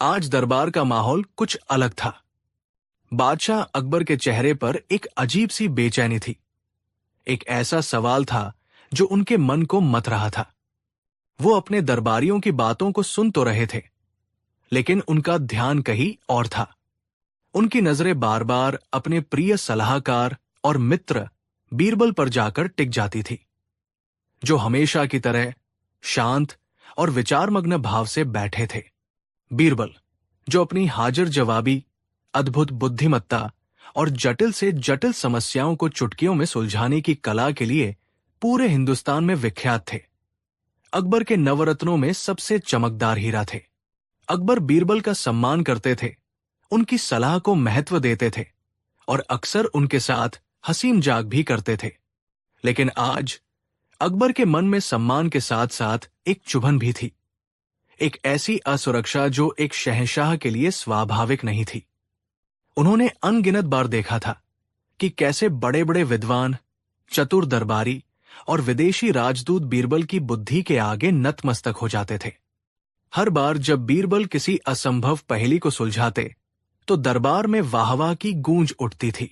आज दरबार का माहौल कुछ अलग था। बादशाह अकबर के चेहरे पर एक अजीब सी बेचैनी थी। एक ऐसा सवाल था जो उनके मन को मथ रहा था। वो अपने दरबारियों की बातों को सुन तो रहे थे, लेकिन उनका ध्यान कहीं और था। उनकी नजरें बार बार अपने प्रिय सलाहकार और मित्र बीरबल पर जाकर टिक जाती थी, जो हमेशा की तरह शांत और विचारमग्न भाव से बैठे थे। बीरबल, जो अपनी हाजिर जवाबी, अद्भुत बुद्धिमत्ता और जटिल से जटिल समस्याओं को चुटकियों में सुलझाने की कला के लिए पूरे हिंदुस्तान में विख्यात थे, अकबर के नवरत्नों में सबसे चमकदार हीरा थे। अकबर बीरबल का सम्मान करते थे, उनकी सलाह को महत्व देते थे और अक्सर उनके साथ हंसी मजाक भी करते थे। लेकिन आज अकबर के मन में सम्मान के साथ साथ एक चुभन भी थी, एक ऐसी असुरक्षा जो एक शहंशाह के लिए स्वाभाविक नहीं थी। उन्होंने अनगिनत बार देखा था कि कैसे बड़े बड़े विद्वान, चतुर दरबारी और विदेशी राजदूत बीरबल की बुद्धि के आगे नतमस्तक हो जाते थे। हर बार जब बीरबल किसी असंभव पहेली को सुलझाते तो दरबार में वाहवाह की गूंज उठती थी।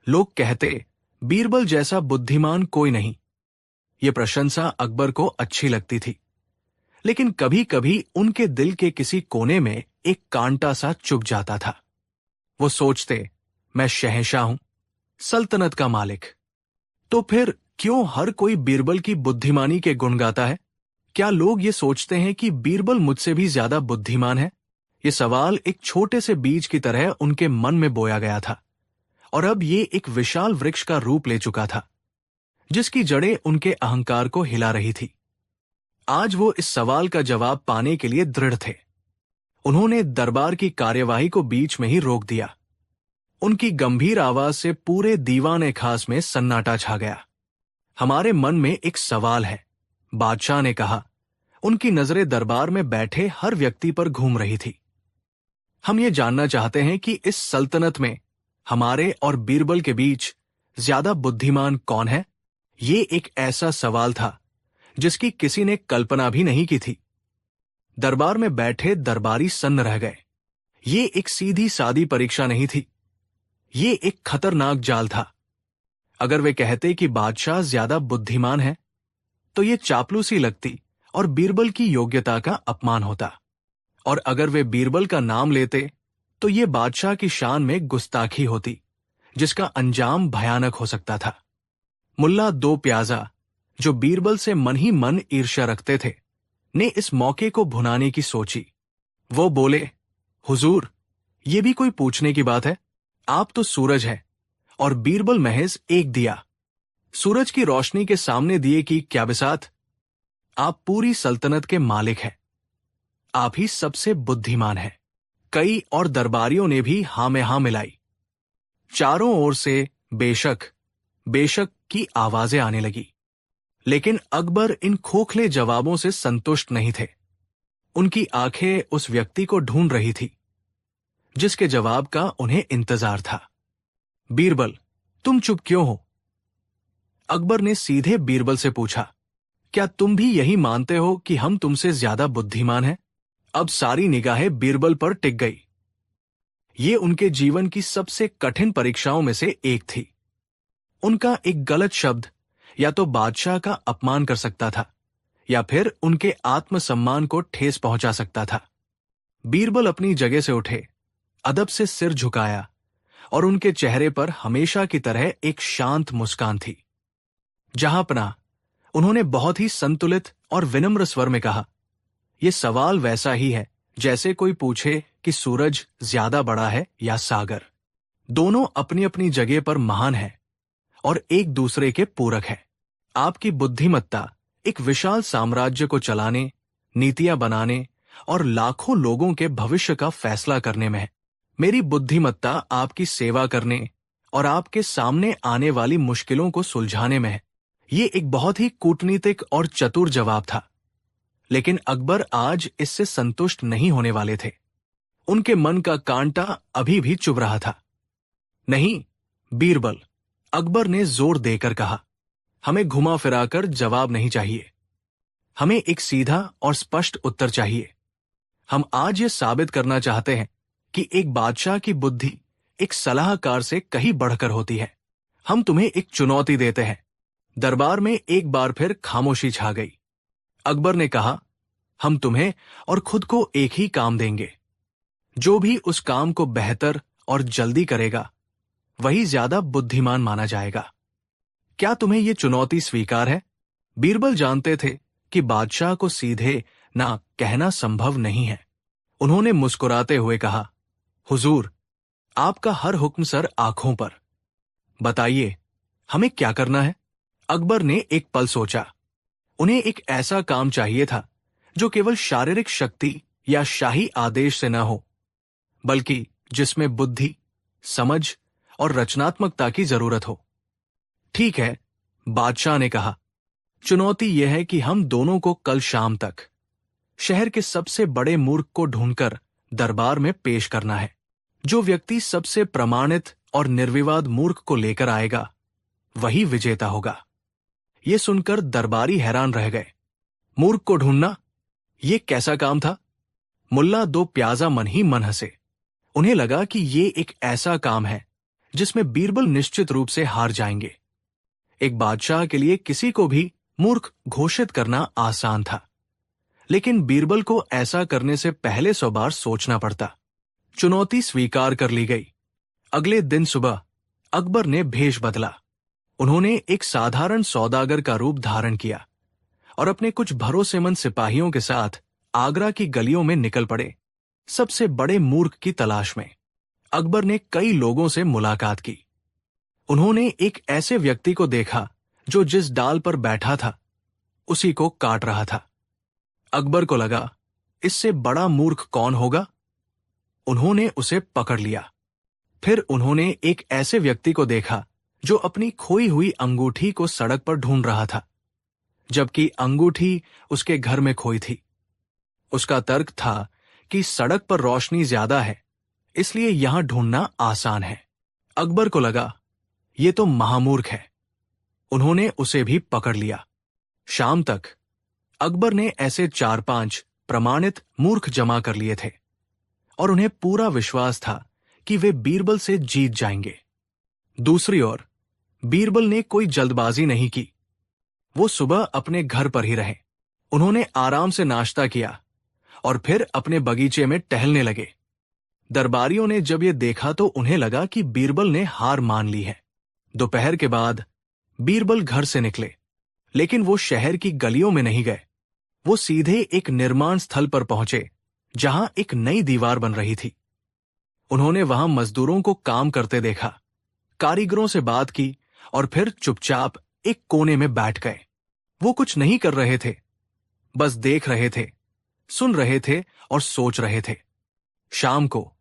लोग कहते, बीरबल जैसा बुद्धिमान कोई नहीं। ये प्रशंसा अकबर को अच्छी लगती थी, लेकिन कभी कभी उनके दिल के किसी कोने में एक कांटा सा चुभ जाता था। वो सोचते, मैं शहंशाह हूं, सल्तनत का मालिक, तो फिर क्यों हर कोई बीरबल की बुद्धिमानी के गुण गाता है? क्या लोग ये सोचते हैं कि बीरबल मुझसे भी ज्यादा बुद्धिमान है? ये सवाल एक छोटे से बीज की तरह उनके मन में बोया गया था, और अब ये एक विशाल वृक्ष का रूप ले चुका था, जिसकी जड़ें उनके अहंकार को हिला रही थी। आज वो इस सवाल का जवाब पाने के लिए दृढ़ थे। उन्होंने दरबार की कार्यवाही को बीच में ही रोक दिया। उनकी गंभीर आवाज से पूरे दीवाने खास में सन्नाटा छा गया। हमारे मन में एक सवाल है, बादशाह ने कहा। उनकी नजरें दरबार में बैठे हर व्यक्ति पर घूम रही थी। हम ये जानना चाहते हैं कि इस सल्तनत में हमारे और बीरबल के बीच ज्यादा बुद्धिमान कौन है? ये एक ऐसा सवाल था जिसकी किसी ने कल्पना भी नहीं की थी। दरबार में बैठे दरबारी सन्न रह गए। ये एक सीधी सादी परीक्षा नहीं थी, ये एक खतरनाक जाल था। अगर वे कहते कि बादशाह ज्यादा बुद्धिमान है, तो ये चापलूसी लगती और बीरबल की योग्यता का अपमान होता। और अगर वे बीरबल का नाम लेते, तो ये बादशाह की शान में गुस्ताखी होती, जिसका अंजाम भयानक हो सकता था। मुल्ला दो प्याजा, जो बीरबल से मन ही मन ईर्ष्या रखते थे, ने इस मौके को भुनाने की सोची। वो बोले, हुजूर, ये भी कोई पूछने की बात है? आप तो सूरज है और बीरबल महज एक दिया। सूरज की रोशनी के सामने दिए की क्या बिसात? आप पूरी सल्तनत के मालिक हैं। आप ही सबसे बुद्धिमान हैं। कई और दरबारियों ने भी हां में हां मिलाई। चारों ओर से बेशक बेशक की आवाजें आने लगी, लेकिन अकबर इन खोखले जवाबों से संतुष्ट नहीं थे। उनकी आंखें उस व्यक्ति को ढूंढ रही थी जिसके जवाब का उन्हें इंतजार था। बीरबल, तुम चुप क्यों हो? अकबर ने सीधे बीरबल से पूछा, क्या तुम भी यही मानते हो कि हम तुमसे ज्यादा बुद्धिमान हैं? अब सारी निगाहें बीरबल पर टिक गई। ये उनके जीवन की सबसे कठिन परीक्षाओं में से एक थी। उनका एक गलत शब्द या तो बादशाह का अपमान कर सकता था, या फिर उनके आत्मसम्मान को ठेस पहुंचा सकता था। बीरबल अपनी जगह से उठे, अदब से सिर झुकाया, और उनके चेहरे पर हमेशा की तरह एक शांत मुस्कान थी। जहांपना, उन्होंने बहुत ही संतुलित और विनम्र स्वर में कहा, यह सवाल वैसा ही है जैसे कोई पूछे कि सूरज ज्यादा बड़ा है या सागर। दोनों अपनी अपनी जगह पर महान हैं और एक दूसरे के पूरक है। आपकी बुद्धिमत्ता एक विशाल साम्राज्य को चलाने, नीतियां बनाने और लाखों लोगों के भविष्य का फैसला करने में है। मेरी बुद्धिमत्ता आपकी सेवा करने और आपके सामने आने वाली मुश्किलों को सुलझाने में है। ये एक बहुत ही कूटनीतिक और चतुर जवाब था, लेकिन अकबर आज इससे संतुष्ट नहीं होने वाले थे। उनके मन का कांटा अभी भी चुभ रहा था। नहीं बीरबल, अकबर ने जोर देकर कहा, हमें घुमा फिराकर जवाब नहीं चाहिए। हमें एक सीधा और स्पष्ट उत्तर चाहिए। हम आज ये साबित करना चाहते हैं कि एक बादशाह की बुद्धि एक सलाहकार से कहीं बढ़कर होती है। हम तुम्हें एक चुनौती देते हैं। दरबार में एक बार फिर खामोशी छा गई। अकबर ने कहा, हम तुम्हें और खुद को एक ही काम देंगे। जो भी उस काम को बेहतर और जल्दी करेगा वही ज्यादा बुद्धिमान माना जाएगा। क्या तुम्हें यह चुनौती स्वीकार है? बीरबल जानते थे कि बादशाह को सीधे ना कहना संभव नहीं है। उन्होंने मुस्कुराते हुए कहा, हुजूर, आपका हर हुक्म सर आंखों पर। बताइए, हमें क्या करना है? अकबर ने एक पल सोचा। उन्हें एक ऐसा काम चाहिए था जो केवल शारीरिक शक्ति या शाही आदेश से न हो, बल्कि जिसमें बुद्धि, समझ और रचनात्मकता की जरूरत हो। ठीक है, बादशाह ने कहा, चुनौती यह है कि हम दोनों को कल शाम तक शहर के सबसे बड़े मूर्ख को ढूंढकर दरबार में पेश करना है। जो व्यक्ति सबसे प्रमाणित और निर्विवाद मूर्ख को लेकर आएगा वही विजेता होगा। ये सुनकर दरबारी हैरान रह गए। मूर्ख को ढूंढना, ये कैसा काम था? मुल्ला दो प्याजा मन ही मन हंसे। उन्हें लगा कि ये एक ऐसा काम है जिसमें बीरबल निश्चित रूप से हार जाएंगे। एक बादशाह के लिए किसी को भी मूर्ख घोषित करना आसान था, लेकिन बीरबल को ऐसा करने से पहले 100 बार सोचना पड़ता। चुनौती स्वीकार कर ली गई। अगले दिन सुबह अकबर ने भेष बदला। उन्होंने एक साधारण सौदागर का रूप धारण किया और अपने कुछ भरोसेमंद सिपाहियों के साथ आगरा की गलियों में निकल पड़े, सबसे बड़े मूर्ख की तलाश में। अकबर ने कई लोगों से मुलाकात की। उन्होंने एक ऐसे व्यक्ति को देखा जो जिस डाल पर बैठा था उसी को काट रहा था। अकबर को लगा, इससे बड़ा मूर्ख कौन होगा? उन्होंने उसे पकड़ लिया। फिर उन्होंने एक ऐसे व्यक्ति को देखा जो अपनी खोई हुई अंगूठी को सड़क पर ढूंढ रहा था, जबकि अंगूठी उसके घर में खोई थी। उसका तर्क था कि सड़क पर रोशनी ज्यादा है, इसलिए यहां ढूंढना आसान है। अकबर को लगा, ये तो महामूर्ख है। उन्होंने उसे भी पकड़ लिया। शाम तक अकबर ने ऐसे 4-5 प्रमाणित मूर्ख जमा कर लिए थे और उन्हें पूरा विश्वास था कि वे बीरबल से जीत जाएंगे। दूसरी ओर बीरबल ने कोई जल्दबाजी नहीं की। वो सुबह अपने घर पर ही रहे। उन्होंने आराम से नाश्ता किया और फिर अपने बगीचे में टहलने लगे। दरबारियों ने जब ये देखा तो उन्हें लगा कि बीरबल ने हार मान ली है। दोपहर के बाद बीरबल घर से निकले, लेकिन वो शहर की गलियों में नहीं गए। वो सीधे एक निर्माण स्थल पर पहुंचे जहां एक नई दीवार बन रही थी। उन्होंने वहां मजदूरों को काम करते देखा, कारीगरों से बात की और फिर चुपचाप एक कोने में बैठ गए। वो कुछ नहीं कर रहे थे, बस देख रहे थे, सुन रहे थे और सोच रहे थे। शाम को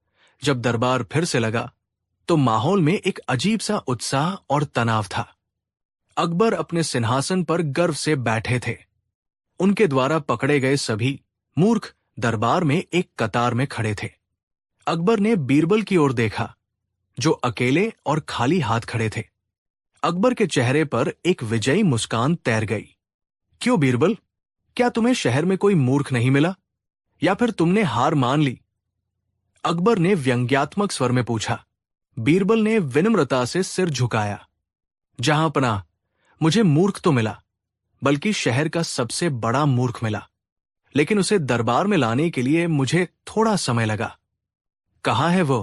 जब दरबार फिर से लगा तो माहौल में एक अजीब सा उत्साह और तनाव था। अकबर अपने सिंहासन पर गर्व से बैठे थे। उनके द्वारा पकड़े गए सभी मूर्ख दरबार में एक कतार में खड़े थे। अकबर ने बीरबल की ओर देखा, जो अकेले और खाली हाथ खड़े थे। अकबर के चेहरे पर एक विजयी मुस्कान तैर गई। क्यों बीरबल, क्या तुम्हें शहर में कोई मूर्ख नहीं मिला, या फिर तुमने हार मान ली? अकबर ने व्यंग्यात्मक स्वर में पूछा। बीरबल ने विनम्रता से सिर झुकाया। जहां पनाह, मुझे मूर्ख तो मिला, बल्कि शहर का सबसे बड़ा मूर्ख मिला, लेकिन उसे दरबार में लाने के लिए मुझे थोड़ा समय लगा। कहाँ है वो?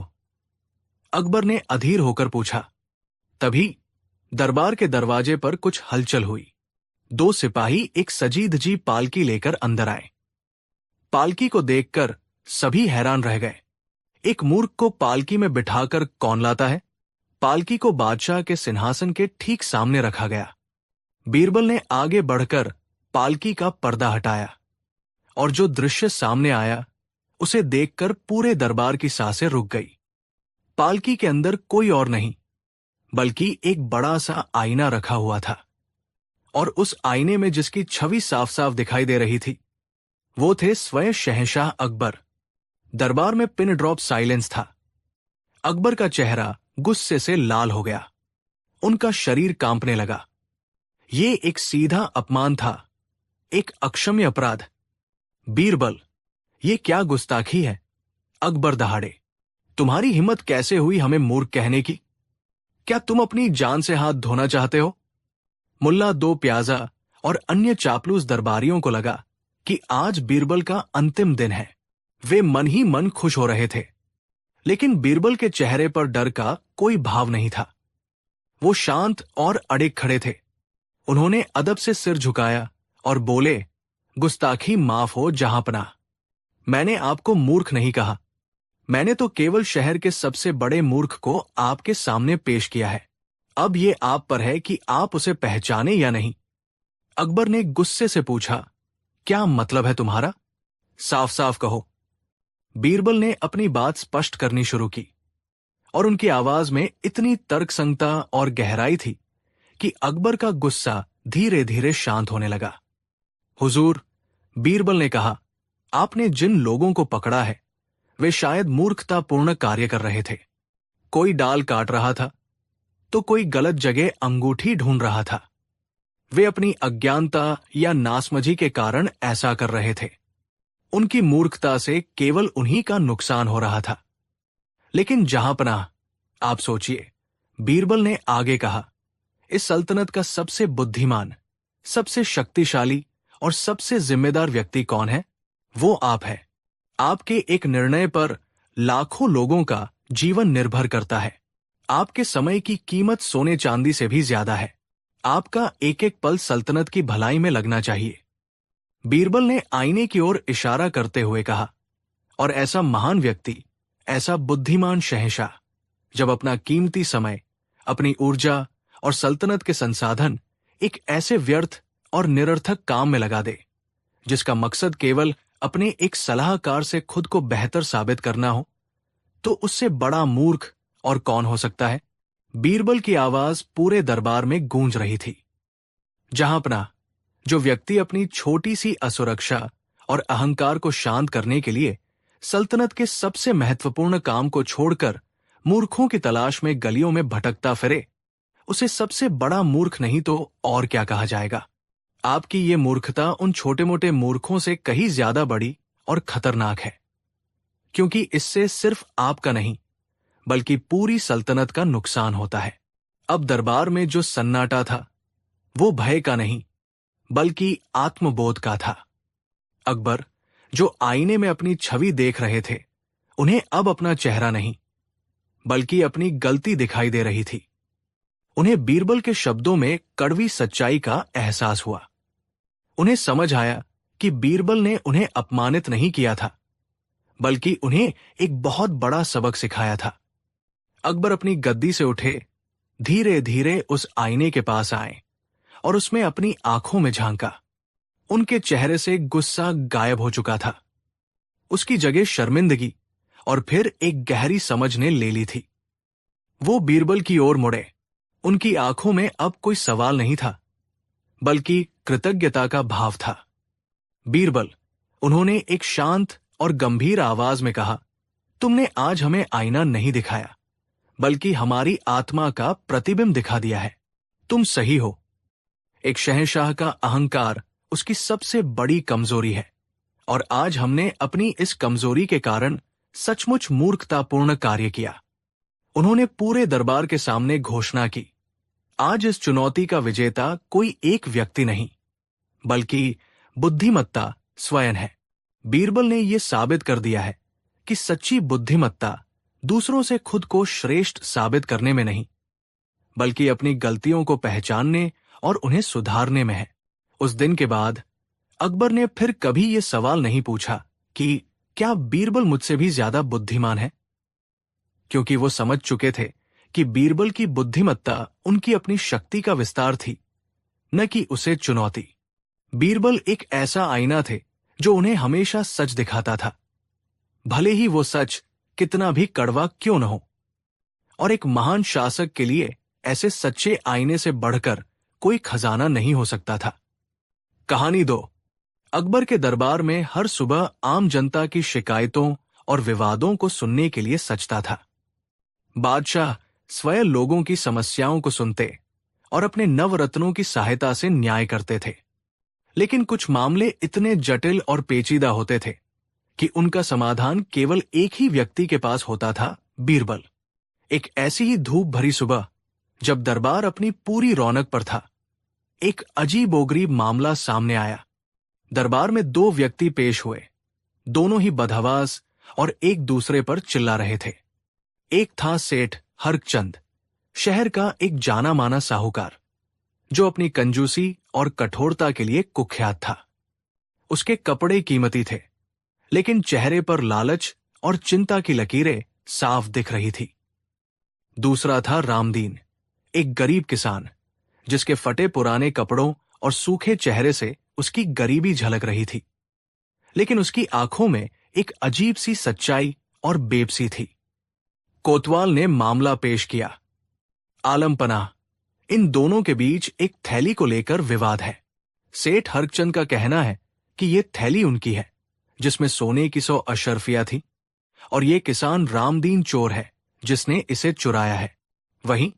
अकबर ने अधीर होकर पूछा। तभी दरबार के दरवाजे पर कुछ हलचल हुई। 2 सिपाही एक सजी धजी पालकी लेकर अंदर आए। पालकी को देखकर सभी हैरान रह गए। एक मूर्ख को पालकी में बिठाकर कौन लाता है? पालकी को बादशाह के सिंहासन के ठीक सामने रखा गया। बीरबल ने आगे बढ़कर पालकी का पर्दा हटाया और जो दृश्य सामने आया उसे देखकर पूरे दरबार की सांसें रुक गई। पालकी के अंदर कोई और नहीं बल्कि एक बड़ा सा आईना रखा हुआ था, और उस आईने में जिसकी छवि साफ साफ दिखाई दे रही थी वो थे स्वयं शहंशाह अकबर। दरबार में पिन ड्रॉप साइलेंस था। अकबर का चेहरा गुस्से से लाल हो गया। उनका शरीर कांपने लगा। ये एक सीधा अपमान था, एक अक्षम्य अपराध। बीरबल, ये क्या गुस्ताखी है? अकबर दहाड़े। तुम्हारी हिम्मत कैसे हुई हमें मूर्ख कहने की? क्या तुम अपनी जान से हाथ धोना चाहते हो? मुल्ला दो प्याजा और अन्य चापलूस दरबारियों को लगा कि आज बीरबल का अंतिम दिन है। वे मन ही मन खुश हो रहे थे, लेकिन बीरबल के चेहरे पर डर का कोई भाव नहीं था। वो शांत और अड़े खड़े थे। उन्होंने अदब से सिर झुकाया और बोले, गुस्ताखी माफ हो जहांपनाह। मैंने आपको मूर्ख नहीं कहा। मैंने तो केवल शहर के सबसे बड़े मूर्ख को आपके सामने पेश किया है। अब ये आप पर है कि आप उसे पहचाने या नहीं। अकबर ने गुस्से से पूछा, क्या मतलब है तुम्हारा? साफ साफ कहो। बीरबल ने अपनी बात स्पष्ट करनी शुरू की, और उनकी आवाज में इतनी तर्कसंगता और गहराई थी कि अकबर का गुस्सा धीरे धीरे शांत होने लगा। हुजूर, बीरबल ने कहा, आपने जिन लोगों को पकड़ा है वे शायद मूर्खतापूर्ण कार्य कर रहे थे। कोई डाल काट रहा था तो कोई गलत जगह अंगूठी ढूंढ रहा था। वे अपनी अज्ञानता या नासमझी के कारण ऐसा कर रहे थे। उनकी मूर्खता से केवल उन्हीं का नुकसान हो रहा था। लेकिन जहांपनाह, आप सोचिए, बीरबल ने आगे कहा, इस सल्तनत का सबसे बुद्धिमान, सबसे शक्तिशाली और सबसे जिम्मेदार व्यक्ति कौन है? वो आप है। आपके एक निर्णय पर लाखों लोगों का जीवन निर्भर करता है। आपके समय की कीमत सोने चांदी से भी ज्यादा है। आपका एक एक पल सल्तनत की भलाई में लगना चाहिए। बीरबल ने आईने की ओर इशारा करते हुए कहा, और ऐसा महान व्यक्ति, ऐसा बुद्धिमान शहंशाह, जब अपना कीमती समय, अपनी ऊर्जा और सल्तनत के संसाधन एक ऐसे व्यर्थ और निरर्थक काम में लगा दे जिसका मकसद केवल अपने एक सलाहकार से खुद को बेहतर साबित करना हो, तो उससे बड़ा मूर्ख और कौन हो सकता है? बीरबल की आवाज पूरे दरबार में गूंज रही थी। जहांपनाह, जो व्यक्ति अपनी छोटी सी असुरक्षा और अहंकार को शांत करने के लिए सल्तनत के सबसे महत्वपूर्ण काम को छोड़कर मूर्खों की तलाश में गलियों में भटकता फिरे, उसे सबसे बड़ा मूर्ख नहीं तो और क्या कहा जाएगा? आपकी ये मूर्खता उन छोटे मोटे मूर्खों से कहीं ज्यादा बड़ी और खतरनाक है, क्योंकि इससे सिर्फ आपका नहीं बल्कि पूरी सल्तनत का नुकसान होता है। अब दरबार में जो सन्नाटा था वो भय का नहीं बल्कि आत्मबोध का था। अकबर, जो आईने में अपनी छवि देख रहे थे, उन्हें अब अपना चेहरा नहीं बल्कि अपनी गलती दिखाई दे रही थी। उन्हें बीरबल के शब्दों में कड़वी सच्चाई का एहसास हुआ। उन्हें समझ आया कि बीरबल ने उन्हें अपमानित नहीं किया था, बल्कि उन्हें एक बहुत बड़ा सबक सिखाया था। अकबर अपनी गद्दी से उठे, धीरे धीरे उस आईने के पास आए और उसमें अपनी आंखों में झांका। उनके चेहरे से गुस्सा गायब हो चुका था। उसकी जगह शर्मिंदगी और फिर एक गहरी समझ ने ले ली थी। वो बीरबल की ओर मुड़े। उनकी आंखों में अब कोई सवाल नहीं था बल्कि कृतज्ञता का भाव था। बीरबल, उन्होंने एक शांत और गंभीर आवाज में कहा, तुमने आज हमें आईना नहीं दिखाया बल्कि हमारी आत्मा का प्रतिबिंब दिखा दिया है। तुम सही हो। एक शहंशाह का अहंकार उसकी सबसे बड़ी कमजोरी है, और आज हमने अपनी इस कमजोरी के कारण सचमुच मूर्खतापूर्ण कार्य किया। उन्होंने पूरे दरबार के सामने घोषणा की, आज इस चुनौती का विजेता कोई एक व्यक्ति नहीं बल्कि बुद्धिमत्ता स्वयं है। बीरबल ने यह साबित कर दिया है कि सच्ची बुद्धिमत्ता दूसरों से खुद को श्रेष्ठ साबित करने में नहीं बल्कि अपनी गलतियों को पहचानने और उन्हें सुधारने में है। उस दिन के बाद अकबर ने फिर कभी यह सवाल नहीं पूछा कि क्या बीरबल मुझसे भी ज्यादा बुद्धिमान है, क्योंकि वो समझ चुके थे कि बीरबल की बुद्धिमत्ता उनकी अपनी शक्ति का विस्तार थी, न कि उसे चुनौती। बीरबल एक ऐसा आईना थे जो उन्हें हमेशा सच दिखाता था, भले ही वो सच कितना भी कड़वा क्यों न हो। और एक महान शासक के लिए ऐसे सच्चे आईने से बढ़कर कोई खजाना नहीं हो सकता था। कहानी 2। अकबर के दरबार में हर सुबह आम जनता की शिकायतों और विवादों को सुनने के लिए सजता था। बादशाह स्वयं लोगों की समस्याओं को सुनते और अपने नवरत्नों की सहायता से न्याय करते थे। लेकिन कुछ मामले इतने जटिल और पेचीदा होते थे कि उनका समाधान केवल एक ही व्यक्ति के पास होता था, बीरबल। एक ऐसी ही धूप भरी सुबह, जब दरबार अपनी पूरी रौनक पर था, एक अजीबोगरीब मामला सामने आया। दरबार में दो व्यक्ति पेश हुए, दोनों ही बदहवास और एक दूसरे पर चिल्ला रहे थे। एक था सेठ हरचंद, शहर का एक जाना माना साहूकार, जो अपनी कंजूसी और कठोरता के लिए कुख्यात था। उसके कपड़े कीमती थे, लेकिन चेहरे पर लालच और चिंता की लकीरें साफ दिख रही थी। दूसरा था रामदीन, एक गरीब किसान, जिसके फटे पुराने कपड़ों और सूखे चेहरे से उसकी गरीबी झलक रही थी, लेकिन उसकी आंखों में एक अजीब सी सच्चाई और बेबसी थी। कोतवाल ने मामला पेश किया। आलम पनाह, इन दोनों के बीच एक थैली को लेकर विवाद है। सेठ हरचंद का कहना है कि यह थैली उनकी है, जिसमें सोने की 100 अशर्फियां थी, और ये किसान रामदीन चोर है, जिसने इसे चुराया है। वहीं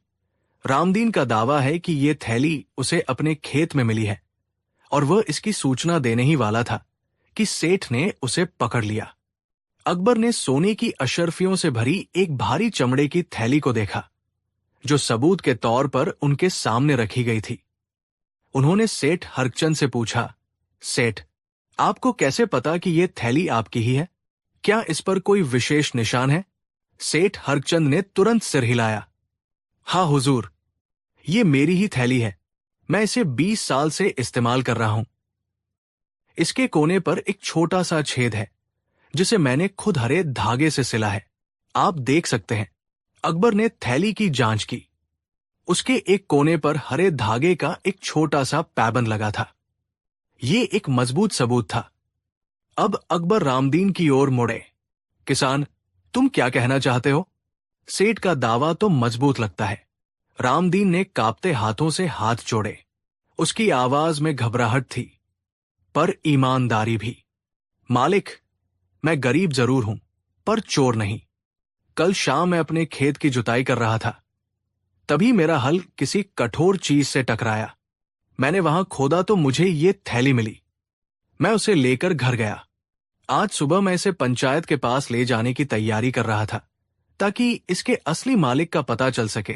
रामदीन का दावा है कि यह थैली उसे अपने खेत में मिली है, और वह इसकी सूचना देने ही वाला था कि सेठ ने उसे पकड़ लिया। अकबर ने सोने की अशर्फियों से भरी एक भारी चमड़े की थैली को देखा, जो सबूत के तौर पर उनके सामने रखी गई थी। उन्होंने सेठ हरचंद से पूछा, सेठ, आपको कैसे पता कि यह थैली आपकी ही है? क्या इस पर कोई विशेष निशान है? सेठ हरचंद ने तुरंत सिर हिलाया। हाँ हुजूर, ये मेरी ही थैली है। मैं इसे 20 साल से इस्तेमाल कर रहा हूं। इसके कोने पर एक छोटा सा छेद है, जिसे मैंने खुद हरे धागे से सिला है। आप देख सकते हैं। अकबर ने थैली की जांच की। उसके एक कोने पर हरे धागे का एक छोटा सा पैबंद लगा था। ये एक मजबूत सबूत था। अब अकबर रामदीन की ओर मुड़े। किसान, तुम क्या कहना चाहते हो? सेठ का दावा तो मजबूत लगता है। रामदीन ने कांपते हाथों से हाथ जोड़े। उसकी आवाज में घबराहट थी, पर ईमानदारी भी। मालिक, मैं गरीब जरूर हूं, पर चोर नहीं। कल शाम मैं अपने खेत की जुताई कर रहा था, तभी मेरा हल किसी कठोर चीज से टकराया। मैंने वहां खोदा तो मुझे ये थैली मिली। मैं उसे लेकर घर गया। आज सुबह मैं इसे पंचायत के पास ले जाने की तैयारी कर रहा था, ताकि इसके असली मालिक का पता चल सके।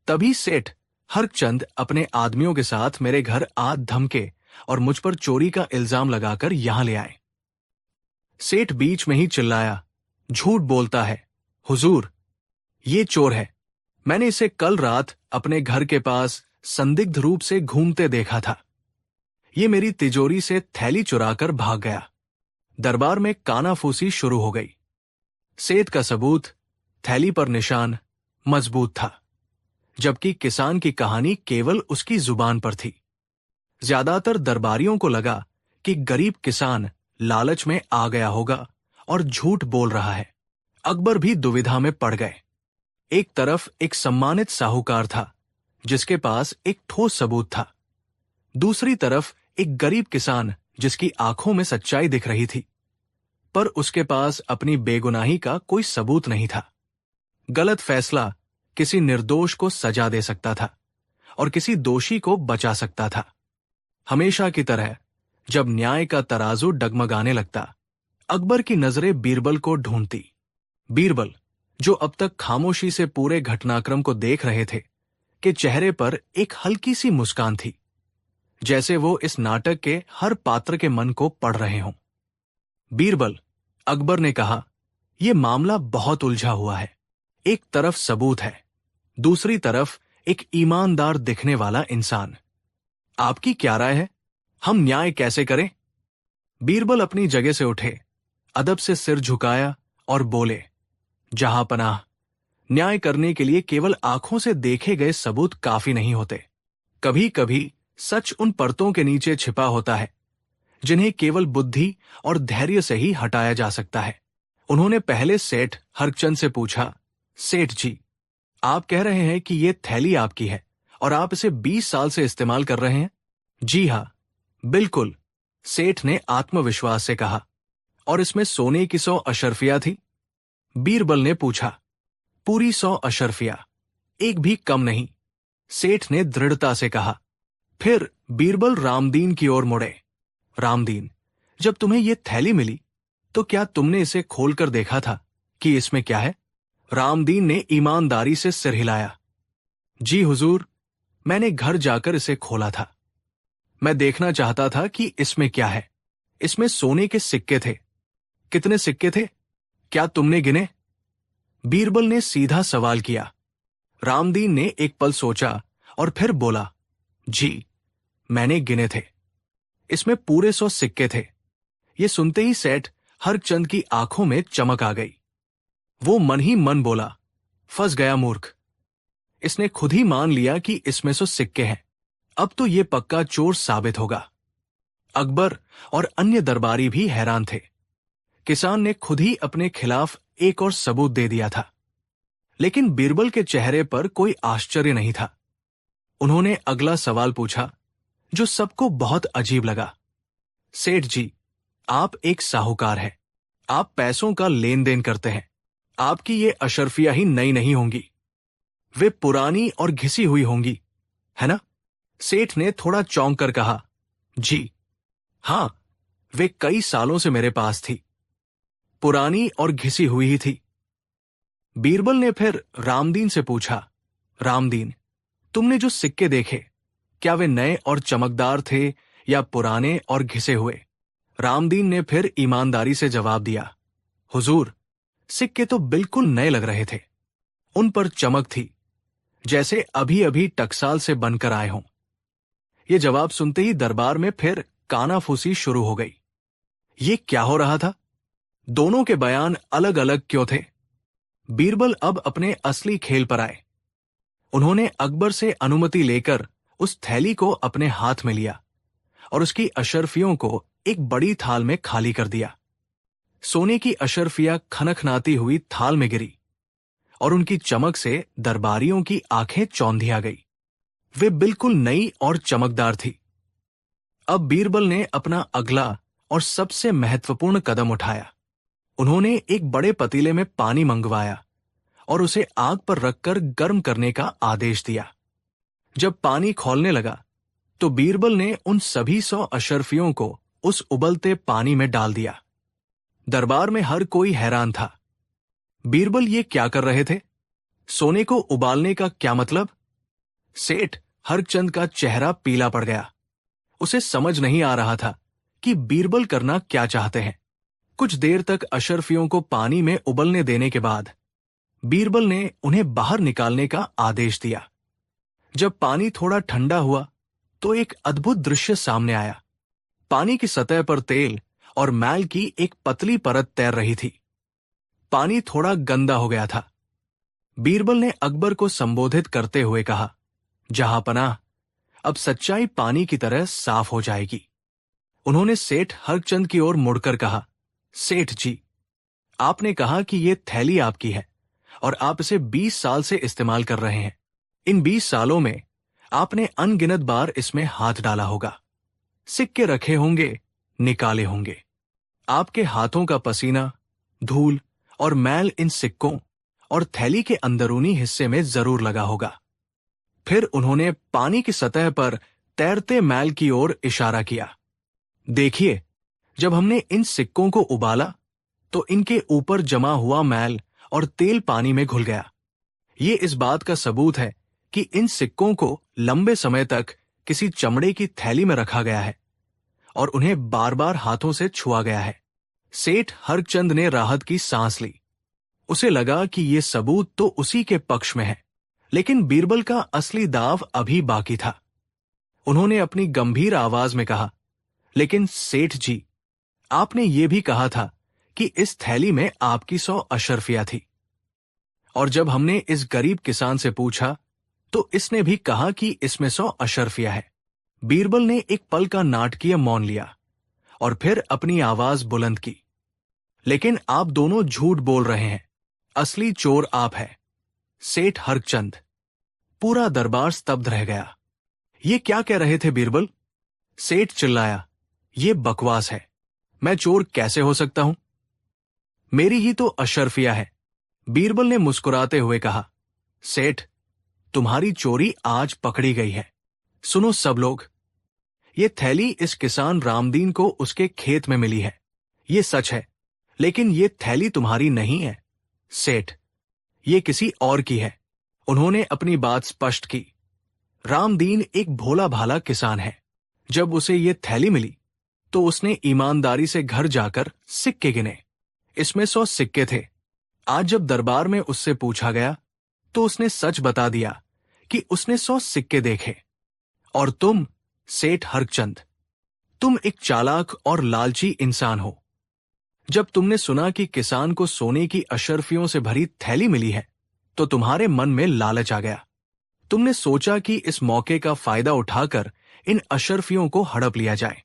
तभी सेठ हरचंद अपने आदमियों के साथ मेरे घर आ धमके और मुझ पर चोरी का इल्जाम लगाकर यहां ले आए। सेठ बीच में ही चिल्लाया, झूठ बोलता है हुजूर, ये चोर है। मैंने इसे कल रात अपने घर के पास संदिग्ध रूप से घूमते देखा था। ये मेरी तिजोरी से थैली चुराकर भाग गया। दरबार में कानाफूसी शुरू हो गई। सेठ का सबूत, थैली पर निशान, मजबूत था, जबकि किसान की कहानी केवल उसकी जुबान पर थी। ज्यादातर दरबारियों को लगा कि गरीब किसान लालच में आ गया होगा और झूठ बोल रहा है। अकबर भी दुविधा में पड़ गए। एक तरफ एक सम्मानित साहूकार था, जिसके पास एक ठोस सबूत था। दूसरी तरफ एक गरीब किसान, जिसकी आंखों में सच्चाई दिख रही थी, पर उसके पास अपनी बेगुनाही का कोई सबूत नहीं था। गलत फैसला किसी निर्दोष को सजा दे सकता था और किसी दोषी को बचा सकता था। हमेशा की तरह जब न्याय का तराजू डगमगाने लगता, अकबर की नजरें बीरबल को ढूंढती। बीरबल, जो अब तक खामोशी से पूरे घटनाक्रम को देख रहे थे, के चेहरे पर एक हल्की सी मुस्कान थी, जैसे वो इस नाटक के हर पात्र के मन को पढ़ रहे हों। बीरबल, अकबर ने कहा, यह मामला बहुत उलझा हुआ है। एक तरफ सबूत है, दूसरी तरफ एक ईमानदार दिखने वाला इंसान। आपकी क्या राय है? हम न्याय कैसे करें? बीरबल अपनी जगह से उठे, अदब से सिर झुकाया और बोले, जहां पनाह, न्याय करने के लिए केवल आंखों से देखे गए सबूत काफी नहीं होते। कभी कभी सच उन परतों के नीचे छिपा होता है, जिन्हें केवल बुद्धि और धैर्य से ही हटाया जा सकता है। उन्होंने पहले सेठ हरचंद से पूछा, सेठ जी, आप कह रहे हैं कि यह थैली आपकी है और आप इसे 20 साल से इस्तेमाल कर रहे हैं? जी हां, बिल्कुल, सेठ ने आत्मविश्वास से कहा। और इसमें सोने की 100 अशर्फियां थी? बीरबल ने पूछा। पूरी 100 अशर्फियां, एक भी कम नहीं, सेठ ने दृढ़ता से कहा। फिर बीरबल रामदीन की ओर मुड़े। रामदीन, जब तुम्हें यह थैली मिली, तो क्या तुमने इसे खोलकर देखा था कि इसमें क्या है? रामदीन ने ईमानदारी से सिर हिलाया। जी हुजूर, मैंने घर जाकर इसे खोला था। मैं देखना चाहता था कि इसमें क्या है। इसमें सोने के सिक्के थे। कितने सिक्के थे? क्या तुमने गिने? बीरबल ने सीधा सवाल किया। रामदीन ने एक पल सोचा और फिर बोला, जी, मैंने गिने थे। इसमें पूरे 100 सिक्के थे। ये सुनते ही सेठ हरचंद की आंखों में चमक आ गई। वो मन ही मन बोला, फंस गया मूर्ख। इसने खुद ही मान लिया कि इसमें 100 सिक्के हैं। अब तो ये पक्का चोर साबित होगा। अकबर और अन्य दरबारी भी हैरान थे। किसान ने खुद ही अपने खिलाफ एक और सबूत दे दिया था। लेकिन बीरबल के चेहरे पर कोई आश्चर्य नहीं था। उन्होंने अगला सवाल पूछा, जो सबको बहुत अजीब लगा। सेठ जी, आप एक साहूकार हैं। आप पैसों का लेन देन करते हैं। आपकी ये अशर्फियां ही नई नहीं होंगी। वे पुरानी और घिसी हुई होंगी, है ना? सेठ ने थोड़ा चौंक कर कहा, जी हां, वे कई सालों से मेरे पास थी। पुरानी और घिसी हुई ही थी। बीरबल ने फिर रामदीन से पूछा, रामदीन, तुमने जो सिक्के देखे, क्या वे नए और चमकदार थे या पुराने और घिसे हुए? रामदीन ने फिर ईमानदारी से जवाब दिया, हुजूर, सिक्के तो बिल्कुल नए लग रहे थे। उन पर चमक थी, जैसे अभी अभी टकसाल से बनकर आए हों। ये जवाब सुनते ही दरबार में फिर कानाफूसी शुरू हो गई। ये क्या हो रहा था? दोनों के बयान अलग अलग क्यों थे? बीरबल अब अपने असली खेल पर आए। उन्होंने अकबर से अनुमति लेकर उस थैली को अपने हाथ में लिया और उसकी अशर्फियों को एक बड़ी थाल में खाली कर दिया। सोने की अशर्फियां खनखनाती हुई थाल में गिरी और उनकी चमक से दरबारियों की आंखें चौंधिया गई। वे बिल्कुल नई और चमकदार थी। अब बीरबल ने अपना अगला और सबसे महत्वपूर्ण कदम उठाया। उन्होंने एक बड़े पतीले में पानी मंगवाया और उसे आग पर रखकर गर्म करने का आदेश दिया। जब पानी खौलने लगा तो बीरबल ने उन सभी 100 अशर्फियों को उस उबलते पानी में डाल दिया। दरबार में हर कोई हैरान था। बीरबल ये क्या कर रहे थे? सोने को उबालने का क्या मतलब? सेठ हरचंद का चेहरा पीला पड़ गया। उसे समझ नहीं आ रहा था कि बीरबल करना क्या चाहते हैं। कुछ देर तक अशर्फियों को पानी में उबलने देने के बाद बीरबल ने उन्हें बाहर निकालने का आदेश दिया। जब पानी थोड़ा ठंडा हुआ तो एक अद्भुत दृश्य सामने आया। पानी की सतह पर तेल और मैल की एक पतली परत तैर रही थी। पानी थोड़ा गंदा हो गया था। बीरबल ने अकबर को संबोधित करते हुए कहा, जहांपनाह, अब सच्चाई पानी की तरह साफ हो जाएगी। उन्होंने सेठ हरचंद की ओर मुड़कर कहा, सेठ जी, आपने कहा कि यह थैली आपकी है और आप इसे 20 साल से इस्तेमाल कर रहे हैं। इन 20 सालों में आपने अनगिनत बार इसमें हाथ डाला होगा। सिक्के रखे होंगे, निकाले होंगे। आपके हाथों का पसीना, धूल और मैल इन सिक्कों और थैली के अंदरूनी हिस्से में जरूर लगा होगा। फिर उन्होंने पानी की सतह पर तैरते मैल की ओर इशारा किया। देखिए, जब हमने इन सिक्कों को उबाला तो इनके ऊपर जमा हुआ मैल और तेल पानी में घुल गया। ये इस बात का सबूत है कि इन सिक्कों को लंबे समय तक किसी चमड़े की थैली में रखा गया है और उन्हें बार बार हाथों से छुआ गया है। सेठ हरचंद ने राहत की सांस ली। उसे लगा कि ये सबूत तो उसी के पक्ष में है, लेकिन बीरबल का असली दाव अभी बाकी था। उन्होंने अपनी गंभीर आवाज में कहा, लेकिन सेठ जी, आपने ये भी कहा था कि इस थैली में आपकी 100 अशर्फियां थी। और जब हमने इस गरीब किसान से पूछा तो इसने भी कहा कि इसमें 100 अशर्फियां है। बीरबल ने एक पल का नाटकीय मौन लिया और फिर अपनी आवाज बुलंद की, लेकिन आप दोनों झूठ बोल रहे हैं। असली चोर आप हैं, सेठ हरचंद। पूरा दरबार स्तब्ध रह गया। ये क्या कह रहे थे बीरबल? सेठ चिल्लाया, ये बकवास है। मैं चोर कैसे हो सकता हूं? मेरी ही तो अशर्फिया है। बीरबल ने मुस्कुराते हुए कहा, सेठ, तुम्हारी चोरी आज पकड़ी गई है। सुनो सब लोग, ये थैली इस किसान रामदीन को उसके खेत में मिली है। ये सच है, लेकिन ये थैली तुम्हारी नहीं है सेठ, ये किसी और की है। उन्होंने अपनी बात स्पष्ट की। रामदीन एक भोला भाला किसान है। जब उसे ये थैली मिली तो उसने ईमानदारी से घर जाकर सिक्के गिने। इसमें 100 सिक्के थे। आज जब दरबार में उससे पूछा गया तो उसने सच बता दिया कि उसने 100 सिक्के देखे। और तुम सेठ हरचंद, तुम एक चालाक और लालची इंसान हो। जब तुमने सुना कि किसान को सोने की अशर्फियों से भरी थैली मिली है तो तुम्हारे मन में लालच आ गया। तुमने सोचा कि इस मौके का फायदा उठाकर इन अशर्फियों को हड़प लिया जाए।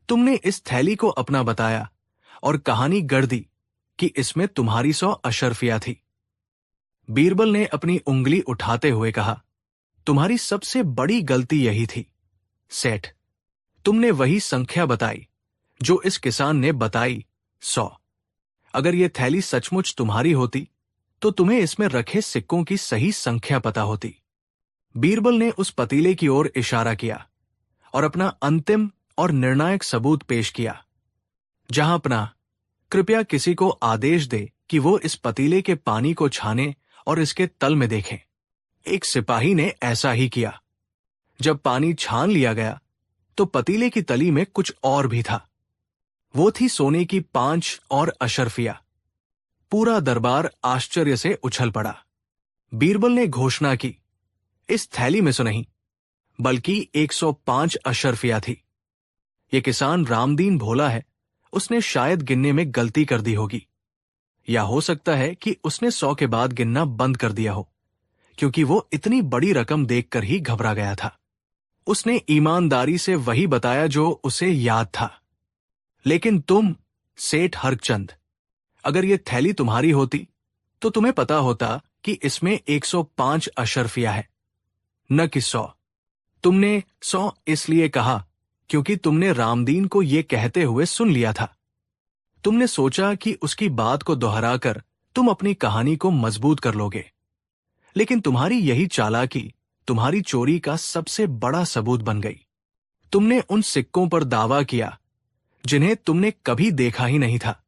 तुमने इस थैली को अपना बताया और कहानी गढ़ दी कि इसमें तुम्हारी 100 अशर्फियां थी। बीरबल ने अपनी उंगली उठाते हुए कहा, तुम्हारी सबसे बड़ी गलती यही थी सेठ। तुमने वही संख्या बताई जो इस किसान ने बताई, 100। अगर यह थैली सचमुच तुम्हारी होती तो तुम्हें इसमें रखे सिक्कों की सही संख्या पता होती। बीरबल ने उस पतीले की ओर इशारा किया और अपना अंतिम और निर्णायक सबूत पेश किया। जहांपना, कृपया किसी को आदेश दे कि वो इस पतीले के पानी को छाने और इसके तल में देखें। एक सिपाही ने ऐसा ही किया। जब पानी छान लिया गया तो पतीले की तली में कुछ और भी था। वो थी सोने की 5 और अशर्फिया। पूरा दरबार आश्चर्य से उछल पड़ा। बीरबल ने घोषणा की, इस थैली में से नहीं बल्कि 105 अशर्फिया थी। ये किसान रामदीन भोला है, उसने शायद गिनने में गलती कर दी होगी, या हो सकता है कि उसने 100 के बाद गिनना बंद कर दिया हो, क्योंकि वो इतनी बड़ी रकम देखकर ही घबरा गया था। उसने ईमानदारी से वही बताया जो उसे याद था। लेकिन तुम सेठ हरचंद, अगर ये थैली तुम्हारी होती तो तुम्हें पता होता कि इसमें 105 अशर्फिया है, न कि 100। तुमने 100 इसलिए कहा क्योंकि तुमने रामदीन को यह कहते हुए सुन लिया था। तुमने सोचा कि उसकी बात को दोहराकर तुम अपनी कहानी को मजबूत कर लोगे। लेकिन तुम्हारी यही चालाकी तुम्हारी चोरी का सबसे बड़ा सबूत बन गई। तुमने उन सिक्कों पर दावा किया जिन्हें तुमने कभी देखा ही नहीं था।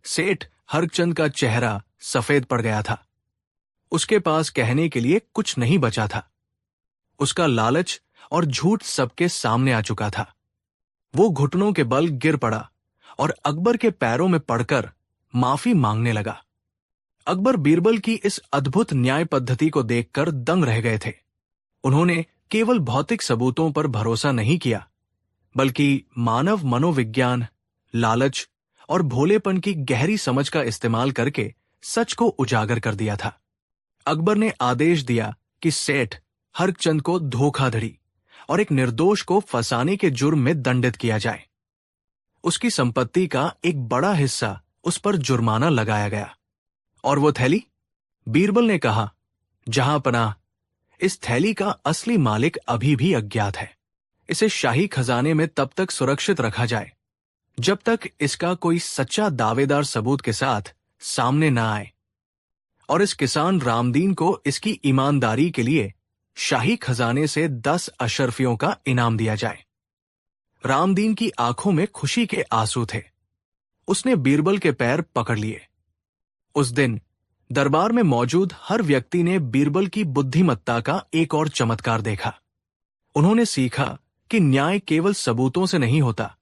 सेठ हरचंद का चेहरा सफेद पड़ गया था। उसके पास कहने के लिए कुछ नहीं बचा था। उसका लालच और झूठ सबके सामने आ चुका था। वो घुटनों के बल गिर पड़ा और अकबर के पैरों में पड़कर माफी मांगने लगा। अकबर बीरबल की इस अद्भुत न्याय पद्धति को देखकर दंग रह गए थे। उन्होंने केवल भौतिक सबूतों पर भरोसा नहीं किया, बल्कि मानव मनोविज्ञान, लालच और भोलेपन की गहरी समझ का इस्तेमाल करके सच को उजागर कर दिया था। अकबर ने आदेश दिया कि सेठ हरचंद को धोखाधड़ी और एक निर्दोष को फंसाने के जुर्म में दंडित किया जाए। उसकी संपत्ति का एक बड़ा हिस्सा उस पर जुर्माना लगाया गया। और वो थैली? बीरबल ने कहा, जहां पनाह, इस थैली का असली मालिक अभी भी अज्ञात है। इसे शाही खजाने में तब तक सुरक्षित रखा जाए जब तक इसका कोई सच्चा दावेदार सबूत के साथ सामने न आए। और इस किसान रामदीन को इसकी ईमानदारी के लिए शाही खजाने से 10 अशर्फियों का इनाम दिया जाए। रामदीन की आंखों में खुशी के आंसू थे। उसने बीरबल के पैर पकड़ लिए। उस दिन दरबार में मौजूद हर व्यक्ति ने बीरबल की बुद्धिमत्ता का एक और चमत्कार देखा। उन्होंने सीखा कि न्याय केवल सबूतों से नहीं होता,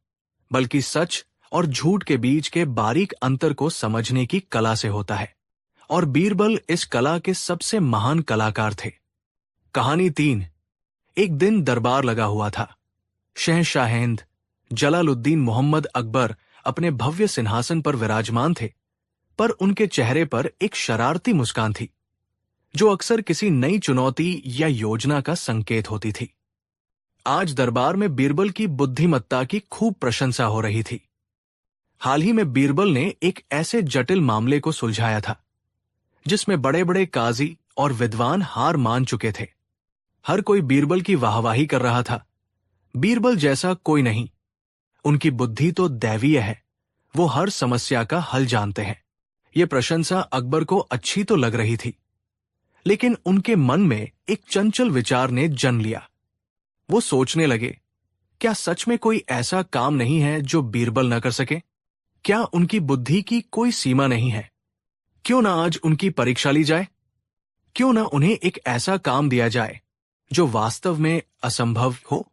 बल्कि सच और झूठ के बीच के बारीक अंतर को समझने की कला से होता है। और बीरबल इस कला के सबसे महान कलाकार थे। कहानी 3। एक दिन दरबार लगा हुआ था। शहंशाहेंद जलालुद्दीन मोहम्मद अकबर अपने भव्य सिंहासन पर विराजमान थे, पर उनके चेहरे पर एक शरारती मुस्कान थी, जो अक्सर किसी नई चुनौती या योजना का संकेत होती थी। आज दरबार में बीरबल की बुद्धिमत्ता की खूब प्रशंसा हो रही थी। हाल ही में बीरबल ने एक ऐसे जटिल मामले को सुलझाया था जिसमें बड़े बड़े काजी और विद्वान हार मान चुके थे। हर कोई बीरबल की वाहवाही कर रहा था। बीरबल जैसा कोई नहीं। उनकी बुद्धि तो दैवीय है। वो हर समस्या का हल जानते हैं। ये प्रशंसा अकबर को अच्छी तो लग रही थी, लेकिन उनके मन में एक चंचल विचार ने जन्म लिया। वो सोचने लगे, क्या सच में कोई ऐसा काम नहीं है जो बीरबल न कर सके? क्या उनकी बुद्धि की कोई सीमा नहीं है? क्यों ना आज उनकी परीक्षा ली जाए? क्यों ना उन्हें एक ऐसा काम दिया जाए जो वास्तव में असंभव हो?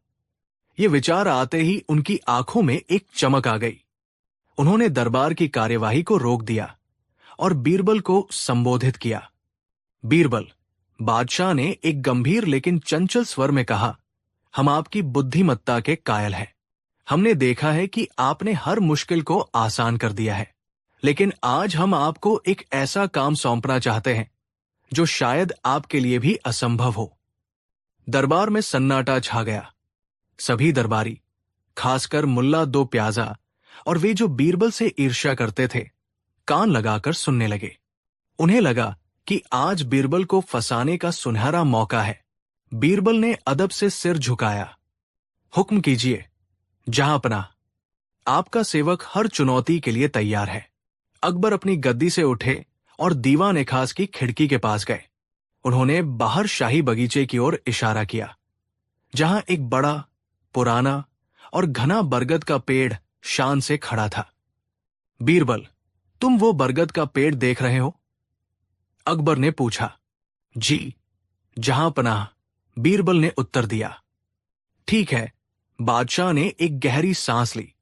ये विचार आते ही उनकी आंखों में एक चमक आ गई। उन्होंने दरबार की कार्यवाही को रोक दिया और बीरबल को संबोधित किया। बीरबल, बादशाह ने एक गंभीर लेकिन चंचल स्वर में कहा, हम आपकी बुद्धिमत्ता के कायल हैं। हमने देखा है कि आपने हर मुश्किल को आसान कर दिया है, लेकिन आज हम आपको एक ऐसा काम सौंपना चाहते हैं जो शायद आपके लिए भी असंभव हो। दरबार में सन्नाटा छा गया। सभी दरबारी, खासकर मुल्ला दो प्याजा और वे जो बीरबल से ईर्ष्या करते थे, कान लगाकर सुनने लगे। उन्हें लगा कि आज बीरबल को फंसाने का सुनहरा मौका है। बीरबल ने अदब से सिर झुकाया। हुक्म कीजिए जहांपनाह, आपका सेवक हर चुनौती के लिए तैयार है। अकबर अपनी गद्दी से उठे और दीवान खास की खिड़की के पास गए। उन्होंने बाहर शाही बगीचे की ओर इशारा किया, जहां एक बड़ा, पुराना और घना बरगद का पेड़ शान से खड़ा था। बीरबल, तुम वो बरगद का पेड़ देख रहे हो? अकबर ने पूछा। जी जहांपनाह, बीरबल ने उत्तर दिया। ठीक है। बादशाह ने एक गहरी सांस ली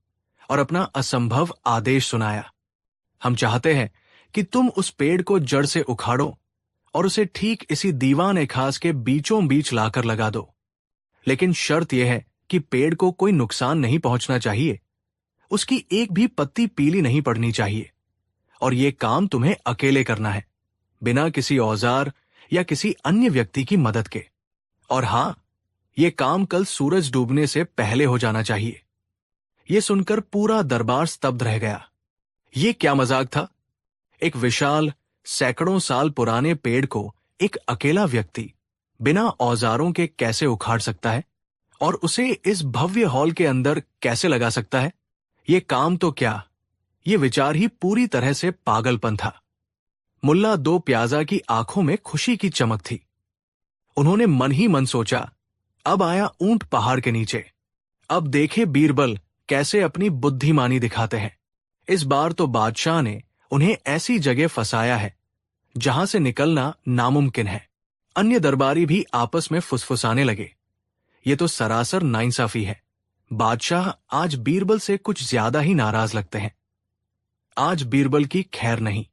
और अपना असंभव आदेश सुनाया। हम चाहते हैं कि तुम उस पेड़ को जड़ से उखाड़ो और उसे ठीक इसी दीवान खास के बीचों बीच लाकर लगा दो। लेकिन शर्त यह है कि पेड़ को कोई नुकसान नहीं पहुंचना चाहिए। उसकी एक भी पत्ती पीली नहीं पड़नी चाहिए। और यह काम तुम्हें अकेले करना है, बिना किसी औजार या किसी अन्य व्यक्ति की मदद के। और हां, यह काम कल सूरज डूबने से पहले हो जाना चाहिए। यह सुनकर पूरा दरबार स्तब्ध रह गया। यह क्या मजाक था? एक विशाल, सैकड़ों साल पुराने पेड़ को एक अकेला व्यक्ति बिना औजारों के कैसे उखाड़ सकता है और उसे इस भव्य हॉल के अंदर कैसे लगा सकता है? यह काम तो क्या, यह विचार ही पूरी तरह से पागलपन था। मुल्ला दो प्याजा की आंखों में खुशी की चमक थी। उन्होंने मन ही मन सोचा, अब आया ऊंट पहाड़ के नीचे। अब देखे बीरबल कैसे अपनी बुद्धिमानी दिखाते हैं। इस बार तो बादशाह ने उन्हें ऐसी जगह फंसाया है जहां से निकलना नामुमकिन है। अन्य दरबारी भी आपस में फुसफुसाने लगे। ये तो सरासर नाइंसाफी है। बादशाह आज बीरबल से कुछ ज्यादा ही नाराज लगते हैं। आज बीरबल की खैर नहीं।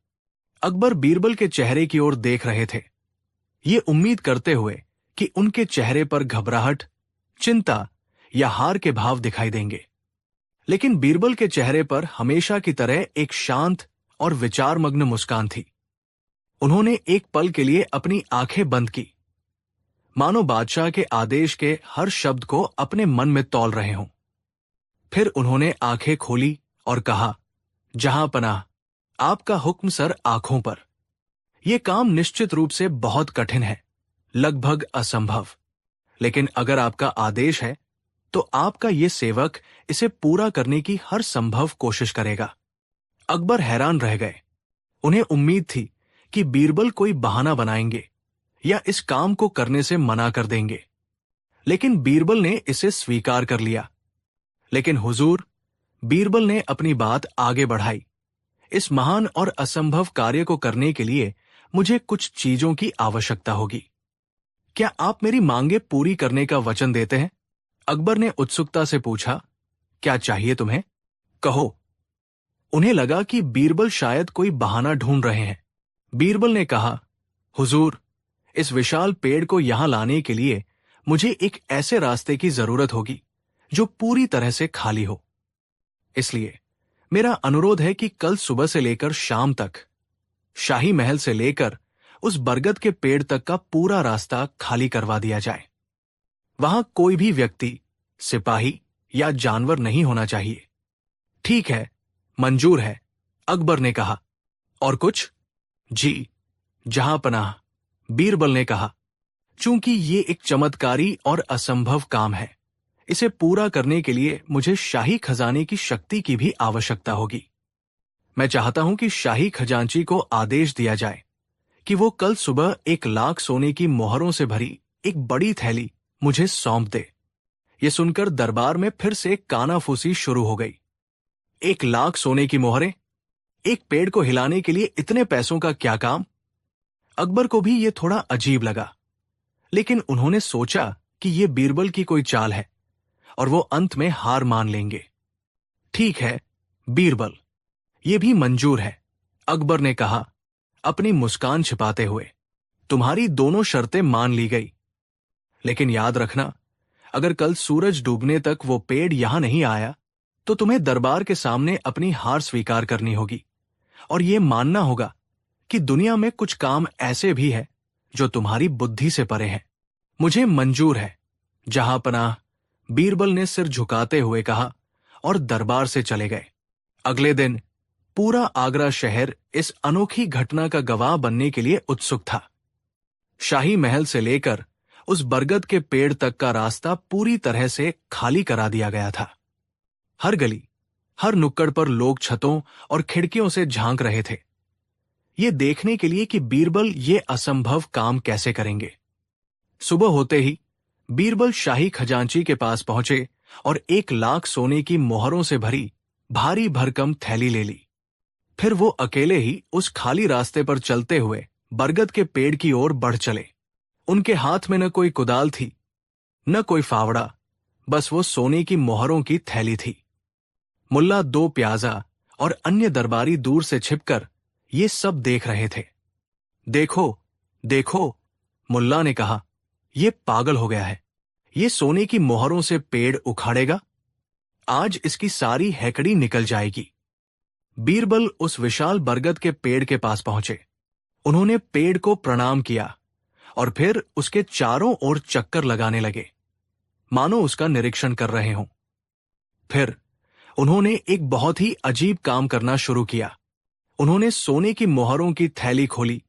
अकबर बीरबल के चेहरे की ओर देख रहे थे, ये उम्मीद करते हुए कि उनके चेहरे पर घबराहट, चिंता या हार के भाव दिखाई देंगे। लेकिन बीरबल के चेहरे पर हमेशा की तरह एक शांत और विचारमग्न मुस्कान थी। उन्होंने एक पल के लिए अपनी आंखें बंद की, मानो बादशाह के आदेश के हर शब्द को अपने मन में तौल रहे हों। फिर उन्होंने आंखें खोली और कहा, जहांपनाह, आपका हुक्म सर आंखों पर। यह काम निश्चित रूप से बहुत कठिन है, लगभग असंभव। लेकिन अगर आपका आदेश है तो आपका ये सेवक इसे पूरा करने की हर संभव कोशिश करेगा। अकबर हैरान रह गए। उन्हें उम्मीद थी कि बीरबल कोई बहाना बनाएंगे या इस काम को करने से मना कर देंगे, लेकिन बीरबल ने इसे स्वीकार कर लिया। लेकिन हुजूर, बीरबल ने अपनी बात आगे बढ़ाई, इस महान और असंभव कार्य को करने के लिए मुझे कुछ चीजों की आवश्यकता होगी। क्या आप मेरी मांगे पूरी करने का वचन देते हैं? अकबर ने उत्सुकता से पूछा, क्या चाहिए तुम्हें? कहो। उन्हें लगा कि बीरबल शायद कोई बहाना ढूंढ रहे हैं। बीरबल ने कहा, हुजूर, इस विशाल पेड़ को यहां लाने के लिए मुझे एक ऐसे रास्ते की जरूरत होगी जो पूरी तरह से खाली हो। इसलिए मेरा अनुरोध है कि कल सुबह से लेकर शाम तक शाही महल से लेकर उस बरगद के पेड़ तक का पूरा रास्ता खाली करवा दिया जाए। वहां कोई भी व्यक्ति, सिपाही या जानवर नहीं होना चाहिए। ठीक है, मंजूर है, अकबर ने कहा। और कुछ? जी जहांपनाह, बीरबल ने कहा। चूंकि ये एक चमत्कारी और असंभव काम है, इसे पूरा करने के लिए मुझे शाही खजाने की शक्ति की भी आवश्यकता होगी। मैं चाहता हूं कि शाही खजांची को आदेश दिया जाए कि वो कल सुबह 1,00,000 सोने की मोहरों से भरी एक बड़ी थैली मुझे सौंप दे। ये सुनकर दरबार में फिर से कानाफूसी शुरू हो गई। 1 लाख सोने की मोहरें, एक पेड़ को हिलाने के लिए इतने पैसों का क्या काम? अकबर को भी ये थोड़ा अजीब लगा, लेकिन उन्होंने सोचा कि ये बीरबल की कोई चाल है और वो अंत में हार मान लेंगे। ठीक है बीरबल, ये भी मंजूर है, अकबर ने कहा अपनी मुस्कान छिपाते हुए। तुम्हारी दोनों शर्तें मान ली गई, लेकिन याद रखना, अगर कल सूरज डूबने तक वो पेड़ यहां नहीं आया तो तुम्हें दरबार के सामने अपनी हार स्वीकार करनी होगी और ये मानना होगा कि दुनिया में कुछ काम ऐसे भी है जो तुम्हारी बुद्धि से परे हैं। मुझे मंजूर है, जहांपनाह, बीरबल ने सिर झुकाते हुए कहा और दरबार से चले गए। अगले दिन पूरा आगरा शहर इस अनोखी घटना का गवाह बनने के लिए उत्सुक था। शाही महल से लेकर उस बरगद के पेड़ तक का रास्ता पूरी तरह से खाली करा दिया गया था। हर गली, हर नुक्कड़ पर लोग छतों और खिड़कियों से झांक रहे थे, ये देखने के लिए कि बीरबल ये असंभव काम कैसे करेंगे। सुबह होते ही बीरबल शाही खजांची के पास पहुंचे और 1 लाख सोने की मोहरों से भरी भारी भरकम थैली ले ली। फिर वो अकेले ही उस खाली रास्ते पर चलते हुए बरगद के पेड़ की ओर बढ़ चले। उनके हाथ में न कोई कुदाल थी, न कोई फावड़ा, बस वो सोने की मोहरों की थैली थी। मुल्ला दो प्याजा और अन्य दरबारी दूर से छिपकर ये सब देख रहे थे। देखो देखो, मुल्ला ने कहा, ये पागल हो गया है, ये सोने की मोहरों से पेड़ उखाड़ेगा, आज इसकी सारी हैकड़ी निकल जाएगी। बीरबल उस विशाल बरगद के पेड़ के पास पहुंचे। उन्होंने पेड़ को प्रणाम किया और फिर उसके चारों ओर चक्कर लगाने लगे, मानो उसका निरीक्षण कर रहे हों। फिर उन्होंने एक बहुत ही अजीब काम करना शुरू किया। उन्होंने सोने की मोहरों की थैली खोली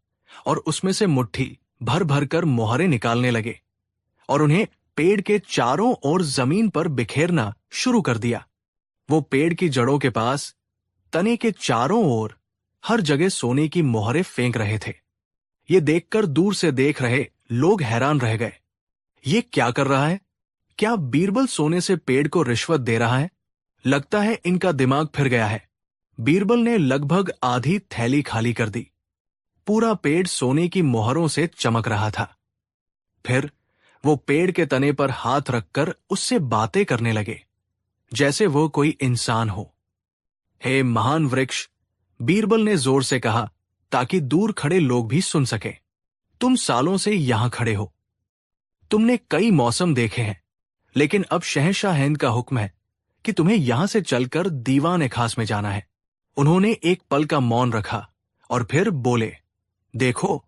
और उसमें से मुट्ठी भर भर कर मोहरें निकालने लगे और उन्हें पेड़ के चारों ओर जमीन पर बिखेरना शुरू कर दिया। वो पेड़ की जड़ों के पास, तने के चारों ओर, हर जगह सोने की मोहरें फेंक रहे थे। ये देखकर दूर से देख रहे लोग हैरान रह गए। ये क्या कर रहा है? क्या बीरबल सोने से पेड़ को रिश्वत दे रहा है? लगता है इनका दिमाग फिर गया है। बीरबल ने लगभग आधी थैली खाली कर दी। पूरा पेड़ सोने की मोहरों से चमक रहा था। फिर वो पेड़ के तने पर हाथ रखकर उससे बातें करने लगे, जैसे वो कोई इंसान हो। हे महान वृक्ष, बीरबल ने जोर से कहा ताकि दूर खड़े लोग भी सुन सके, तुम सालों से यहां खड़े हो। तुमने कई मौसम देखे हैं, लेकिन अब शहंशाह हिंद का हुक्म है कि तुम्हें यहां से चलकर दीवान खास में जाना है। उन्होंने एक पल का मौन रखा और फिर बोले, देखो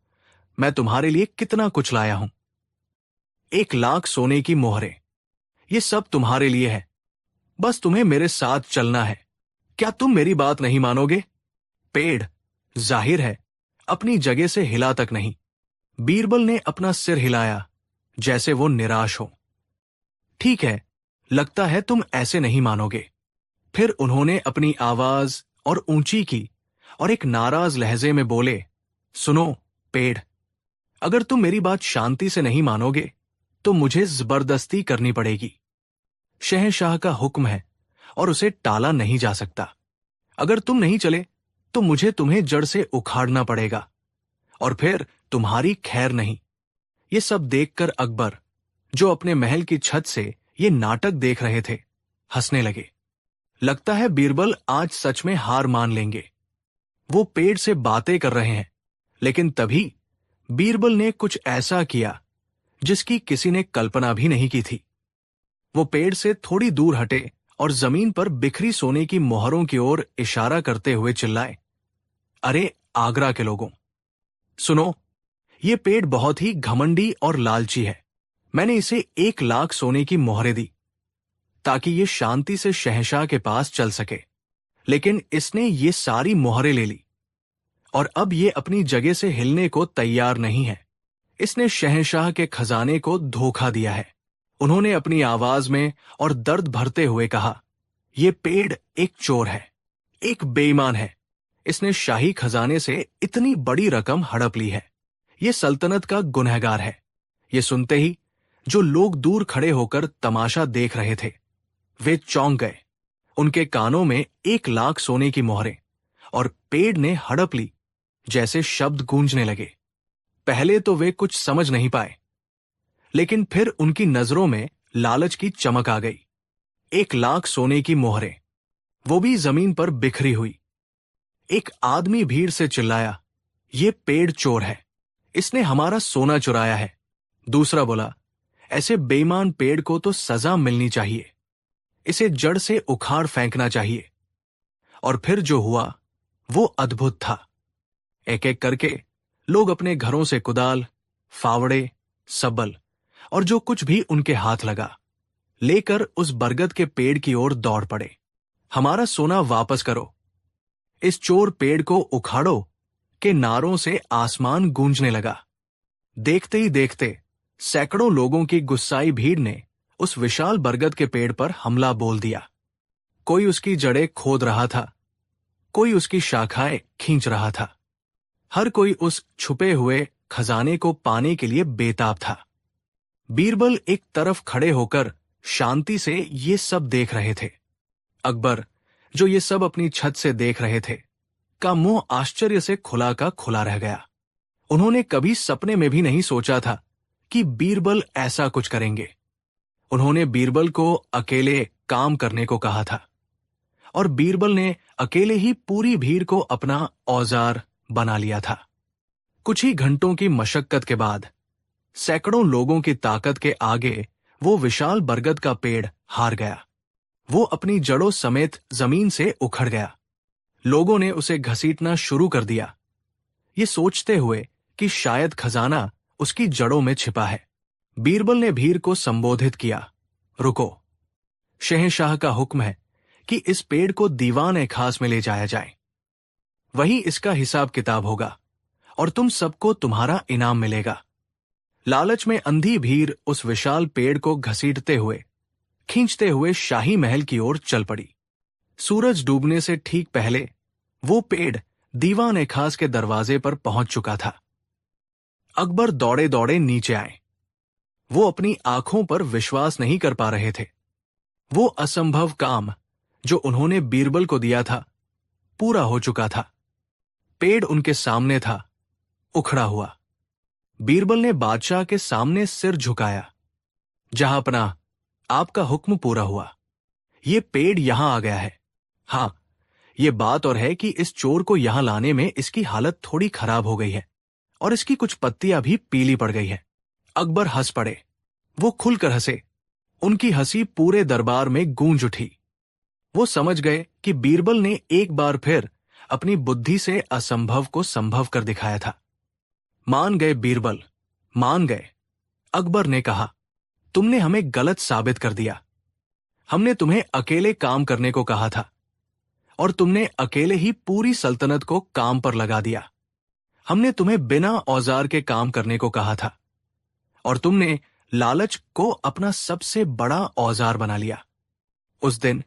मैं तुम्हारे लिए कितना कुछ लाया हूं। 1 लाख सोने की मोहरें, ये सब तुम्हारे लिए है। बस तुम्हें मेरे साथ चलना है। क्या तुम मेरी बात नहीं मानोगे? पेड़, जाहिर है, अपनी जगह से हिला तक नहीं। बीरबल ने अपना सिर हिलाया, जैसे वो निराश हो। ठीक है, लगता है तुम ऐसे नहीं मानोगे। फिर उन्होंने अपनी आवाज और ऊंची की और एक नाराज लहजे में बोले, सुनो पेड़, अगर तुम मेरी बात शांति से नहीं मानोगे तो मुझे जबरदस्ती करनी पड़ेगी। शहंशाह का हुक्म है और उसे टाला नहीं जा सकता। अगर तुम नहीं चले तो मुझे तुम्हें जड़ से उखाड़ना पड़ेगा और फिर तुम्हारी खैर नहीं। ये सब देखकर अकबर, जो अपने महल की छत से ये नाटक देख रहे थे, हंसने लगे। लगता है बीरबल आज सच में हार मान लेंगे। वो पेड़ से बातें कर रहे हैं, लेकिन तभी बीरबल ने कुछ ऐसा किया जिसकी किसी ने कल्पना भी नहीं की थी। वो पेड़ से थोड़ी दूर हटे और जमीन पर बिखरी सोने की मोहरों की ओर इशारा करते हुए चिल्लाए, अरे आगरा के लोगों, सुनो, ये पेड़ बहुत ही घमंडी और लालची है। मैंने इसे 1 लाख सोने की मोहरें दी ताकि ये शांति से शहंशाह के पास चल सके, लेकिन इसने ये सारी मोहरें ले ली और अब ये अपनी जगह से हिलने को तैयार नहीं है। इसने शहंशाह के खजाने को धोखा दिया है। उन्होंने अपनी आवाज में और दर्द भरते हुए कहा, ये पेड़ एक चोर है, एक बेईमान है। इसने शाही खजाने से इतनी बड़ी रकम हड़प ली है। ये सल्तनत का गुनहगार है। ये सुनते ही जो लोग दूर खड़े होकर तमाशा देख रहे थे, वे चौंक गए। उनके कानों में 1,00,000 सोने की मोहरें, और पेड़ ने हड़प ली जैसे शब्द गूंजने लगे। पहले तो वे कुछ समझ नहीं पाए, लेकिन फिर उनकी नजरों में लालच की चमक आ गई। 1,00,000 सोने की मोहरें, वो भी जमीन पर बिखरी हुई। एक आदमी भीड़ से चिल्लाया, ये पेड़ चोर है, इसने हमारा सोना चुराया है। दूसरा बोला, ऐसे बेईमान पेड़ को तो सजा मिलनी चाहिए, इसे जड़ से उखाड़ फेंकना चाहिए। और फिर जो हुआ वो अद्भुत था। एक एक करके लोग अपने घरों से कुदाल, फावड़े, सबल और जो कुछ भी उनके हाथ लगा लेकर उस बरगद के पेड़ की ओर दौड़ पड़े। हमारा सोना वापस करो, इस चोर पेड़ को उखाड़ो के नारों से आसमान गूंजने लगा। देखते ही देखते सैकड़ों लोगों की गुस्साई भीड़ ने उस विशाल बरगद के पेड़ पर हमला बोल दिया। कोई उसकी जड़ें खोद रहा था, कोई उसकी शाखाएं खींच रहा था। हर कोई उस छुपे हुए खजाने को पाने के लिए बेताब था। बीरबल एक तरफ खड़े होकर शांति से ये सब देख रहे थे। अकबर, जो ये सब अपनी छत से देख रहे थे, का मुंह आश्चर्य से खुला का खुला रह गया। उन्होंने कभी सपने में भी नहीं सोचा था कि बीरबल ऐसा कुछ करेंगे। उन्होंने बीरबल को अकेले काम करने को कहा था, और बीरबल ने अकेले ही पूरी भीड़ को अपना औजार बना लिया था। कुछ ही घंटों की मशक्कत के बाद सैकड़ों लोगों की ताकत के आगे वो विशाल बरगद का पेड़ हार गया। वो अपनी जड़ों समेत जमीन से उखड़ गया। लोगों ने उसे घसीटना शुरू कर दिया, ये सोचते हुए कि शायद खजाना उसकी जड़ों में छिपा है। बीरबल ने भीड़ को संबोधित किया, रुको, शहंशाह का हुक्म है कि इस पेड़ को दीवान-ए-खास में ले जाया जाए। वही इसका हिसाब किताब होगा और तुम सबको तुम्हारा इनाम मिलेगा। लालच में अंधी भीड़ उस विशाल पेड़ को घसीटते हुए, खींचते हुए शाही महल की ओर चल पड़ी। सूरज डूबने से ठीक पहले वो पेड़ दीवान-ए-खास के दरवाजे पर पहुंच चुका था। अकबर दौड़े दौड़े नीचे आए। वो अपनी आंखों पर विश्वास नहीं कर पा रहे थे। वो असंभव काम जो उन्होंने बीरबल को दिया था पूरा हो चुका था। पेड़ उनके सामने था, उखड़ा हुआ। बीरबल ने बादशाह के सामने सिर झुकाया। जहां अपना, आपका हुक्म पूरा हुआ। ये पेड़ यहां आ गया है। हां, ये बात और है कि इस चोर को यहां लाने में इसकी हालत थोड़ी खराब हो गई है और इसकी कुछ पत्तियां भी पीली पड़ गई है। अकबर हंस पड़े। वो खुलकर हंसे। उनकी हंसी पूरे दरबार में गूंज उठी। वो समझ गए कि बीरबल ने एक बार फिर अपनी बुद्धि से असंभव को संभव कर दिखाया था। मान गए बीरबल, मान गए। अकबर ने कहा, तुमने हमें गलत साबित कर दिया। हमने तुम्हें अकेले काम करने को कहा था और तुमने अकेले ही पूरी सल्तनत को काम पर लगा दिया। हमने तुम्हें बिना औजार के काम करने को कहा था और तुमने लालच को अपना सबसे बड़ा औजार बना लिया। उस दिन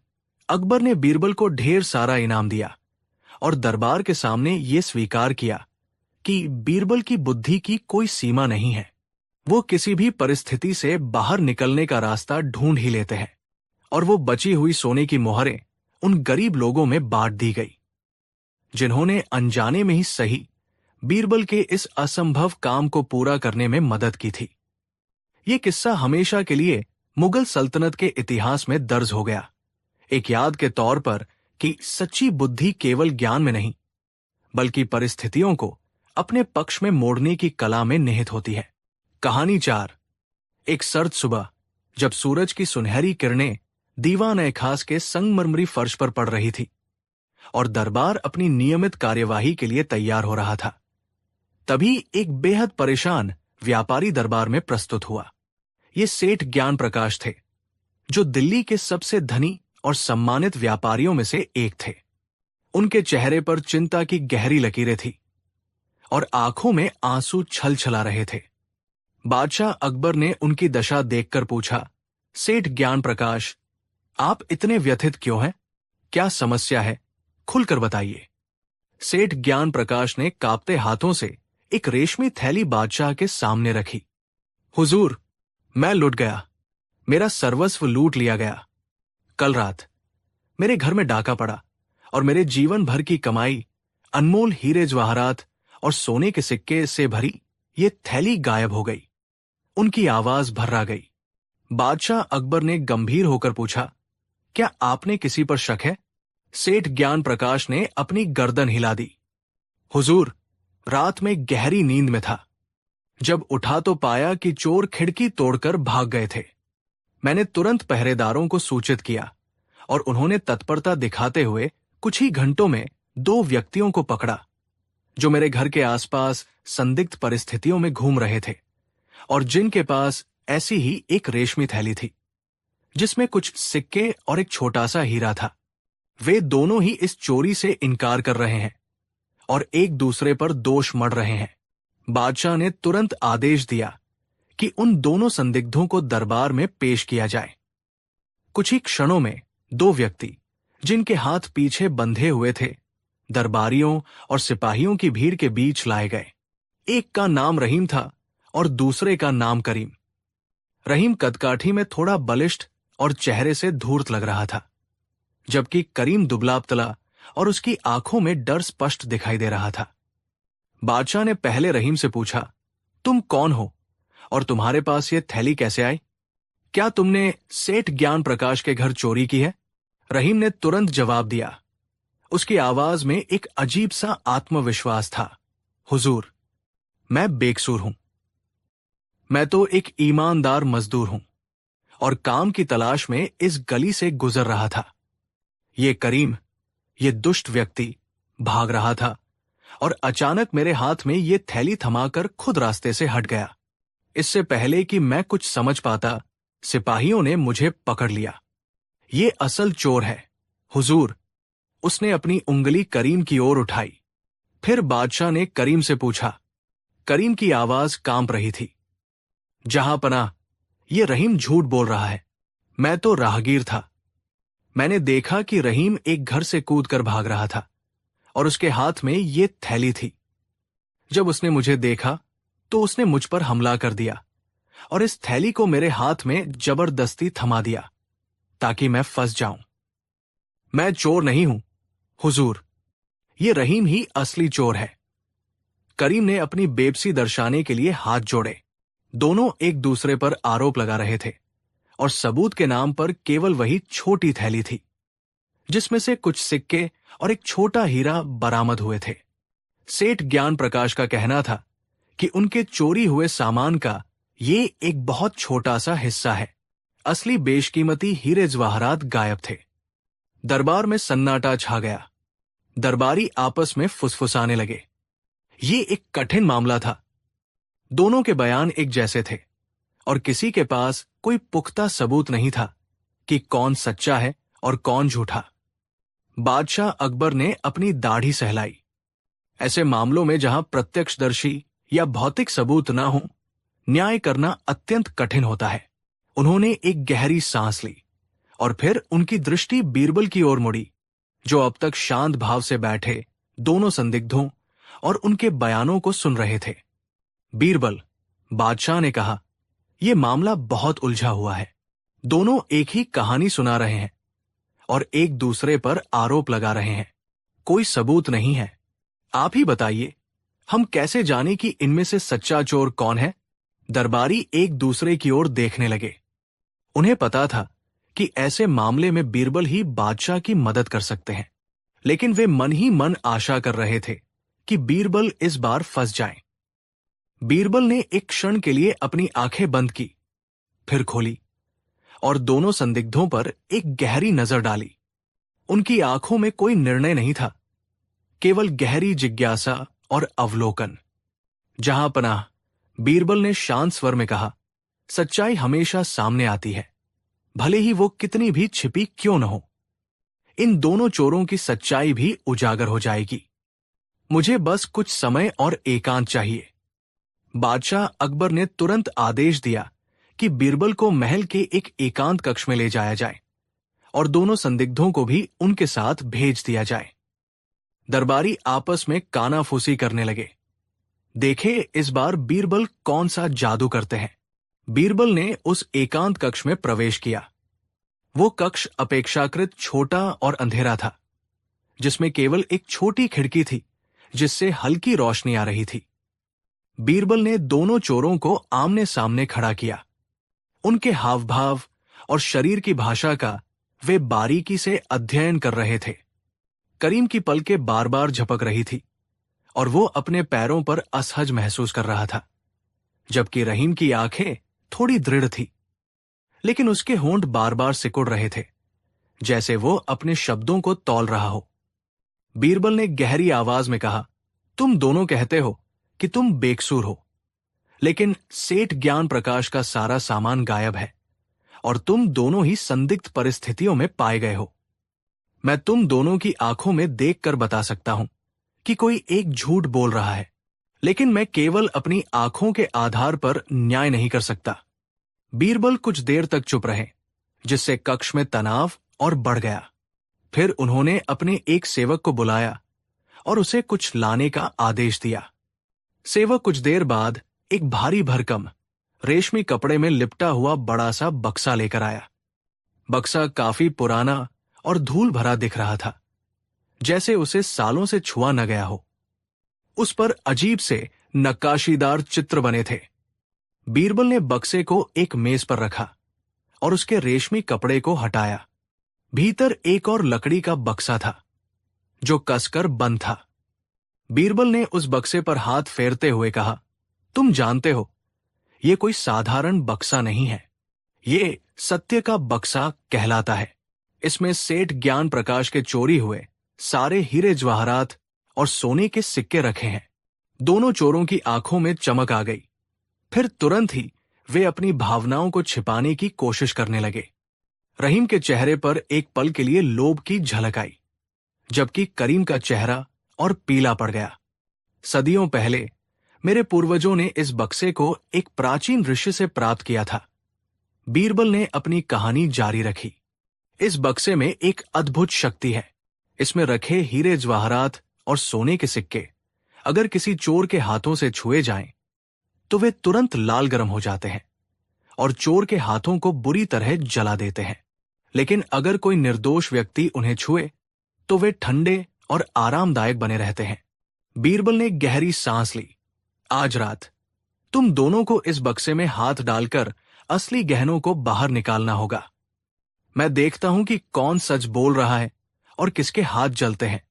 अकबर ने बीरबल को ढेर सारा इनाम दिया और दरबार के सामने ये स्वीकार किया कि बीरबल की बुद्धि की कोई सीमा नहीं है। वो किसी भी परिस्थिति से बाहर निकलने का रास्ता ढूंढ ही लेते हैं। और वो बची हुई सोने की मोहरें उन गरीब लोगों में बांट दी गई जिन्होंने अनजाने में ही सही बीरबल के इस असंभव काम को पूरा करने में मदद की थी। ये किस्सा हमेशा के लिए मुगल सल्तनत के इतिहास में दर्ज हो गया, एक याद के तौर पर कि सच्ची बुद्धि केवल ज्ञान में नहीं बल्कि परिस्थितियों को अपने पक्ष में मोड़ने की कला में निहित होती है। कहानी 4। एक सर्द सुबह जब सूरज की सुनहरी किरणें दीवान-ए-खास के संगमरमरी फर्श पर पड़ रही थी और दरबार अपनी नियमित कार्यवाही के लिए तैयार हो रहा था, तभी एक बेहद परेशान व्यापारी दरबार में प्रस्तुत हुआ। ये सेठ ज्ञान प्रकाश थे, जो दिल्ली के सबसे धनी और सम्मानित व्यापारियों में से एक थे। उनके चेहरे पर चिंता की गहरी लकीरें थी और आंखों में आंसू छल छला रहे थे। बादशाह अकबर ने उनकी दशा देखकर पूछा, सेठ ज्ञान प्रकाश, आप इतने व्यथित क्यों हैं? क्या समस्या है? खुलकर बताइए। सेठ ज्ञान प्रकाश ने कांपते हाथों से एक रेशमी थैली बादशाह के सामने रखी। हुजूर, मैं लुट गया, मेरा सर्वस्व लूट लिया गया। कल रात मेरे घर में डाका पड़ा और मेरे जीवन भर की कमाई, अनमोल हीरे जवाहरात और सोने के सिक्के से भरी ये थैली गायब हो गई। उनकी आवाज भर्रा गई। बादशाह अकबर ने गंभीर होकर पूछा, क्या आपने किसी पर शक है? सेठ ज्ञान प्रकाश ने अपनी गर्दन हिला दी। हुजूर, रात में गहरी नींद में था। जब उठा तो पाया कि चोर खिड़की तोड़कर भाग गए थे। मैंने तुरंत पहरेदारों को सूचित किया और उन्होंने तत्परता दिखाते हुए कुछ ही घंटों में 2 व्यक्तियों को पकड़ा, जो मेरे घर के आसपास संदिग्ध परिस्थितियों में घूम रहे थे और जिनके पास ऐसी ही एक रेशमी थैली थी, जिसमें कुछ सिक्के और एक छोटा सा हीरा था। वे दोनों ही इस चोरी से इनकार कर रहे हैं और एक दूसरे पर दोष मढ़ रहे हैं। बादशाह ने तुरंत आदेश दिया कि उन दोनों संदिग्धों को दरबार में पेश किया जाए। कुछ ही क्षणों में 2 व्यक्ति, जिनके हाथ पीछे बंधे हुए थे, दरबारियों और सिपाहियों की भीड़ के बीच लाए गए। एक का नाम रहीम था और दूसरे का नाम करीम। रहीम कदकाठी में थोड़ा बलिष्ठ और चेहरे से धूर्त लग रहा था, जबकि करीम दुबला-पतला और उसकी आंखों में डर स्पष्ट दिखाई दे रहा था। बादशाह ने पहले रहीम से पूछा, तुम कौन हो और तुम्हारे पास ये थैली कैसे आई? क्या तुमने सेठ ज्ञान प्रकाश के घर चोरी की है? रहीम ने तुरंत जवाब दिया। उसकी आवाज में एक अजीब सा आत्मविश्वास था। हुजूर, मैं बेकसूर हूं। मैं तो एक ईमानदार मजदूर हूं और काम की तलाश में इस गली से गुजर रहा था। ये करीम, ये दुष्ट व्यक्ति भाग रहा था और अचानक मेरे हाथ में ये थैली थमाकर खुद रास्ते से हट गया। इससे पहले कि मैं कुछ समझ पाता, सिपाहियों ने मुझे पकड़ लिया। ये असल चोर है, हुजूर। उसने अपनी उंगली करीम की ओर उठाई। फिर बादशाह ने करीम से पूछा। करीम की आवाज कांप रही थी। जहां पनाह, ये रहीम झूठ बोल रहा है। मैं तो राहगीर था। मैंने देखा कि रहीम एक घर से कूदकर भाग रहा था और उसके हाथ में ये थैली थी। जब उसने मुझे देखा तो उसने मुझ पर हमला कर दिया और इस थैली को मेरे हाथ में जबरदस्ती थमा दिया ताकि मैं फंस जाऊं। मैं चोर नहीं हूं, हुजूर। ये रहीम ही असली चोर है। करीम ने अपनी बेबसी दर्शाने के लिए हाथ जोड़े। दोनों एक दूसरे पर आरोप लगा रहे थे और सबूत के नाम पर केवल वही छोटी थैली थी, जिसमें से कुछ सिक्के और एक छोटा हीरा बरामद हुए थे। सेठ ज्ञान प्रकाश का कहना था कि उनके चोरी हुए सामान का ये एक बहुत छोटा सा हिस्सा है। असली बेशकीमती हीरे जवाहरात गायब थे। दरबार में सन्नाटा छा गया। दरबारी आपस में फुसफुसाने लगे। ये एक कठिन मामला था। दोनों के बयान एक जैसे थे और किसी के पास कोई पुख्ता सबूत नहीं था कि कौन सच्चा है और कौन झूठा। बादशाह अकबर ने अपनी दाढ़ी सहलाई। ऐसे मामलों में जहां प्रत्यक्षदर्शी या भौतिक सबूत ना हो, न्याय करना अत्यंत कठिन होता है। उन्होंने एक गहरी सांस ली और फिर उनकी दृष्टि बीरबल की ओर मुड़ी, जो अब तक शांत भाव से बैठे दोनों संदिग्धों और उनके बयानों को सुन रहे थे। बीरबल, बादशाह ने कहा, यह मामला बहुत उलझा हुआ है। दोनों एक ही कहानी सुना रहे हैं और एक दूसरे पर आरोप लगा रहे हैं। कोई सबूत नहीं है। आप ही बताइए, हम कैसे जाने कि इनमें से सच्चा चोर कौन है? दरबारी एक दूसरे की ओर देखने लगे। उन्हें पता था कि ऐसे मामले में बीरबल ही बादशाह की मदद कर सकते हैं, लेकिन वे मन ही मन आशा कर रहे थे कि बीरबल इस बार फंस जाएं। बीरबल ने एक क्षण के लिए अपनी आंखें बंद की, फिर खोली और दोनों संदिग्धों पर एक गहरी नजर डाली। उनकी आंखों में कोई निर्णय नहीं था, केवल गहरी जिज्ञासा और अवलोकन। जहां पनाह, बीरबल ने शांत स्वर में कहा, सच्चाई हमेशा सामने आती है, भले ही वो कितनी भी छिपी क्यों न हो। इन दोनों चोरों की सच्चाई भी उजागर हो जाएगी। मुझे बस कुछ समय और एकांत चाहिए। बादशाह अकबर ने तुरंत आदेश दिया कि बीरबल को महल के एक एकांत कक्ष में ले जाया जाए और दोनों संदिग्धों को भी उनके साथ भेज दिया जाए। दरबारी आपस में कानाफूसी करने लगे। देखे इस बार बीरबल कौन सा जादू करते हैं। बीरबल ने उस एकांत कक्ष में प्रवेश किया। वो कक्ष अपेक्षाकृत छोटा और अंधेरा था, जिसमें केवल एक छोटी खिड़की थी जिससे हल्की रोशनी आ रही थी। बीरबल ने दोनों चोरों को आमने सामने खड़ा किया। उनके हाव भाव और शरीर की भाषा का वे बारीकी से अध्ययन कर रहे थे। करीम की पलकें बार बार झपक रही थी और वो अपने पैरों पर असहज महसूस कर रहा था, जबकि रहीम की आंखें थोड़ी दृढ़ थी, लेकिन उसके होंठ बार बार सिकुड़ रहे थे, जैसे वो अपने शब्दों को तौल रहा हो। बीरबल ने गहरी आवाज में कहा, तुम दोनों कहते हो कि तुम बेकसूर हो, लेकिन सेठ ज्ञान प्रकाश का सारा सामान गायब है और तुम दोनों ही संदिग्ध परिस्थितियों में पाए गए हो। मैं तुम दोनों की आंखों में देखकर बता सकता हूं कि कोई एक झूठ बोल रहा है, लेकिन मैं केवल अपनी आंखों के आधार पर न्याय नहीं कर सकता। बीरबल कुछ देर तक चुप रहे, जिससे कक्ष में तनाव और बढ़ गया। फिर उन्होंने अपने एक सेवक को बुलाया और उसे कुछ लाने का आदेश दिया। सेवक कुछ देर बाद एक भारी भरकम रेशमी कपड़े में लिपटा हुआ बड़ा सा बक्सा लेकर आया। बक्सा काफी पुराना और धूल भरा दिख रहा था, जैसे उसे सालों से छुआ न गया हो। उस पर अजीब से नक्काशीदार चित्र बने थे। बीरबल ने बक्से को एक मेज पर रखा और उसके रेशमी कपड़े को हटाया। भीतर एक और लकड़ी का बक्सा था, जो कसकर बंद था। बीरबल ने उस बक्से पर हाथ फेरते हुए कहा, तुम जानते हो, यह कोई साधारण बक्सा नहीं है। ये सत्य का बक्सा कहलाता है। इसमें सेठ ज्ञान प्रकाश के चोरी हुए सारे हीरे जवाहरात और सोने के सिक्के रखे हैं। दोनों चोरों की आंखों में चमक आ गई। फिर तुरंत ही वे अपनी भावनाओं को छिपाने की कोशिश करने लगे। रहीम के चेहरे पर एक पल के लिए लोभ की झलक आई, जबकि करीम का चेहरा और पीला पड़ गया। सदियों पहले मेरे पूर्वजों ने इस बक्से को एक प्राचीन ऋषि से प्राप्त किया था। बीरबल ने अपनी कहानी जारी रखी। इस बक्से में एक अद्भुत शक्ति है। इसमें रखे हीरे जवाहरात और सोने के सिक्के अगर किसी चोर के हाथों से छुए जाएं, तो वे तुरंत लाल गर्म हो जाते हैं और चोर के हाथों को बुरी तरह जला देते हैं। लेकिन अगर कोई निर्दोष व्यक्ति उन्हें छुए, तो वे ठंडे और आरामदायक बने रहते हैं। बीरबल ने गहरी सांस ली। आज रात तुम दोनों को इस बक्से में हाथ डालकर असली गहनों को बाहर निकालना होगा। मैं देखता हूं कि कौन सच बोल रहा है और किसके हाथ जलते हैं।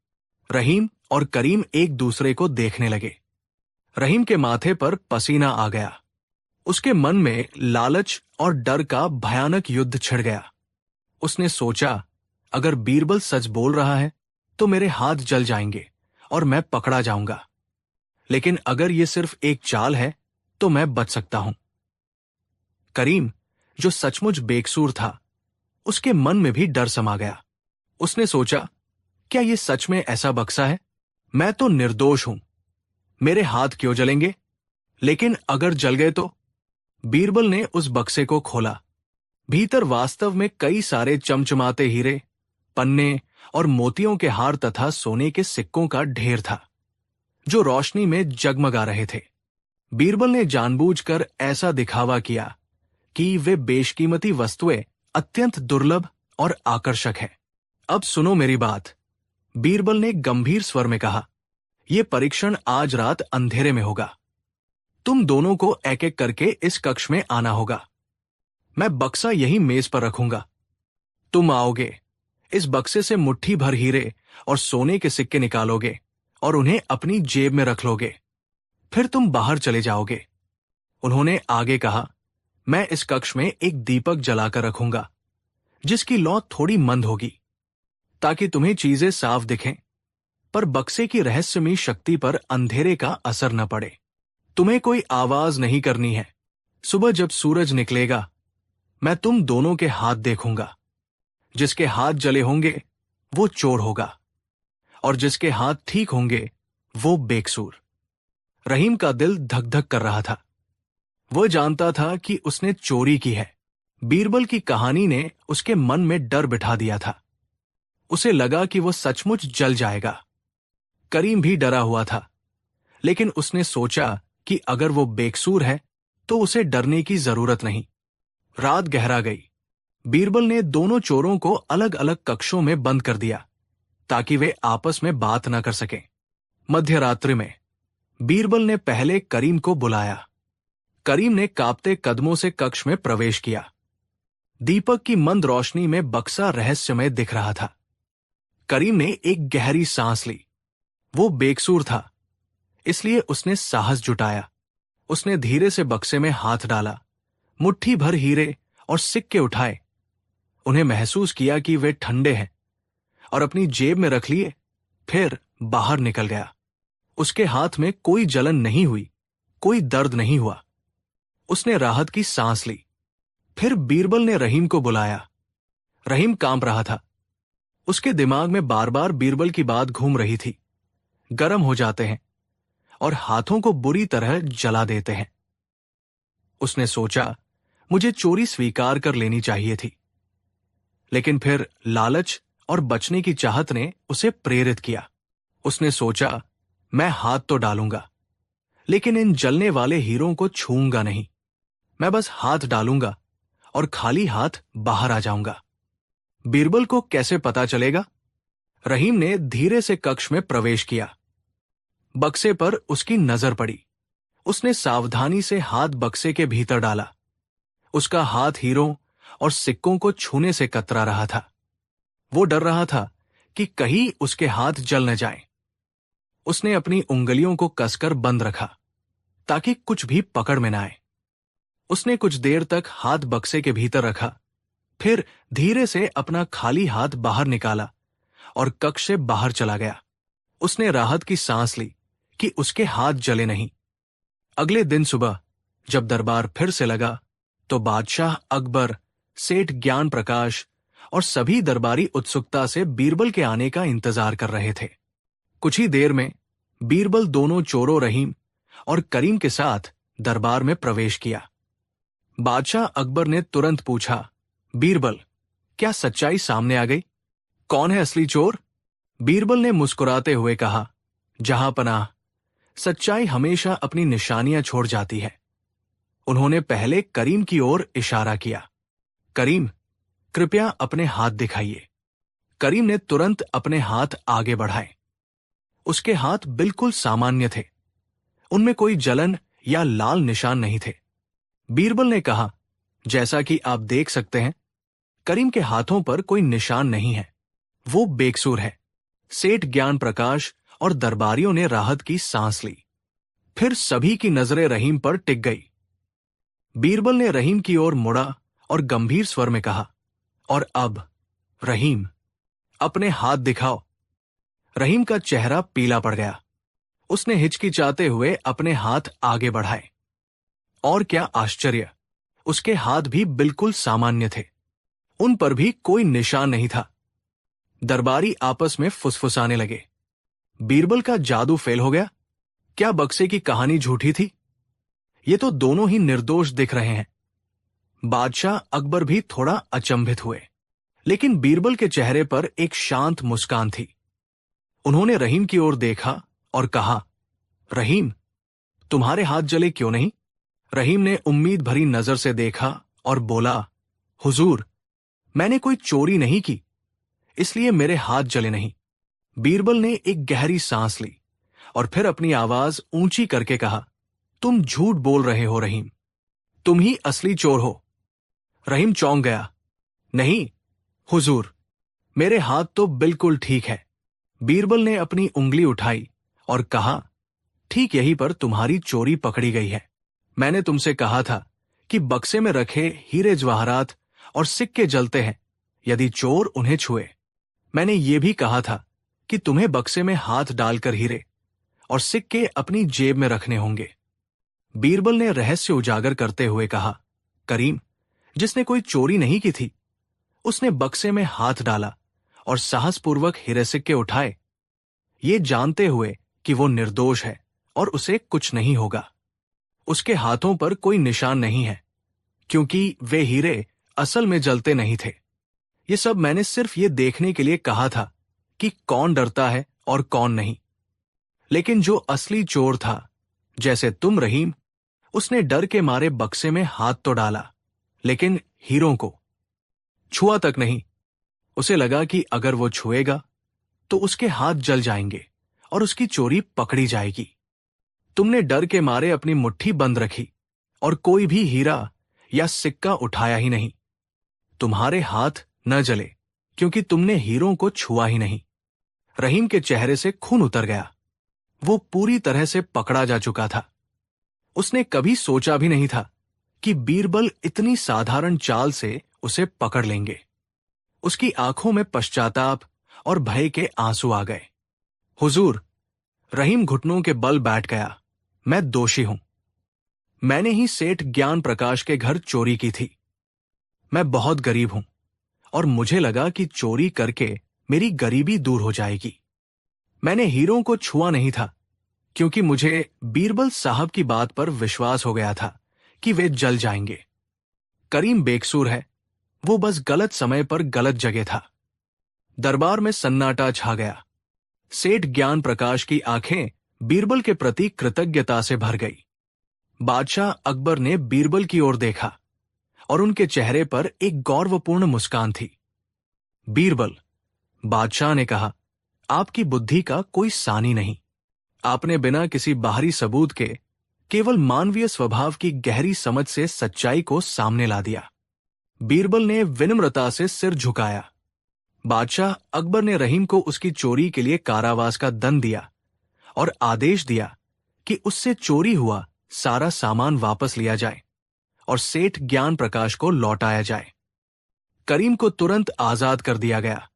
रहीम और करीम एक दूसरे को देखने लगे। रहीम के माथे पर पसीना आ गया। उसके मन में लालच और डर का भयानक युद्ध छिड़ गया। उसने सोचा, अगर बीरबल सच बोल रहा है तो मेरे हाथ जल जाएंगे और मैं पकड़ा जाऊंगा, लेकिन अगर यह सिर्फ एक चाल है तो मैं बच सकता हूं। करीम, जो सचमुच बेकसूर था, उसके मन में भी डर समा गया। उसने सोचा, क्या यह सच में ऐसा बक्सा है? मैं तो निर्दोष हूं, मेरे हाथ क्यों जलेंगे? लेकिन अगर जल गए तो? बीरबल ने उस बक्से को खोला। भीतर वास्तव में कई सारे चमचमाते हीरे, पन्ने और मोतियों के हार तथा सोने के सिक्कों का ढेर था, जो रोशनी में जगमगा रहे थे। बीरबल ने जानबूझकर ऐसा दिखावा किया कि वे बेशकीमती वस्तुएं अत्यंत दुर्लभ और आकर्षक हैं। अब सुनो मेरी बात, बीरबल ने गंभीर स्वर में कहा, यह परीक्षण आज रात अंधेरे में होगा। तुम दोनों को एक एक करके इस कक्ष में आना होगा। मैं बक्सा यहीं मेज पर रखूंगा। तुम आओगे, इस बक्से से मुट्ठी भर हीरे और सोने के सिक्के निकालोगे और उन्हें अपनी जेब में रख लोगे। फिर तुम बाहर चले जाओगे। उन्होंने आगे कहा, मैं इस कक्ष में एक दीपक जलाकर रखूंगा, जिसकी लौ थोड़ी मंद होगी, ताकि तुम्हें चीजें साफ दिखें, पर बक्से की रहस्यमयी शक्ति पर अंधेरे का असर न पड़े। तुम्हें कोई आवाज नहीं करनी है। सुबह जब सूरज निकलेगा, मैं तुम दोनों के हाथ देखूंगा। जिसके हाथ जले होंगे वो चोर होगा, और जिसके हाथ ठीक होंगे वो बेकसूर। रहीम का दिल धक धक कर रहा था। वह जानता था कि उसने चोरी की है। बीरबल की कहानी ने उसके मन में डर बिठा दिया था। उसे लगा कि वो सचमुच जल जाएगा। करीम भी डरा हुआ था, लेकिन उसने सोचा कि अगर वो बेकसूर है तो उसे डरने की जरूरत नहीं। रात गहरा गई। बीरबल ने दोनों चोरों को अलग अलग कक्षों में बंद कर दिया ताकि वे आपस में बात न कर सकें। मध्य रात्रि में बीरबल ने पहले करीम को बुलाया। करीम ने कांपते कदमों से कक्ष में प्रवेश किया। दीपक की मंद रोशनी में बक्सा रहस्यमय दिख रहा था। करीम ने एक गहरी सांस ली। वो बेकसूर था, इसलिए उसने साहस जुटाया। उसने धीरे से बक्से में हाथ डाला, मुट्ठी भर हीरे और सिक्के उठाए। उन्हें महसूस किया कि वे ठंडे हैं और अपनी जेब में रख लिए। फिर बाहर निकल गया। उसके हाथ में कोई जलन नहीं हुई, कोई दर्द नहीं हुआ। उसने राहत की सांस ली। फिर बीरबल ने रहीम को बुलाया। रहीम कांप रहा था। उसके दिमाग में बार बार बीरबल की बात घूम रही थी। गर्म हो जाते हैं और हाथों को बुरी तरह जला देते हैं। उसने सोचा, मुझे चोरी स्वीकार कर लेनी चाहिए थी। लेकिन फिर लालच और बचने की चाहत ने उसे प्रेरित किया। उसने सोचा, मैं हाथ तो डालूंगा, लेकिन इन जलने वाले हीरों को छूऊंगा नहीं। मैं बस हाथ डालूंगा और खाली हाथ बाहर आ जाऊंगा। बीरबल को कैसे पता चलेगा? रहीम ने धीरे से कक्ष में प्रवेश किया। बक्से पर उसकी नजर पड़ी। उसने सावधानी से हाथ बक्से के भीतर डाला। उसका हाथ हीरों और सिक्कों को छूने से कतरा रहा था। वो डर रहा था कि कहीं उसके हाथ जल न जाएं। उसने अपनी उंगलियों को कसकर बंद रखा ताकि कुछ भी पकड़ में न आए। उसने कुछ देर तक हाथ बक्से के भीतर रखा, फिर धीरे से अपना खाली हाथ बाहर निकाला और कक्ष से बाहर चला गया। उसने राहत की सांस ली कि उसके हाथ जले नहीं। अगले दिन सुबह जब दरबार फिर से लगा तो बादशाह अकबर, सेठ ज्ञान प्रकाश और सभी दरबारी उत्सुकता से बीरबल के आने का इंतजार कर रहे थे। कुछ ही देर में बीरबल दोनों चोरों रहीम और करीम के साथ दरबार में प्रवेश किया। बादशाह अकबर ने तुरंत पूछा, बीरबल, क्या सच्चाई सामने आ गई? कौन है असली चोर? बीरबल ने मुस्कुराते हुए कहा, जहां पनाह, सच्चाई हमेशा अपनी निशानियां छोड़ जाती है। उन्होंने पहले करीम की ओर इशारा किया। करीम, कृपया अपने हाथ दिखाइए। करीम ने तुरंत अपने हाथ आगे बढ़ाए। उसके हाथ बिल्कुल सामान्य थे। उनमें कोई जलन या लाल निशान नहीं थे। बीरबल ने कहा, जैसा कि आप देख सकते हैं, करीम के हाथों पर कोई निशान नहीं है। वो बेकसूर है। सेठ ज्ञान प्रकाश और दरबारियों ने राहत की सांस ली। फिर सभी की नजरें रहीम पर टिक गई। बीरबल ने रहीम की ओर मुड़ा और गंभीर स्वर में कहा, और अब रहीम, अपने हाथ दिखाओ। रहीम का चेहरा पीला पड़ गया। उसने हिचकिचाते हुए अपने हाथ आगे बढ़ाए। और क्या आश्चर्य, उसके हाथ भी बिल्कुल सामान्य थे। उन पर भी कोई निशान नहीं था। दरबारी आपस में फुसफुसाने लगे। बीरबल का जादू फेल हो गया? क्या बक्से की कहानी झूठी थी? ये तो दोनों ही निर्दोष दिख रहे हैं। बादशाह अकबर भी थोड़ा अचंभित हुए, लेकिन बीरबल के चेहरे पर एक शांत मुस्कान थी। उन्होंने रहीम की ओर देखा और कहा, रहीम, तुम्हारे हाथ जले क्यों नहीं? रहीम ने उम्मीद भरी नजर से देखा और बोला, हुजूर, मैंने कोई चोरी नहीं की, इसलिए मेरे हाथ जले नहीं। बीरबल ने एक गहरी सांस ली और फिर अपनी आवाज ऊंची करके कहा, तुम झूठ बोल रहे हो रहीम, तुम ही असली चोर हो। रहीम चौंक गया। नहीं हुजूर, मेरे हाथ तो बिल्कुल ठीक है। बीरबल ने अपनी उंगली उठाई और कहा, ठीक यहीं पर तुम्हारी चोरी पकड़ी गई है। मैंने तुमसे कहा था कि बक्से में रखे हीरे जवाहरात और सिक्के जलते हैं यदि चोर उन्हें छुए। मैंने ये भी कहा था कि तुम्हें बक्से में हाथ डालकर हीरे और सिक्के अपनी जेब में रखने होंगे। बीरबल ने रहस्य उजागर करते हुए कहा, करीम, जिसने कोई चोरी नहीं की थी, उसने बक्से में हाथ डाला और साहसपूर्वक हीरे सिक्के उठाए, ये जानते हुए कि वो निर्दोष है और उसे कुछ नहीं होगा। उसके हाथों पर कोई निशान नहीं है, क्योंकि वे हीरे असल में जलते नहीं थे। ये सब मैंने सिर्फ ये देखने के लिए कहा था कि कौन डरता है और कौन नहीं। लेकिन जो असली चोर था, जैसे तुम रहीम, उसने डर के मारे बक्से में हाथ तो डाला, लेकिन हीरों को। छुआ तक नहीं। उसे लगा कि अगर वो छुएगा तो उसके हाथ जल जाएंगे और उसकी चोरी पकड़ी जाएगी। तुमने डर के मारे अपनी मुट्ठी बंद रखी और कोई भी हीरा या सिक्का उठाया ही नहीं। तुम्हारे हाथ न जले क्योंकि तुमने हीरों को छुआ ही नहीं। रहीम के चेहरे से खून उतर गया। वो पूरी तरह से पकड़ा जा चुका था। उसने कभी सोचा भी नहीं था कि बीरबल इतनी साधारण चाल से उसे पकड़ लेंगे। उसकी आंखों में पश्चाताप और भय के आंसू आ गए। हुजूर, रहीम घुटनों के बल बैठ गया, मैं दोषी हूं। मैंने ही सेठ ज्ञान प्रकाश के घर चोरी की थी। मैं बहुत गरीब हूं और मुझे लगा कि चोरी करके मेरी गरीबी दूर हो जाएगी। मैंने हीरों को छुआ नहीं था क्योंकि मुझे बीरबल साहब की बात पर विश्वास हो गया था कि वे जल जाएंगे। करीम बेकसूर है, वो बस गलत समय पर गलत जगह था। दरबार में सन्नाटा छा गया। सेठ ज्ञान प्रकाश की आंखें बीरबल के प्रति कृतज्ञता से भर गई। बादशाह अकबर ने बीरबल की ओर देखा और उनके चेहरे पर एक गौरवपूर्ण मुस्कान थी। बीरबल, बादशाह ने कहा, आपकी बुद्धि का कोई सानी नहीं। आपने बिना किसी बाहरी सबूत के केवल मानवीय स्वभाव की गहरी समझ से सच्चाई को सामने ला दिया। बीरबल ने विनम्रता से सिर झुकाया। बादशाह अकबर ने रहीम को उसकी चोरी के लिए कारावास का दंड दिया और आदेश दिया कि उससे चोरी हुआ सारा सामान वापस लिया जाए और सेठ ज्ञान प्रकाश को लौटाया जाए। करीम को तुरंत आजाद कर दिया गया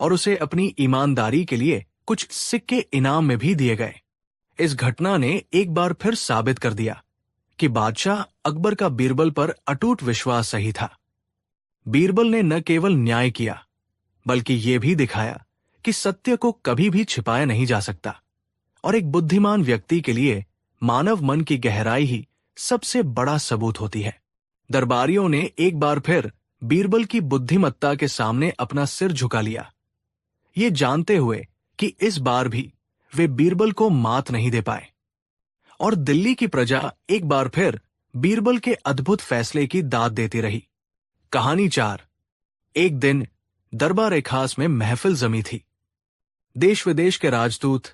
और उसे अपनी ईमानदारी के लिए कुछ सिक्के इनाम में भी दिए गए। इस घटना ने एक बार फिर साबित कर दिया कि बादशाह अकबर का बीरबल पर अटूट विश्वास सही था। बीरबल ने न केवल न्याय किया बल्कि यह भी दिखाया कि सत्य को कभी भी छिपाया नहीं जा सकता और एक बुद्धिमान व्यक्ति के लिए मानव मन की गहराई ही सबसे बड़ा सबूत होती है। दरबारियों ने एक बार फिर बीरबल की बुद्धिमत्ता के सामने अपना सिर झुका लिया, ये जानते हुए कि इस बार भी वे बीरबल को मात नहीं दे पाए। और दिल्ली की प्रजा एक बार फिर बीरबल के अद्भुत फैसले की दाद देती रही। कहानी 4। एक दिन दरबार खास में महफिल जमी थी। देश विदेश के राजदूत,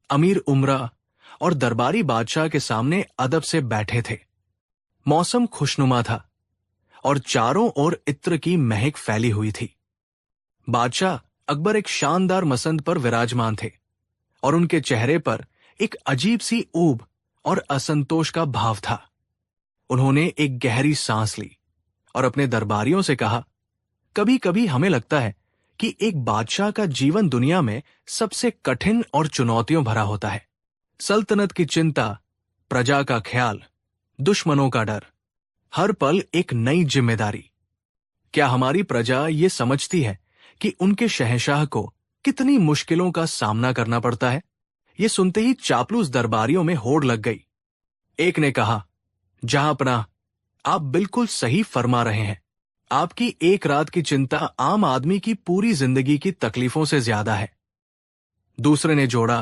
अमीर उमरा और दरबारी बादशाह के सामने अदब से बैठे थे। मौसम खुशनुमा था और चारों ओर इत्र की महक फैली हुई थी। बादशाह अकबर एक शानदार मसंद पर विराजमान थे और उनके चेहरे पर एक अजीब सी ऊब और असंतोष का भाव था। उन्होंने एक गहरी सांस ली और अपने दरबारियों से कहा, कभी कभी हमें लगता है कि एक बादशाह का जीवन दुनिया में सबसे कठिन और चुनौतियों भरा होता है। सल्तनत की चिंता, प्रजा का ख्याल, दुश्मनों का डर, हर पल एक नई जिम्मेदारी। क्या हमारी प्रजा ये समझती है कि उनके शहंशाह को कितनी मुश्किलों का सामना करना पड़ता है? ये सुनते ही चापलूस दरबारियों में होड़ लग गई। एक ने कहा, जहांपनाह, आप बिल्कुल सही फरमा रहे हैं। आपकी एक रात की चिंता आम आदमी की पूरी जिंदगी की तकलीफों से ज्यादा है। दूसरे ने जोड़ा,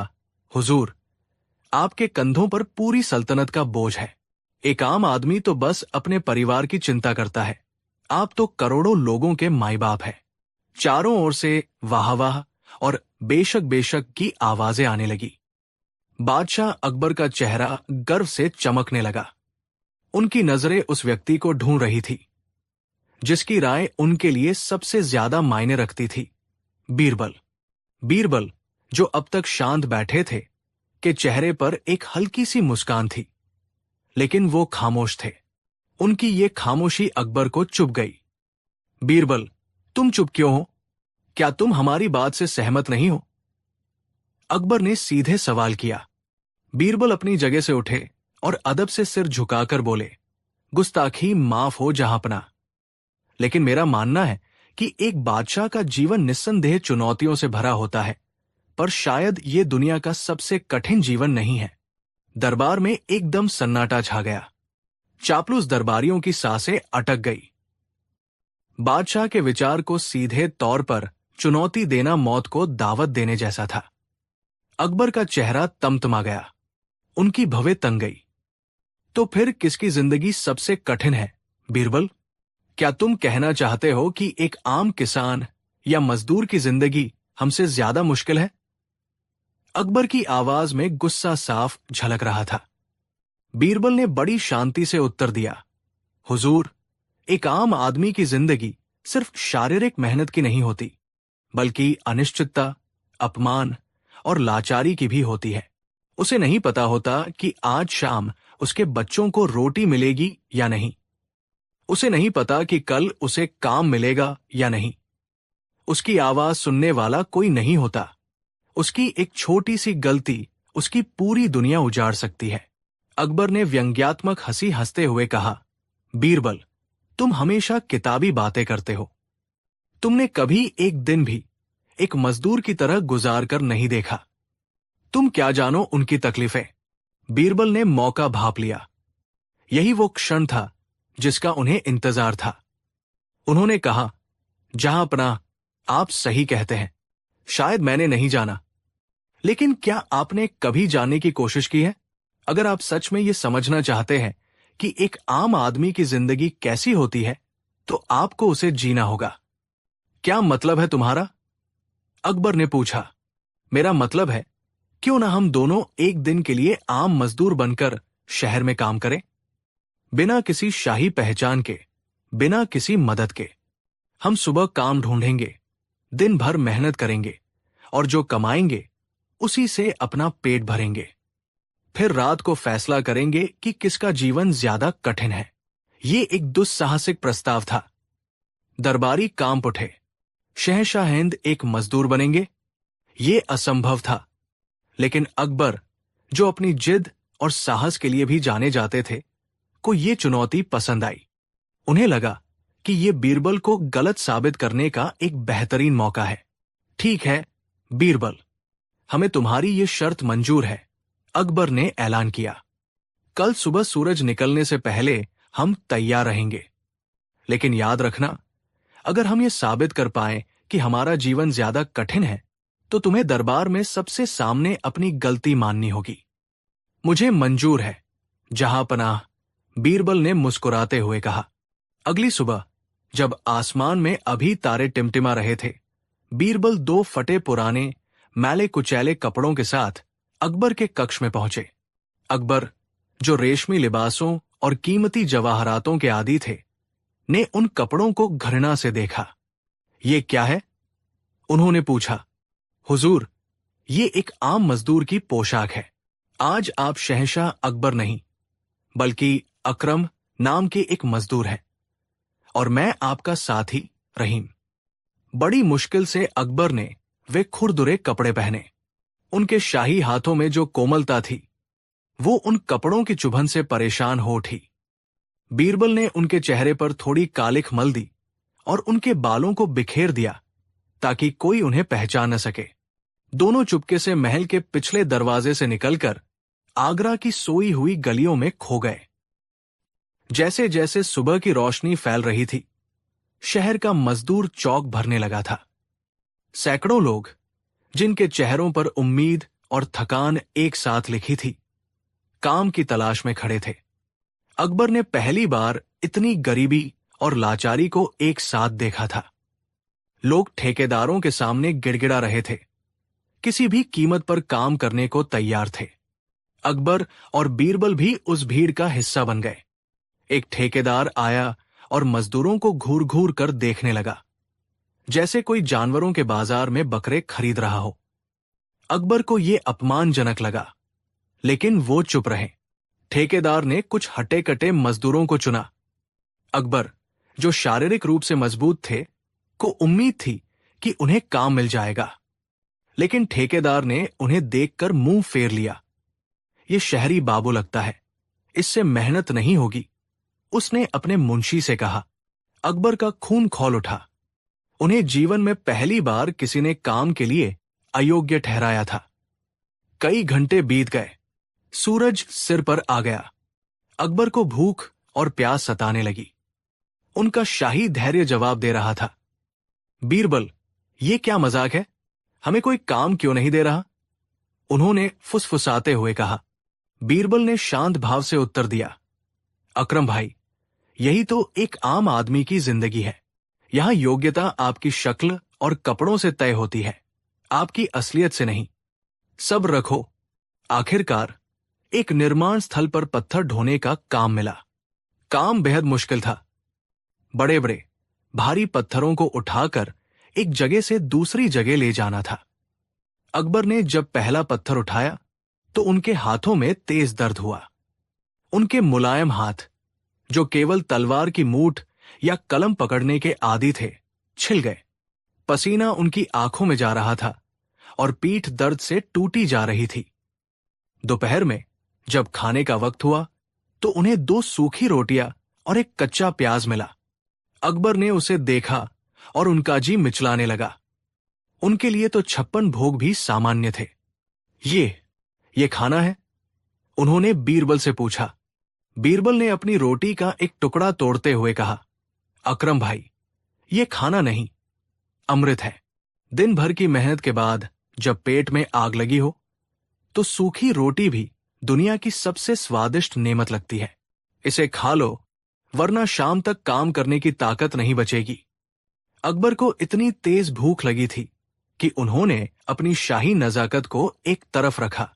हुजूर, आपके कंधों पर पूरी सल्तनत का बोझ है। एक आम आदमी तो बस अपने परिवार की चिंता करता है, आप तो करोड़ों लोगों के माई बाप हैं। चारों ओर से वाह वाह और बेशक बेशक की आवाजें आने लगी। बादशाह अकबर का चेहरा गर्व से चमकने लगा। उनकी नजरें उस व्यक्ति को ढूंढ रही थी जिसकी राय उनके लिए सबसे ज्यादा मायने रखती थी, बीरबल। बीरबल, जो अब तक शांत बैठे थे, के चेहरे पर एक हल्की सी मुस्कान थी, लेकिन वो खामोश थे। उनकी ये खामोशी अकबर को चुभ गई। बीरबल, तुम चुप क्यों हो? क्या तुम हमारी बात से सहमत नहीं हो? अकबर ने सीधे सवाल किया। बीरबल अपनी जगह से उठे और अदब से सिर झुकाकर बोले, गुस्ताखी माफ हो जहांपना, लेकिन मेरा मानना है कि एक बादशाह का जीवन निस्संदेह चुनौतियों से भरा होता है, पर शायद ये दुनिया का सबसे कठिन जीवन नहीं है। दरबार में एकदम सन्नाटा छा गया। चापलूस दरबारियों की सांसें अटक गई। बादशाह के विचार को सीधे तौर पर चुनौती देना मौत को दावत देने जैसा था। अकबर का चेहरा तमतमा गया, उनकी भवें तंग गई। तो फिर किसकी जिंदगी सबसे कठिन है, बीरबल? क्या तुम कहना चाहते हो कि एक आम किसान या मजदूर की जिंदगी हमसे ज्यादा मुश्किल है? अकबर की आवाज में गुस्सा साफ झलक रहा था। बीरबल ने बड़ी शांति से उत्तर दिया, हुजूर, एक आम आदमी की जिंदगी सिर्फ शारीरिक मेहनत की नहीं होती, बल्कि अनिश्चितता, अपमान और लाचारी की भी होती है। उसे नहीं पता होता कि आज शाम उसके बच्चों को रोटी मिलेगी या नहीं। उसे नहीं पता कि कल उसे काम मिलेगा या नहीं। उसकी आवाज सुनने वाला कोई नहीं होता। उसकी एक छोटी सी गलती उसकी पूरी दुनिया उजाड़ सकती है। अकबर ने व्यंग्यात्मक हंसी हंसते हुए कहा, बीरबल, तुम हमेशा किताबी बातें करते हो। तुमने कभी एक दिन भी एक मजदूर की तरह गुजार कर नहीं देखा। तुम क्या जानो उनकी तकलीफें। बीरबल ने मौका भांप लिया। यही वो क्षण था जिसका उन्हें इंतजार था। उन्होंने कहा, जहां पनाह, आप सही कहते हैं। शायद मैंने नहीं जाना, लेकिन क्या आपने कभी जानने की कोशिश की है? अगर आप सच में ये समझना चाहते हैं कि एक आम आदमी की जिंदगी कैसी होती है, तो आपको उसे जीना होगा। क्या मतलब है तुम्हारा? अकबर ने पूछा। मेरा मतलब है, क्यों ना हम दोनों एक दिन के लिए आम मजदूर बनकर शहर में काम करें, बिना किसी शाही पहचान के, बिना किसी मदद के। हम सुबह काम ढूंढेंगे, दिन भर मेहनत करेंगे और जो कमाएंगे उसी से अपना पेट भरेंगे। फिर रात को फैसला करेंगे कि किसका जीवन ज्यादा कठिन है। ये एक दुस्साहसिक प्रस्ताव था। दरबारी कांप उठे। शहंशाह हिंद एक मजदूर बनेंगे? ये असंभव था। लेकिन अकबर, जो अपनी जिद और साहस के लिए भी जाने जाते थे, को ये चुनौती पसंद आई। उन्हें लगा कि ये बीरबल को गलत साबित करने का एक बेहतरीन मौका है। ठीक है बीरबल, हमें तुम्हारी ये शर्त मंजूर है, अकबर ने ऐलान किया। कल सुबह सूरज निकलने से पहले हम तैयार रहेंगे। लेकिन याद रखना, अगर हम ये साबित कर पाएं कि हमारा जीवन ज्यादा कठिन है, तो तुम्हें दरबार में सबसे सामने अपनी गलती माननी होगी। मुझे मंजूर है, जहां पनाह, बीरबल ने मुस्कुराते हुए कहा। अगली सुबह जब आसमान में अभी तारे टिमटिमा रहे थे, बीरबल दो फटे पुराने मैले कुचैले कपड़ों के साथ अकबर के कक्ष में पहुंचे। अकबर, जो रेशमी लिबासों और कीमती जवाहरातों के आदी थे, ने उन कपड़ों को घृणा से देखा। ये क्या है? उन्होंने पूछा। हुजूर, ये एक आम मजदूर की पोशाक है। आज आप शहंशाह अकबर नहीं, बल्कि अकरम नाम के एक मजदूर हैं, और मैं आपका साथी रहीम। बड़ी मुश्किल से अकबर ने वे खुरदुरे कपड़े पहने। उनके शाही हाथों में जो कोमलता थी, वो उन कपड़ों की चुभन से परेशान हो उठी। बीरबल ने उनके चेहरे पर थोड़ी कालिख मल दी और उनके बालों को बिखेर दिया ताकि कोई उन्हें पहचान न सके। दोनों चुपके से महल के पिछले दरवाजे से निकलकर आगरा की सोई हुई गलियों में खो गए। जैसे जैसे सुबह की रोशनी फैल रही थी, शहर का मजदूर चौक भरने लगा था। सैकड़ों लोग, जिनके चेहरों पर उम्मीद और थकान एक साथ लिखी थी, काम की तलाश में खड़े थे। अकबर ने पहली बार इतनी गरीबी और लाचारी को एक साथ देखा था। लोग ठेकेदारों के सामने गिड़गिड़ा रहे थे, किसी भी कीमत पर काम करने को तैयार थे। अकबर और बीरबल भी उस भीड़ का हिस्सा बन गए। एक ठेकेदार आया और मजदूरों को घूर घूर कर देखने लगा, जैसे कोई जानवरों के बाजार में बकरे खरीद रहा हो। अकबर को यह अपमानजनक लगा, लेकिन वो चुप रहे। ठेकेदार ने कुछ हटे कटे मजदूरों को चुना। अकबर, जो शारीरिक रूप से मजबूत थे, को उम्मीद थी कि उन्हें काम मिल जाएगा, लेकिन ठेकेदार ने उन्हें देखकर मुंह फेर लिया। ये शहरी बाबू लगता है, इससे मेहनत नहीं होगी, उसने अपने मुंशी से कहा। अकबर का खून खौल उठा। उन्हें जीवन में पहली बार किसी ने काम के लिए अयोग्य ठहराया था। कई घंटे बीत गए। सूरज सिर पर आ गया। अकबर को भूख और प्यास सताने लगी। उनका शाही धैर्य जवाब दे रहा था, बीरबल, ये क्या मजाक है? हमें कोई काम क्यों नहीं दे रहा? उन्होंने फुसफुसाते हुए कहा। बीरबल ने शांत भाव से उत्तर दिया, अकरम भाई, यही तो एक आम आदमी की जिंदगी है। यहाँ योग्यता आपकी शक्ल और कपड़ों से तय होती है, आपकी असलियत से नहीं। सब रखो। आखिरकार एक निर्माण स्थल पर पत्थर ढोने का काम मिला। काम बेहद मुश्किल था। बड़े बड़े भारी पत्थरों को उठाकर एक जगह से दूसरी जगह ले जाना था। अकबर ने जब पहला पत्थर उठाया तो उनके हाथों में तेज दर्द हुआ। उनके मुलायम हाथ, जो केवल तलवार की मूठ या कलम पकड़ने के आदी थे, छिल गए। पसीना उनकी आंखों में जा रहा था और पीठ दर्द से टूटी जा रही थी। दोपहर में जब खाने का वक्त हुआ तो उन्हें 2 सूखी रोटियां और एक कच्चा प्याज मिला। अकबर ने उसे देखा और उनका जी मिचलाने लगा। उनके लिए तो 56 भोग भी सामान्य थे। ये खाना है? उन्होंने बीरबल से पूछा। बीरबल ने अपनी रोटी का एक टुकड़ा तोड़ते हुए कहा, अकरम भाई, ये खाना नहीं, अमृत है। दिन भर की मेहनत के बाद जब पेट में आग लगी हो तो सूखी रोटी भी दुनिया की सबसे स्वादिष्ट नेमत लगती है। इसे खा लो, वरना शाम तक काम करने की ताकत नहीं बचेगी। अकबर को इतनी तेज भूख लगी थी कि उन्होंने अपनी शाही नजाकत को एक तरफ रखा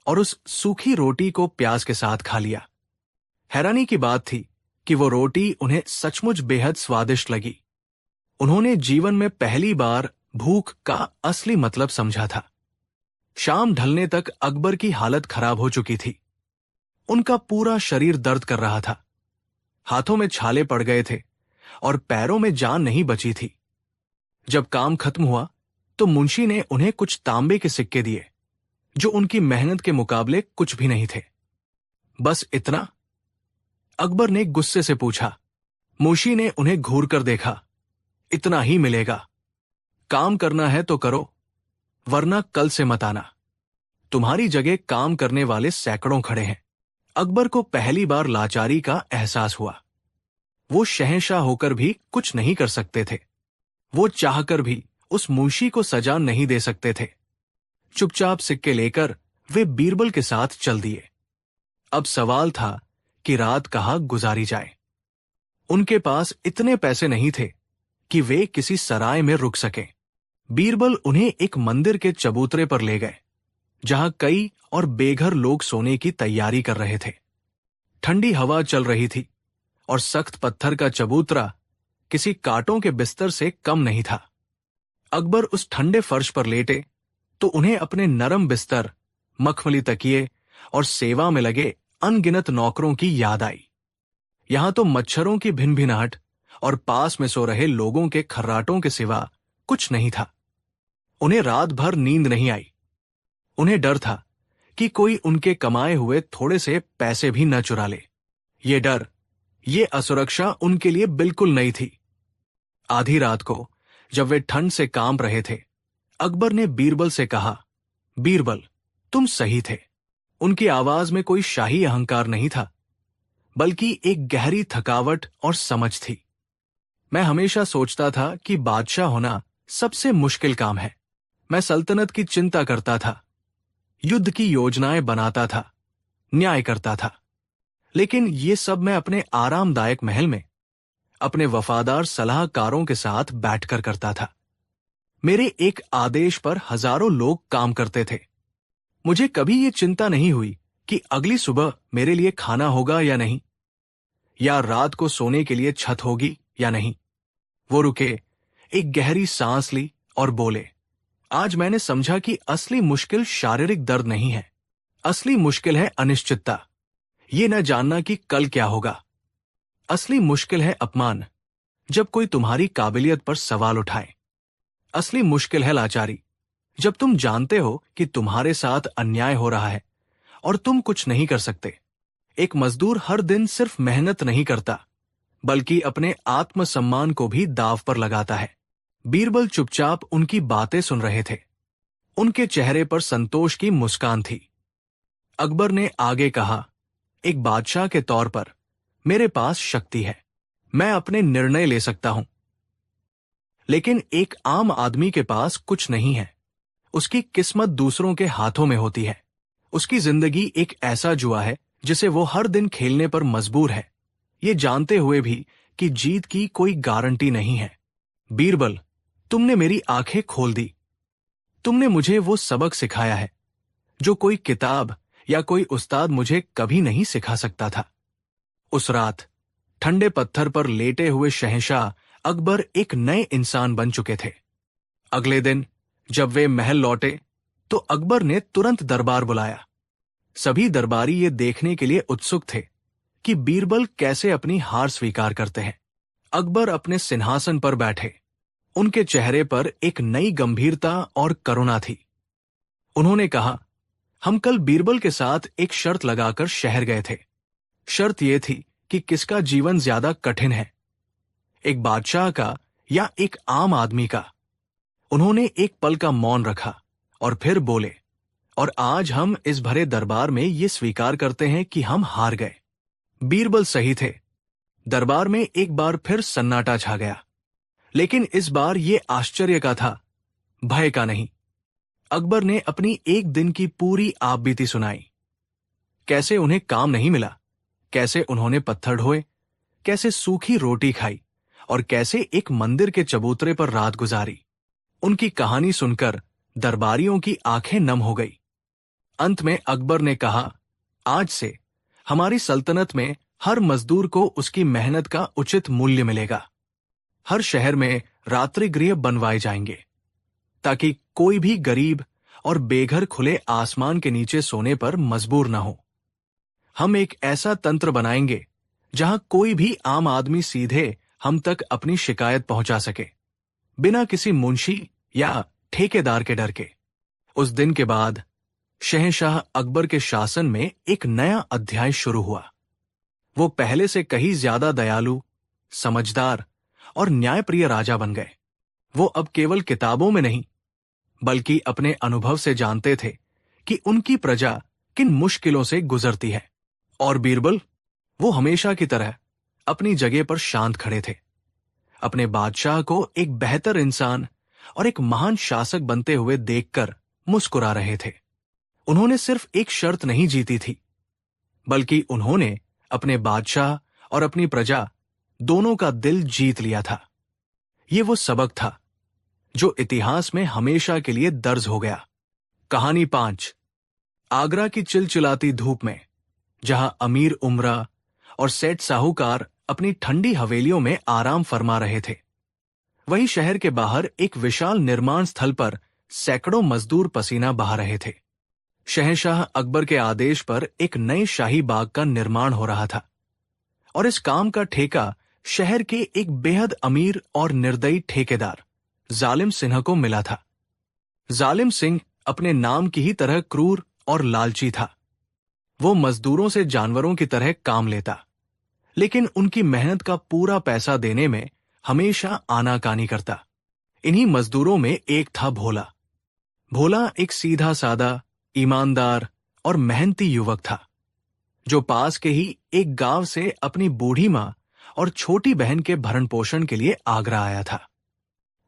और उस सूखी रोटी को प्याज के साथ खा लिया। हैरानी की बात थी कि वो रोटी उन्हें सचमुच बेहद स्वादिष्ट लगी। उन्होंने जीवन में पहली बार भूख का असली मतलब समझा था। शाम ढलने तक अकबर की हालत खराब हो चुकी थी। उनका पूरा शरीर दर्द कर रहा था। हाथों में छाले पड़ गए थे और पैरों में जान नहीं बची थी। जब काम खत्म हुआ तो मुंशी ने उन्हें कुछ तांबे के सिक्के दिए, जो उनकी मेहनत के मुकाबले कुछ भी नहीं थे। बस इतना? अकबर ने गुस्से से पूछा। मुंशी ने उन्हें घूर कर देखा। इतना ही मिलेगा। काम करना है तो करो, वरना कल से मत आना। तुम्हारी जगह काम करने वाले सैकड़ों खड़े हैं। अकबर को पहली बार लाचारी का एहसास हुआ। वो शहंशाह होकर भी कुछ नहीं कर सकते थे। वो चाहकर भी उस मुंशी को सजा नहीं दे सकते थे। चुपचाप सिक्के लेकर वे बीरबल के साथ चल दिए। अब सवाल था कि रात कहाँ गुजारी जाए। उनके पास इतने पैसे नहीं थे कि वे किसी सराय में रुक सकें। बीरबल उन्हें एक मंदिर के चबूतरे पर ले गए, जहां कई और बेघर लोग सोने की तैयारी कर रहे थे। ठंडी हवा चल रही थी और सख्त पत्थर का चबूतरा किसी कांटों के बिस्तर से कम नहीं था। अकबर उस ठंडे फर्श पर लेटे तो उन्हें अपने नरम बिस्तर, मखमली तकिए और सेवा में लगे अनगिनत नौकरों की याद आई। यहां तो मच्छरों की भिनभिनाहट और पास में सो रहे लोगों के खर्राटों के सिवा कुछ नहीं था। उन्हें रात भर नींद नहीं आई। उन्हें डर था कि कोई उनके कमाए हुए थोड़े से पैसे भी न चुरा ले। ये डर, ये असुरक्षा उनके लिए बिल्कुल नई थी। आधी रात को जब वे ठंड से कांप रहे थे, अकबर ने बीरबल से कहा, बीरबल, तुम सही थे। उनकी आवाज में कोई शाही अहंकार नहीं था, बल्कि एक गहरी थकावट और समझ थी। मैं हमेशा सोचता था कि बादशाह होना सबसे मुश्किल काम है। मैं सल्तनत की चिंता करता था, युद्ध की योजनाएं बनाता था, न्याय करता था, लेकिन ये सब मैं अपने आरामदायक महल में अपने वफादार सलाहकारों के साथ बैठकर करता था। मेरे एक आदेश पर हजारों लोग काम करते थे। मुझे कभी ये चिंता नहीं हुई कि अगली सुबह मेरे लिए खाना होगा या नहीं, या रात को सोने के लिए छत होगी या नहीं। वो रुके, एक गहरी सांस ली और बोले, आज मैंने समझा कि असली मुश्किल शारीरिक दर्द नहीं है। असली मुश्किल है अनिश्चितता, ये न जानना कि कल क्या होगा। असली मुश्किल है अपमान, जब कोई तुम्हारी काबिलियत पर सवाल उठाए। असली मुश्किल है लाचारी, जब तुम जानते हो कि तुम्हारे साथ अन्याय हो रहा है और तुम कुछ नहीं कर सकते। एक मजदूर हर दिन सिर्फ मेहनत नहीं करता, बल्कि अपने आत्मसम्मान को भी दांव पर लगाता है। बीरबल चुपचाप उनकी बातें सुन रहे थे। उनके चेहरे पर संतोष की मुस्कान थी। अकबर ने आगे कहा, एक बादशाह के तौर पर मेरे पास शक्ति है, मैं अपने निर्णय ले सकता हूं। लेकिन एक आम आदमी के पास कुछ नहीं है। उसकी किस्मत दूसरों के हाथों में होती है। उसकी जिंदगी एक ऐसा जुआ है जिसे वो हर दिन खेलने पर मजबूर है, ये जानते हुए भी कि जीत की कोई गारंटी नहीं है। बीरबल, तुमने मेरी आंखें खोल दी। तुमने मुझे वो सबक सिखाया है जो कोई किताब या कोई उस्ताद मुझे कभी नहीं सिखा सकता था। उस रात ठंडे पत्थर पर लेटे हुए शहंशाह अकबर एक नए इंसान बन चुके थे। अगले दिन जब वे महल लौटे तो अकबर ने तुरंत दरबार बुलाया। सभी दरबारी ये देखने के लिए उत्सुक थे कि बीरबल कैसे अपनी हार स्वीकार करते हैं। अकबर अपने सिंहासन पर बैठे। उनके चेहरे पर एक नई गंभीरता और करुणा थी। उन्होंने कहा, हम कल बीरबल के साथ एक शर्त लगाकर शहर गए थे। शर्त यह थी कि किसका जीवन ज्यादा कठिन है, एक बादशाह का या एक आम आदमी का। उन्होंने एक पल का मौन रखा और फिर बोले, और आज हम इस भरे दरबार में ये स्वीकार करते हैं कि हम हार गए। बीरबल सही थे। दरबार में एक बार फिर सन्नाटा छा गया, लेकिन इस बार ये आश्चर्य का था, भय का नहीं। अकबर ने अपनी एक दिन की पूरी आपबीती सुनाई। कैसे उन्हें काम नहीं मिला, कैसे उन्होंने पत्थर ढोए, कैसे सूखी रोटी खाई और कैसे एक मंदिर के चबूतरे पर रात गुजारी। उनकी कहानी सुनकर दरबारियों की आंखें नम हो गई। अंत में अकबर ने कहा, आज से हमारी सल्तनत में हर मजदूर को उसकी मेहनत का उचित मूल्य मिलेगा। हर शहर में रात्रि गृह बनवाए जाएंगे ताकि कोई भी गरीब और बेघर खुले आसमान के नीचे सोने पर मजबूर न हो। हम एक ऐसा तंत्र बनाएंगे जहां कोई भी आम आदमी सीधे हम तक अपनी शिकायत पहुंचा सके, बिना किसी मुंशी या ठेकेदार के डर के। उस दिन के बाद शहंशाह अकबर के शासन में एक नया अध्याय शुरू हुआ। वो पहले से कहीं ज्यादा दयालु, समझदार और न्यायप्रिय राजा बन गए। वो अब केवल किताबों में नहीं, बल्कि अपने अनुभव से जानते थे कि उनकी प्रजा किन मुश्किलों से गुजरती है। और बीरबल, वो हमेशा की तरह अपनी जगह पर शांत खड़े थे, अपने बादशाह को एक बेहतर इंसान और एक महान शासक बनते हुए देखकर मुस्कुरा रहे थे। उन्होंने सिर्फ एक शर्त नहीं जीती थी, बल्कि उन्होंने अपने बादशाह और अपनी प्रजा दोनों का दिल जीत लिया था। ये वो सबक था जो इतिहास में हमेशा के लिए दर्ज हो गया। कहानी 5। आगरा की चिलचिलाती धूप में, जहां अमीर उमरा और सेठ साहूकार अपनी ठंडी हवेलियों में आराम फरमा रहे थे, वहीं शहर के बाहर एक विशाल निर्माण स्थल पर सैकड़ों मजदूर पसीना बहा रहे थे। शहंशाह अकबर के आदेश पर एक नए शाही बाग का निर्माण हो रहा था और इस काम का ठेका शहर के एक बेहद अमीर और निर्दयी ठेकेदार जालिम सिंह को मिला था। जालिम सिंह अपने नाम की ही तरह क्रूर और लालची था। वो मजदूरों से जानवरों की तरह काम लेता, लेकिन उनकी मेहनत का पूरा पैसा देने में हमेशा आनाकानी करता। इन्हीं मजदूरों में एक था भोला। भोला एक सीधा सादा, ईमानदार और मेहनती युवक था, जो पास के ही एक गांव से अपनी बूढ़ी मां और छोटी बहन के भरण पोषण के लिए आगरा आया था।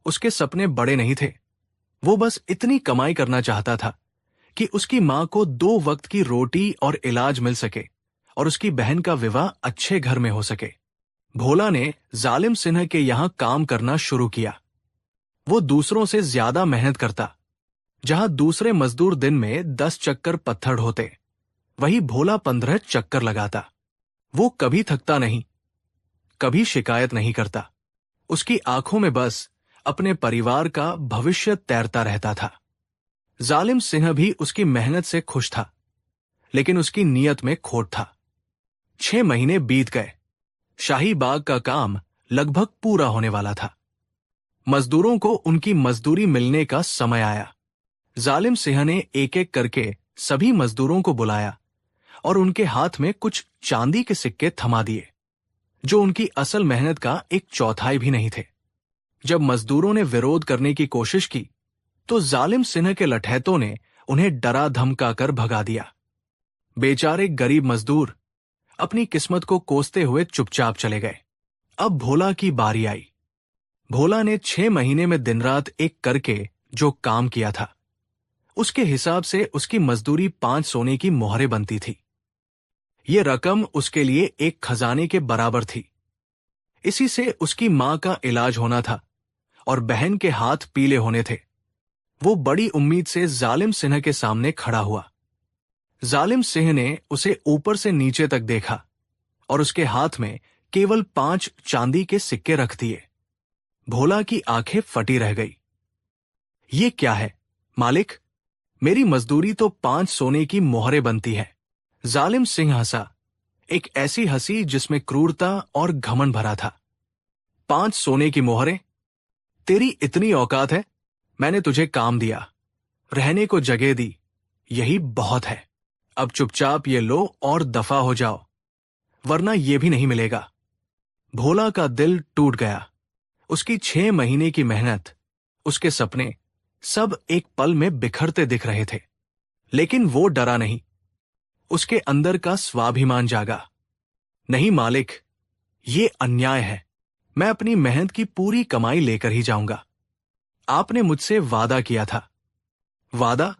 उसके सपने बड़े नहीं थे। वो बस इतनी कमाई करना चाहता था कि उसकी मां को 2 वक्त की रोटी और इलाज मिल सके और उसकी बहन का विवाह अच्छे घर में हो सके। भोला ने जालिम सिंह के यहां काम करना शुरू किया। वो दूसरों से ज्यादा मेहनत करता। जहां दूसरे मजदूर दिन में 10 चक्कर पत्थर ढोते, वही भोला 15 चक्कर लगाता। वो कभी थकता नहीं, कभी शिकायत नहीं करता। उसकी आंखों में बस अपने परिवार का भविष्य तैरता रहता था। जालिम सिंह भी उसकी मेहनत से खुश था, लेकिन उसकी नीयत में खोट था। 6 महीने बीत गए। शाही बाग का काम लगभग पूरा होने वाला था। मजदूरों को उनकी मजदूरी मिलने का समय आया। जालिम सिंह ने एक एक करके सभी मजदूरों को बुलाया और उनके हाथ में कुछ चांदी के सिक्के थमा दिए, जो उनकी असल मेहनत का 1/4 भी नहीं थे। जब मजदूरों ने विरोध करने की कोशिश की, तो जालिम सिंह के लठैतों ने उन्हें डरा धमका कर भगा दिया। बेचारे गरीब मजदूर अपनी किस्मत को कोसते हुए चुपचाप चले गए। अब भोला की बारी आई। भोला ने 6 महीने में दिन रात एक करके जो काम किया था, उसके हिसाब से उसकी मजदूरी 5 सोने की मोहरें बनती थी। ये रकम उसके लिए एक खजाने के बराबर थी। इसी से उसकी मां का इलाज होना था और बहन के हाथ पीले होने थे। वो बड़ी उम्मीद से जालिम सिंह के सामने खड़ा हुआ। जालिम सिंह ने उसे ऊपर से नीचे तक देखा और उसके हाथ में केवल 5 चांदी के सिक्के रख दिए। भोला की आंखें फटी रह गई। ये क्या है मालिक? मेरी मजदूरी तो 5 सोने की मोहरें बनती है। जालिम सिंह हंसा, एक ऐसी हंसी जिसमें क्रूरता और घमंड भरा था। 5 सोने की मोहरें? तेरी इतनी औकात है? मैंने तुझे काम दिया, रहने को जगह दी, यही बहुत है। अब चुपचाप ये लो और दफा हो जाओ, वरना ये भी नहीं मिलेगा। भोला का दिल टूट गया। उसकी 6 महीने की मेहनत, उसके सपने सब एक पल में बिखरते दिख रहे थे। लेकिन वो डरा नहीं। उसके अंदर का स्वाभिमान जागा। नहीं मालिक, ये अन्याय है। मैं अपनी मेहनत की पूरी कमाई लेकर ही जाऊंगा। आपने मुझसे वादा किया था। वादा?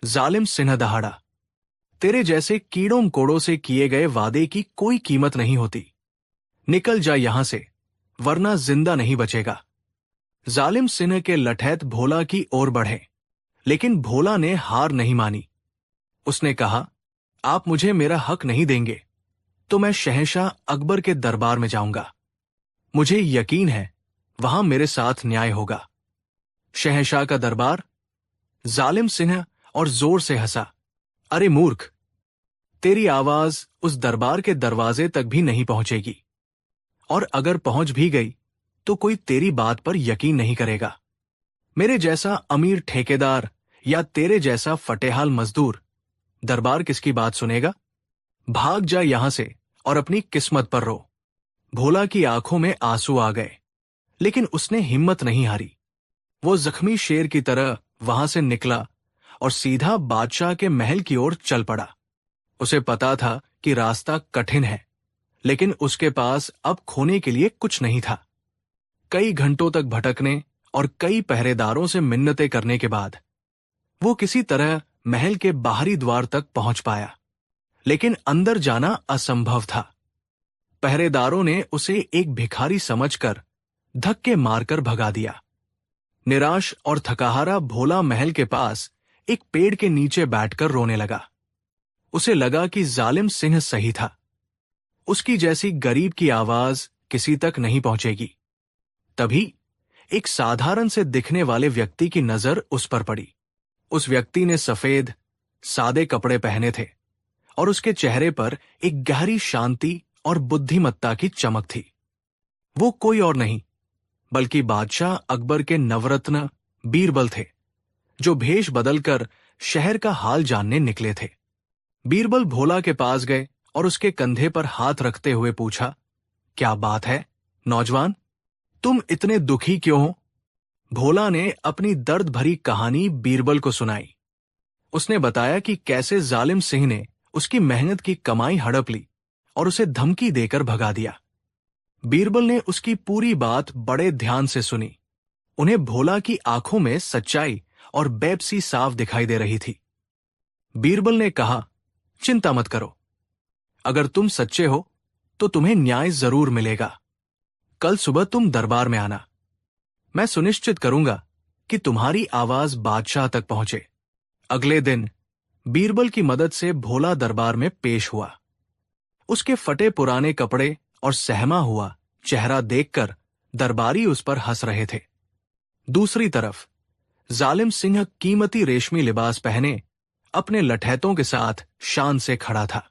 जालिम सिंह दहाड़ा। तेरे जैसे कीड़ों मकोड़ों से किए गए वादे की कोई कीमत नहीं होती। निकल जा यहां से, वरना जिंदा नहीं बचेगा। जालिम सिंह के लठैत भोला की ओर बढ़े, लेकिन भोला ने हार नहीं मानी। उसने कहा, आप मुझे मेरा हक नहीं देंगे तो मैं शहंशाह अकबर के दरबार में जाऊंगा। मुझे यकीन है वहां मेरे साथ न्याय होगा। शहंशाह का दरबार? जालिम सिंह और जोर से हंसा। अरे मूर्ख, तेरी आवाज उस दरबार के दरवाजे तक भी नहीं पहुंचेगी, और अगर पहुंच भी गई तो कोई तेरी बात पर यकीन नहीं करेगा। मेरे जैसा अमीर ठेकेदार या तेरे जैसा फटेहाल मजदूर दरबार किसकी बात सुनेगा? भाग जा यहां से और अपनी किस्मत पर रो। भोला की आंखों में आंसू आ गए, लेकिन उसने हिम्मत नहीं हारी। वो जख्मी शेर की तरह वहां से निकला और सीधा बादशाह के महल की ओर चल पड़ा। उसे पता था कि रास्ता कठिन है, लेकिन उसके पास अब खोने के लिए कुछ नहीं था। कई घंटों तक भटकने और कई पहरेदारों से मिन्नतें करने के बाद वो किसी तरह महल के बाहरी द्वार तक पहुंच पाया, लेकिन अंदर जाना असंभव था। पहरेदारों ने उसे एक भिखारी समझकर धक्के मारकर भगा दिया। निराश और थकाहारा भोला महल के पास एक पेड़ के नीचे बैठकर रोने लगा। उसे लगा कि जालिम सिंह सही था। उसकी जैसी गरीब की आवाज किसी तक नहीं पहुंचेगी। तभी एक साधारण से दिखने वाले व्यक्ति की नजर उस पर पड़ी। उस व्यक्ति ने सफेद, सादे कपड़े पहने थे और उसके चेहरे पर एक गहरी शांति और बुद्धिमत्ता की चमक थी। वो कोई और नहीं बल्कि बादशाह अकबर के नवरत्न बीरबल थे, जो भेष बदलकर शहर का हाल जानने निकले थे। बीरबल भोला के पास गए और उसके कंधे पर हाथ रखते हुए पूछा, क्या बात है नौजवान, तुम इतने दुखी क्यों हो? भोला ने अपनी दर्द भरी कहानी बीरबल को सुनाई। उसने बताया कि कैसे जालिम सिंह ने उसकी मेहनत की कमाई हड़प ली और उसे धमकी देकर भगा दिया। बीरबल ने उसकी पूरी बात बड़े ध्यान से सुनी। उन्हें भोला की आंखों में सच्चाई और बेबसी साफ दिखाई दे रही थी। बीरबल ने कहा, चिंता मत करो, अगर तुम सच्चे हो तो तुम्हें न्याय जरूर मिलेगा। कल सुबह तुम दरबार में आना। मैं सुनिश्चित करूंगा कि तुम्हारी आवाज बादशाह तक पहुंचे। अगले दिन बीरबल की मदद से भोला दरबार में पेश हुआ। उसके फटे पुराने कपड़े और सहमा हुआ चेहरा देखकर दरबारी उस पर हंस रहे थे। दूसरी तरफ जालिम सिंह कीमती रेशमी लिबास पहने अपने लठैतों के साथ शान से खड़ा था।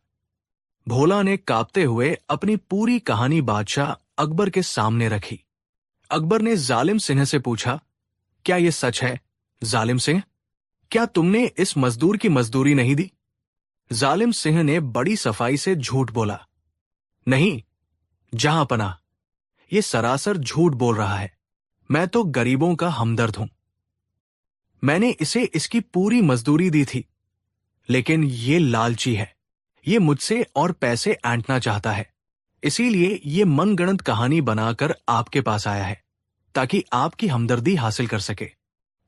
भोला ने कांपते हुए अपनी पूरी कहानी बादशाह अकबर के सामने रखी। अकबर ने जालिम सिंह से पूछा, क्या यह सच है जालिम सिंह? क्या तुमने इस मजदूर की मजदूरी नहीं दी? जालिम सिंह ने बड़ी सफाई से झूठ बोला। नहीं जहां पनाह, यह सरासर झूठ बोल रहा है। मैं तो गरीबों का हमदर्द हूं। मैंने इसे इसकी पूरी मजदूरी दी थी, लेकिन ये लालची है। ये मुझसे और पैसे ऐंठना चाहता है, इसीलिए ये मनगढ़ंत कहानी बनाकर आपके पास आया है ताकि आपकी हमदर्दी हासिल कर सके।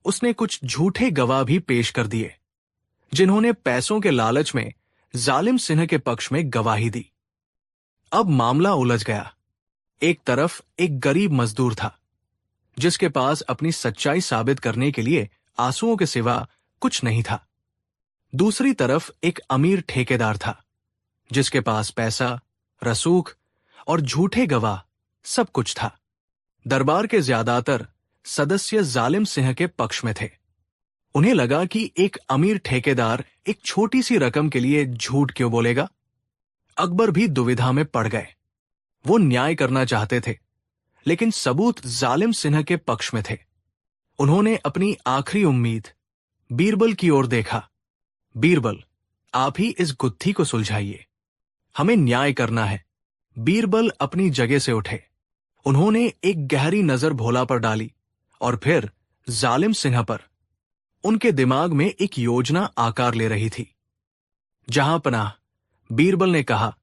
उसने कुछ झूठे गवाह भी पेश कर दिए, जिन्होंने पैसों के लालच में जालिम सिंह के पक्ष में गवाही दी। अब मामला उलझ गया। एक तरफ एक गरीब मजदूर था जिसके पास अपनी सच्चाई साबित करने के लिए आंसुओं के सिवा कुछ नहीं था। दूसरी तरफ एक अमीर ठेकेदार था जिसके पास पैसा, रसूख और झूठे गवाह सब कुछ था। दरबार के ज्यादातर सदस्य जालिम सिंह के पक्ष में थे। उन्हें लगा कि एक अमीर ठेकेदार एक छोटी सी रकम के लिए झूठ क्यों बोलेगा। अकबर भी दुविधा में पड़ गए। वो न्याय करना चाहते थे, लेकिन सबूत जालिम सिंह के पक्ष में थे। उन्होंने अपनी आखिरी उम्मीद बीरबल की ओर देखा। बीरबल, आप ही इस गुत्थी को सुलझाइए, हमें न्याय करना है। बीरबल अपनी जगह से उठे। उन्होंने एक गहरी नजर भोला पर डाली और फिर जालिम सिंह पर। उनके दिमाग में एक योजना आकार ले रही थी। जहां पनाह, बीरबल ने कहा,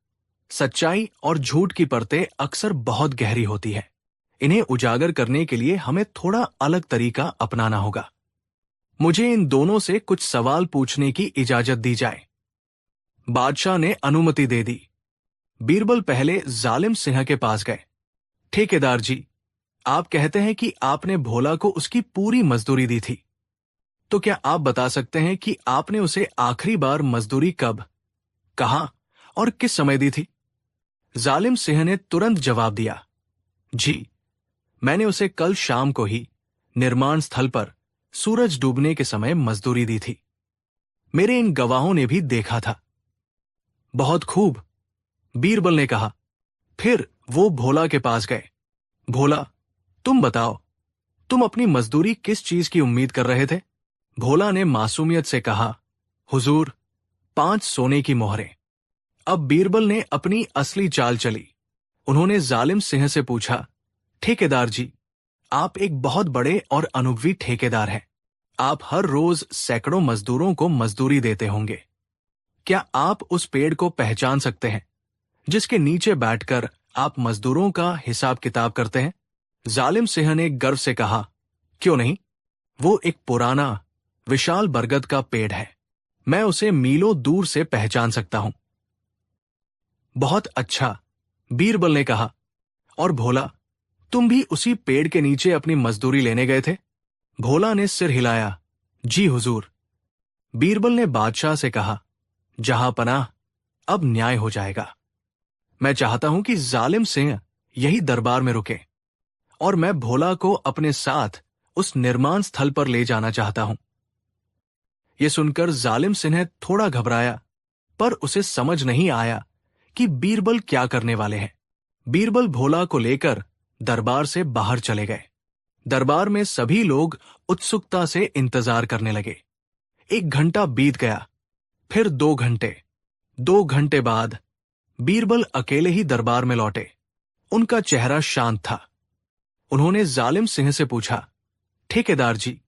सच्चाई और झूठ की परतें अक्सर बहुत गहरी होती है। इन्हें उजागर करने के लिए हमें थोड़ा अलग तरीका अपनाना होगा। मुझे इन दोनों से कुछ सवाल पूछने की इजाजत दी जाए। बादशाह ने अनुमति दे दी। बीरबल पहले जालिम सिंह के पास गए। ठेकेदार जी, आप कहते हैं कि आपने भोला को उसकी पूरी मजदूरी दी थी, तो क्या आप बता सकते हैं कि आपने उसे आखिरी बार मजदूरी कब, कहां और किस समय दी थी? जालिम सिंह ने तुरंत जवाब दिया, जी, मैंने उसे कल शाम को ही निर्माण स्थल पर सूरज डूबने के समय मजदूरी दी थी। मेरे इन गवाहों ने भी देखा था। बहुत खूब, बीरबल ने कहा। फिर वो भोला के पास गए। भोला, तुम बताओ, तुम अपनी मजदूरी किस चीज की उम्मीद कर रहे थे? भोला ने मासूमियत से कहा, हुजूर, 5 सोने की मोहरें। अब बीरबल ने अपनी असली चाल चली। उन्होंने जालिम सिंह से पूछा, ठेकेदार जी, आप एक बहुत बड़े और अनुभवी ठेकेदार हैं। आप हर रोज सैकड़ों मजदूरों को मजदूरी देते होंगे। क्या आप उस पेड़ को पहचान सकते हैं जिसके नीचे बैठकर आप मजदूरों का हिसाब किताब करते हैं? जालिम सिंह ने गर्व से कहा, क्यों नहीं, वो एक पुराना विशाल बरगद का पेड़ है। मैं उसे मीलों दूर से पहचान सकता हूं। बहुत अच्छा, बीरबल ने कहा। और भोला, तुम भी उसी पेड़ के नीचे अपनी मजदूरी लेने गए थे? भोला ने सिर हिलाया, जी हुजूर। बीरबल ने बादशाह से कहा, जहां पनाह, अब न्याय हो जाएगा। मैं चाहता हूं कि जालिम सिंह यही दरबार में रुके और मैं भोला को अपने साथ उस निर्माण स्थल पर ले जाना चाहता हूं। यह सुनकर जालिम सिंह थोड़ा घबराया, पर उसे समझ नहीं आया कि बीरबल क्या करने वाले हैं। बीरबल भोला को लेकर दरबार से बाहर चले गए। दरबार में सभी लोग उत्सुकता से इंतजार करने लगे। 1 घंटा बीत गया, फिर 2 घंटे। 2 घंटे बाद बीरबल अकेले ही दरबार में लौटे। उनका चेहरा शांत था। उन्होंने जालिम सिंह से पूछा, ठेकेदार जी,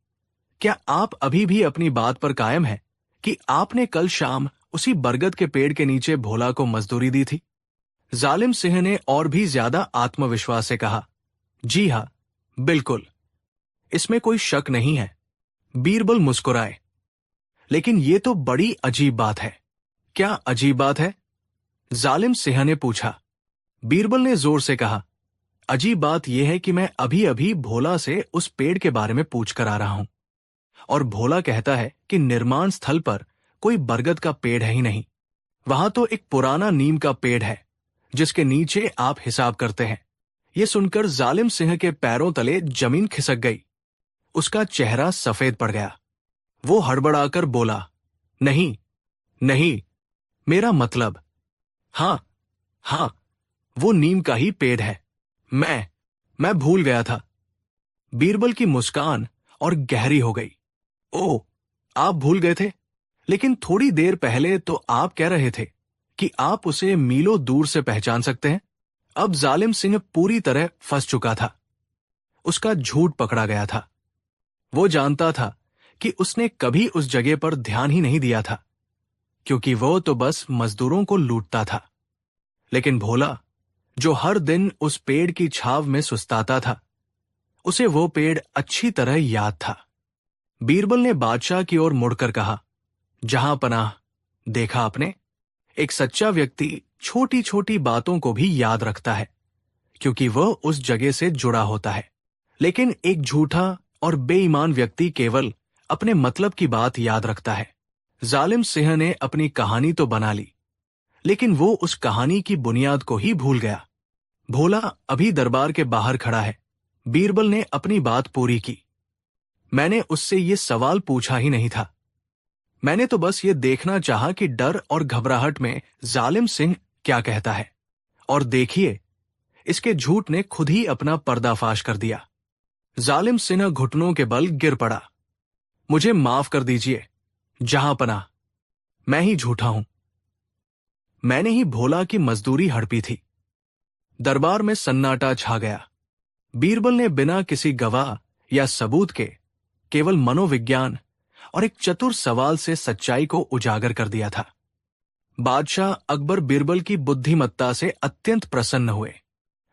क्या आप अभी भी अपनी बात पर कायम हैं कि आपने कल शाम उसी बरगद के पेड़ के नीचे भोला को मजदूरी दी थी? जालिम सिंह ने और भी ज्यादा आत्मविश्वास से कहा, जी हां, बिल्कुल, इसमें कोई शक नहीं है। बीरबल मुस्कुराए, लेकिन यह तो बड़ी अजीब बात है। क्या अजीब बात है? जालिम सिंह ने पूछा। बीरबल ने जोर से कहा, अजीब बात यह है कि मैं अभी अभी भोला से उस पेड़ के बारे में पूछ कर आ रहा हूं, और भोला कहता है कि निर्माण स्थल पर कोई बरगद का पेड़ है ही नहीं। वहां तो एक पुराना नीम का पेड़ है जिसके नीचे आप हिसाब करते हैं। यह सुनकर जालिम सिंह के पैरों तले जमीन खिसक गई। उसका चेहरा सफेद पड़ गया। वो हड़बड़ाकर बोला, नहीं, नहीं, मेरा मतलब, हां, हां, वो नीम का ही पेड़ है। मैं भूल गया था। बीरबल की मुस्कान और गहरी हो गई। ओह, आप भूल गए थे? लेकिन थोड़ी देर पहले तो आप कह रहे थे कि आप उसे मीलों दूर से पहचान सकते हैं। अब जालिम सिंह पूरी तरह फंस चुका था। उसका झूठ पकड़ा गया था। वो जानता था कि उसने कभी उस जगह पर ध्यान ही नहीं दिया था, क्योंकि वो तो बस मजदूरों को लूटता था। लेकिन भोला, जो हर दिन उस पेड़ की छाव में सुस्ताता था, उसे वो पेड़ अच्छी तरह याद था। बीरबल ने बादशाह की ओर मुड़कर कहा, जहां पनाह, देखा आपने, एक सच्चा व्यक्ति छोटी छोटी बातों को भी याद रखता है, क्योंकि वह उस जगह से जुड़ा होता है। लेकिन एक झूठा और बेईमान व्यक्ति केवल अपने मतलब की बात याद रखता है। जालिम सिंह ने अपनी कहानी तो बना ली, लेकिन वो उस कहानी की बुनियाद को ही भूल गया। भोला अभी दरबार के बाहर खड़ा है। बीरबल ने अपनी बात पूरी की। मैंने उससे ये सवाल पूछा ही नहीं था। मैंने तो बस ये देखना चाहा कि डर और घबराहट में जालिम सिंह क्या कहता है। और देखिए, इसके झूठ ने खुद ही अपना पर्दाफाश कर दिया। जालिम सिंह घुटनों के बल गिर पड़ा। मुझे माफ कर दीजिए जहांपनाह, मैं ही झूठा हूं। मैंने ही भोला की मजदूरी हड़पी थी। दरबार में सन्नाटा छा गया। बीरबल ने बिना किसी गवाह या सबूत के केवल मनोविज्ञान और एक चतुर सवाल से सच्चाई को उजागर कर दिया था। बादशाह अकबर बीरबल की बुद्धिमत्ता से अत्यंत प्रसन्न हुए।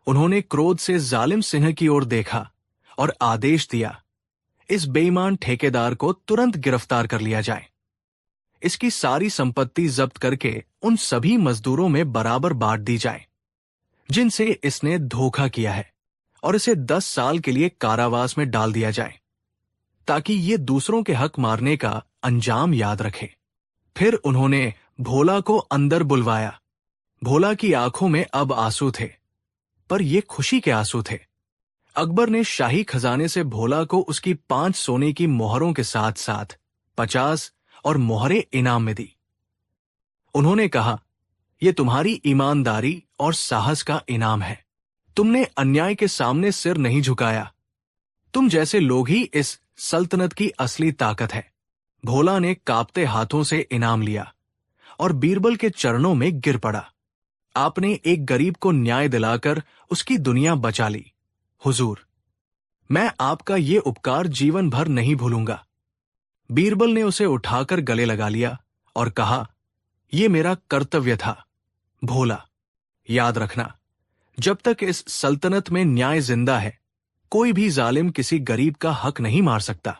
उन्होंने क्रोध से जालिम सिंह की ओर देखा और आदेश दिया, इस बेईमान ठेकेदार को तुरंत गिरफ्तार कर लिया जाए। इसकी सारी संपत्ति जब्त करके उन सभी मजदूरों में बराबर बांट दी जाए जिनसे इसने धोखा किया है, और इसे 10 साल के लिए कारावास में डाल दिया जाए, ताकि ये दूसरों के हक मारने का अंजाम याद रखे। फिर उन्होंने भोला को अंदर बुलवाया। भोला की आंखों में अब आंसू थे, पर ये खुशी के आंसू थे। अकबर ने शाही खजाने से भोला को उसकी 5 सोने की मोहरों के साथ साथ 50 और मोहरें इनाम में दी। उन्होंने कहा, यह तुम्हारी ईमानदारी और साहस का इनाम है। तुमने अन्याय के सामने सिर नहीं झुकाया। तुम जैसे लोग ही इस सल्तनत की असली ताकत है। भोला ने कांपते हाथों से इनाम लिया और बीरबल के चरणों में गिर पड़ा। आपने एक गरीब को न्याय दिलाकर उसकी दुनिया बचा ली। हुजूर, मैं आपका ये उपकार जीवन भर नहीं भूलूंगा। बीरबल ने उसे उठाकर गले लगा लिया और कहा, यह मेरा कर्तव्य था। भोला, याद रखना, जब तक इस सल्तनत में न्याय जिंदा है, कोई भी जालिम किसी गरीब का हक नहीं मार सकता।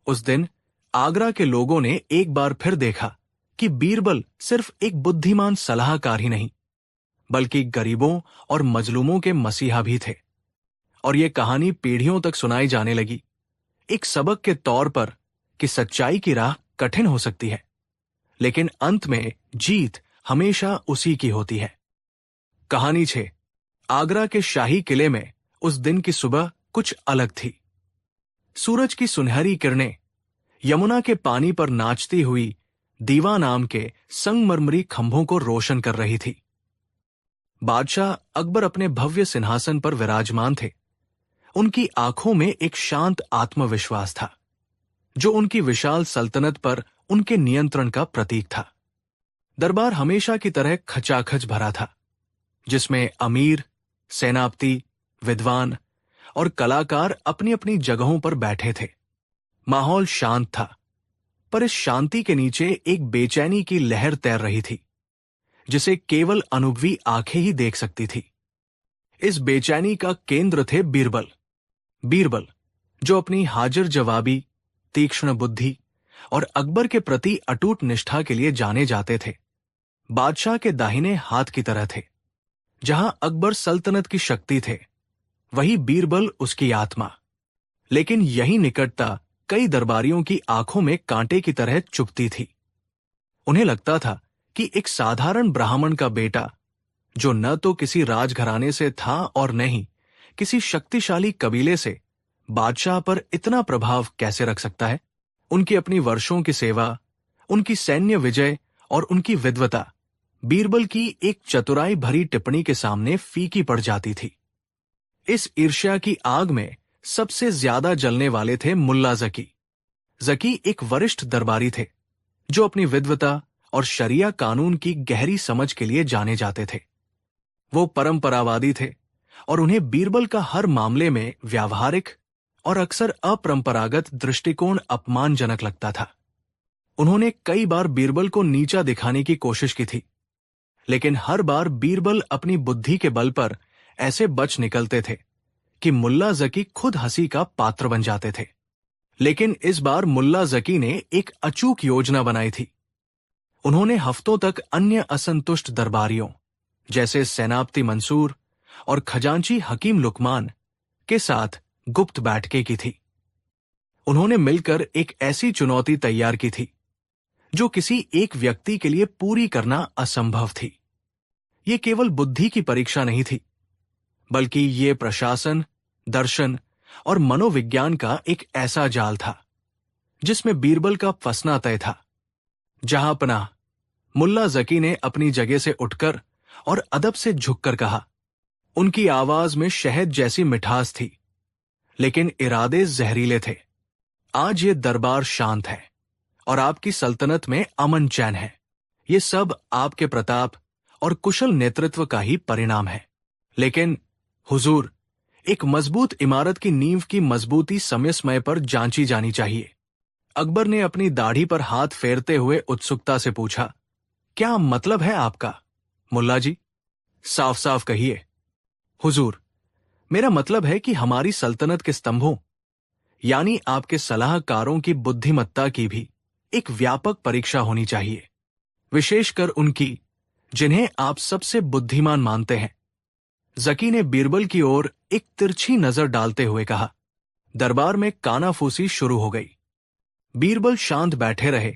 उस दिन आगरा के लोगों ने एक बार फिर देखा कि बीरबल सिर्फ एक बुद्धिमान सलाहकार ही नहीं, बल्कि गरीबों और मजलूमों के मसीहा भी थे। और यह कहानी पीढ़ियों तक सुनाई जाने लगी, एक सबक के तौर पर कि सच्चाई की राह कठिन हो सकती है, लेकिन अंत में जीत हमेशा उसी की होती है। कहानी 6। आगरा के शाही किले में उस दिन की सुबह कुछ अलग थी। सूरज की सुनहरी किरणें यमुना के पानी पर नाचती हुई दीवा नाम के संगमरमरी खंभों को रोशन कर रही थी। बादशाह अकबर अपने भव्य सिंहासन पर विराजमान थे। उनकी आंखों में एक शांत आत्मविश्वास था, जो उनकी विशाल सल्तनत पर उनके नियंत्रण का प्रतीक था। दरबार हमेशा की तरह खचाखच भरा था, जिसमें अमीर, सेनापति, विद्वान और कलाकार अपनी अपनी जगहों पर बैठे थे। माहौल शांत था, पर इस शांति के नीचे एक बेचैनी की लहर तैर रही थी, जिसे केवल अनुभवी आंखें ही देख सकती थी। इस बेचैनी का केंद्र थे बीरबल। बीरबल, जो अपनी हाजिर जवाबी, तीक्ष्ण बुद्धि और अकबर के प्रति अटूट निष्ठा के लिए जाने जाते थे, बादशाह के दाहिने हाथ की तरह थे। जहां अकबर सल्तनत की शक्ति थे, वही बीरबल उसकी आत्मा। लेकिन यही निकटता कई दरबारियों की आंखों में कांटे की तरह चुभती थी। उन्हें लगता था कि एक साधारण ब्राह्मण का बेटा, जो न तो किसी राजघराने से था और न ही किसी शक्तिशाली कबीले से, बादशाह पर इतना प्रभाव कैसे रख सकता है। उनकी अपनी वर्षों की सेवा, उनकी सैन्य विजय और उनकी विद्वता बीरबल की एक चतुराई भरी टिप्पणी के सामने फीकी पड़ जाती थी। इस ईर्ष्या की आग में सबसे ज्यादा जलने वाले थे मुल्ला जकी। जकी एक वरिष्ठ दरबारी थे, जो अपनी विद्वता और शरिया कानून की गहरी समझ के लिए जाने जाते थे। वो परंपरावादी थे और उन्हें बीरबल का हर मामले में व्यावहारिक और अक्सर अपरंपरागत दृष्टिकोण अपमानजनक लगता था। उन्होंने कई बार बीरबल को नीचा दिखाने की कोशिश की थी, लेकिन हर बार बीरबल अपनी बुद्धि के बल पर ऐसे बच निकलते थे कि मुल्ला जकी खुद हंसी का पात्र बन जाते थे। लेकिन इस बार मुल्ला जकी ने एक अचूक योजना बनाई थी। उन्होंने हफ्तों तक अन्य असंतुष्ट दरबारियों जैसे सेनापति मंसूर और खजांची हकीम लुकमान के साथ गुप्त बैठकें की थी। उन्होंने मिलकर एक ऐसी चुनौती तैयार की थी जो किसी एक व्यक्ति के लिए पूरी करना असंभव थी। ये केवल बुद्धि की परीक्षा नहीं थी, बल्कि ये प्रशासन, दर्शन और मनोविज्ञान का एक ऐसा जाल था जिसमें बीरबल का फंसना तय था। जहां पनाह, मुल्ला जकी ने अपनी जगह से उठकर और अदब से झुककर कहा। उनकी आवाज में शहद जैसी मिठास थी, लेकिन इरादे जहरीले थे। आज ये दरबार शांत है और आपकी सल्तनत में अमन चैन है। ये सब आपके प्रताप और कुशल नेतृत्व का ही परिणाम है। लेकिन हुजूर, एक मजबूत इमारत की नींव की मजबूती समय समय पर जांची जानी चाहिए। अकबर ने अपनी दाढ़ी पर हाथ फेरते हुए उत्सुकता से पूछा, क्या मतलब है आपका मुल्ला जी? साफ साफ कहिए। हुजूर, मेरा मतलब है कि हमारी सल्तनत के स्तंभों यानी आपके सलाहकारों की बुद्धिमत्ता की भी एक व्यापक परीक्षा होनी चाहिए, विशेषकर उनकी जिन्हें आप सबसे बुद्धिमान मानते हैं। जकी ने बीरबल की ओर एक तिरछी नजर डालते हुए कहा। दरबार में कानाफूसी शुरू हो गई। बीरबल शांत बैठे रहे।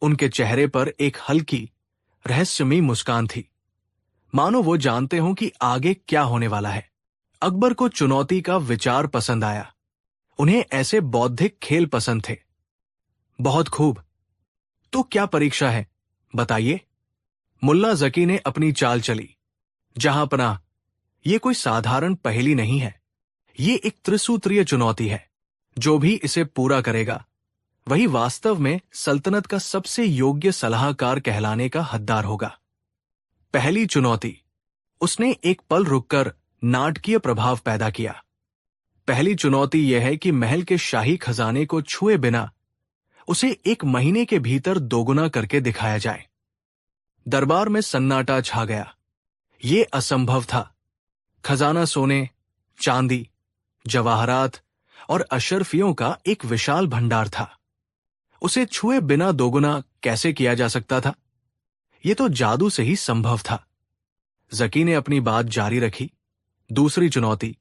उनके चेहरे पर एक हल्की रहस्यमयी मुस्कान थी, मानो वो जानते हों कि आगे क्या होने वाला है। अकबर को चुनौती का विचार पसंद आया। उन्हें ऐसे बौद्धिक खेल पसंद थे। बहुत खूब, तो क्या परीक्षा है, बताइए। मुल्ला जकी ने अपनी चाल चली। जहां पनाह, ये कोई साधारण पहेली नहीं है। ये एक त्रिसूत्रीय चुनौती है। जो भी इसे पूरा करेगा वही वास्तव में सल्तनत का सबसे योग्य सलाहकार कहलाने का हकदार होगा। पहली चुनौती। उसने एक पल रुककर नाटकीय प्रभाव पैदा किया। पहली चुनौती यह है कि महल के शाही खजाने को छुए बिना उसे 1 महीने के भीतर दोगुना करके दिखाया जाए। दरबार में सन्नाटा छा गया। ये असंभव था। खजाना सोने, चांदी, जवाहरात और अशरफियों का एक विशाल भंडार था। उसे छुए बिना दोगुना कैसे किया जा सकता था? यह तो जादू से ही संभव था। जकी ने अपनी बात जारी रखी। दूसरी चुनौती।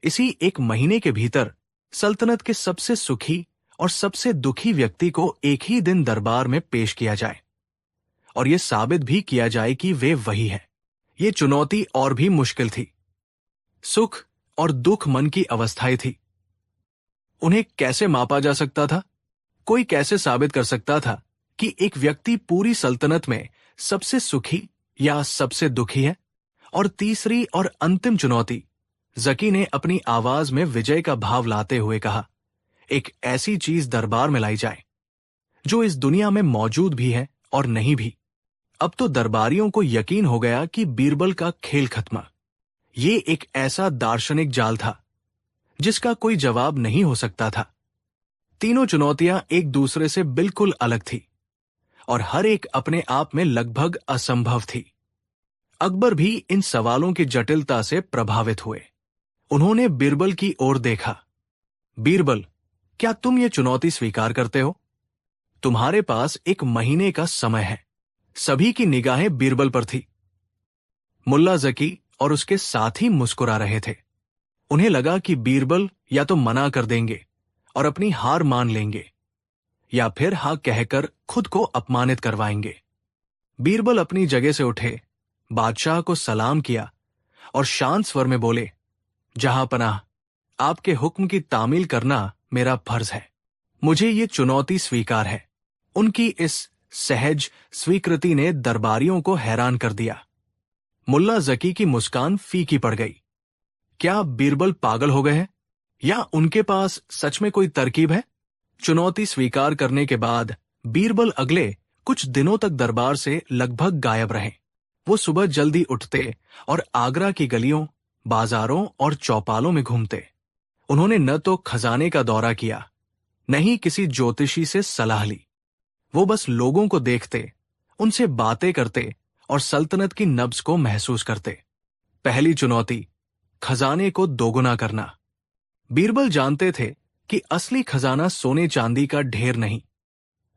इसी 1 महीने के भीतर सल्तनत के सबसे सुखी और सबसे दुखी व्यक्ति को एक ही दिन दरबार में पेश किया जाए और यह साबित भी किया जाए कि वे वही है। यह चुनौती और भी मुश्किल थी। सुख और दुख मन की अवस्थाएं थी। उन्हें कैसे मापा जा सकता था? कोई कैसे साबित कर सकता था कि एक व्यक्ति पूरी सल्तनत में सबसे सुखी या सबसे दुखी है? और तीसरी और अंतिम चुनौती। जकी ने अपनी आवाज में विजय का भाव लाते हुए कहा, एक ऐसी चीज दरबार में लाई जाए जो इस दुनिया में मौजूद भी है और नहीं भी। अब तो दरबारियों को यकीन हो गया कि बीरबल का खेल खत्म। ये एक ऐसा दार्शनिक जाल था जिसका कोई जवाब नहीं हो सकता था। तीनों चुनौतियां एक दूसरे से बिल्कुल अलग थी और हर एक अपने आप में लगभग असंभव थी। अकबर भी इन सवालों की जटिलता से प्रभावित हुए। उन्होंने बीरबल की ओर देखा। बीरबल, क्या तुम ये चुनौती स्वीकार करते हो? तुम्हारे पास 1 महीने का समय है। सभी की निगाहें बीरबल पर थी। मुल्ला जकी और उसके साथी मुस्कुरा रहे थे। उन्हें लगा कि बीरबल या तो मना कर देंगे और अपनी हार मान लेंगे या फिर हाँ कहकर खुद को अपमानित करवाएंगे। बीरबल अपनी जगह से उठे, बादशाह को सलाम किया और शांत स्वर में बोले, जहां पनाह, आपके हुक्म की तामील करना मेरा फर्ज है। मुझे ये चुनौती स्वीकार है। उनकी इस सहज स्वीकृति ने दरबारियों को हैरान कर दिया। मुल्ला जकी की मुस्कान फीकी पड़ गई। क्या बीरबल पागल हो गए हैं या उनके पास सच में कोई तरकीब है? चुनौती स्वीकार करने के बाद बीरबल अगले कुछ दिनों तक दरबार से लगभग गायब रहे। वो सुबह जल्दी उठते और आगरा की गलियों, बाजारों और चौपालों में घूमते। उन्होंने न तो खजाने का दौरा किया, न ही किसी ज्योतिषी से सलाह ली। वो बस लोगों को देखते, उनसे बातें करते और सल्तनत की नब्ज को महसूस करते। पहली चुनौती, खजाने को दोगुना करना। बीरबल जानते थे कि असली खजाना सोने चांदी का ढेर नहीं,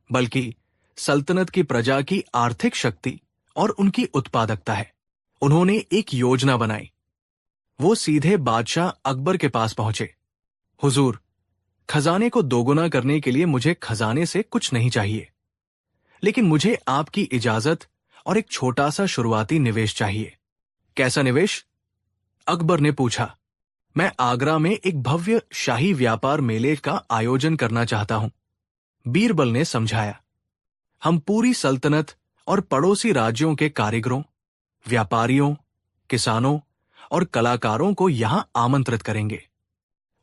बल्कि सल्तनत की प्रजा की आर्थिक शक्ति और उनकी उत्पादकता है। उन्होंने एक योजना बनाई। वो सीधे बादशाह अकबर के पास पहुंचे। हुजूर, खजाने को दोगुना करने के लिए मुझे खजाने से कुछ नहीं चाहिए, लेकिन मुझे आपकी इजाजत और एक छोटा सा शुरुआती निवेश चाहिए। कैसा निवेश? अकबर ने पूछा। मैं आगरा में एक भव्य शाही व्यापार मेले का आयोजन करना चाहता हूं, बीरबल ने समझाया। हम पूरी सल्तनत और पड़ोसी राज्यों के कारीगरों, व्यापारियों, किसानों और कलाकारों को यहां आमंत्रित करेंगे।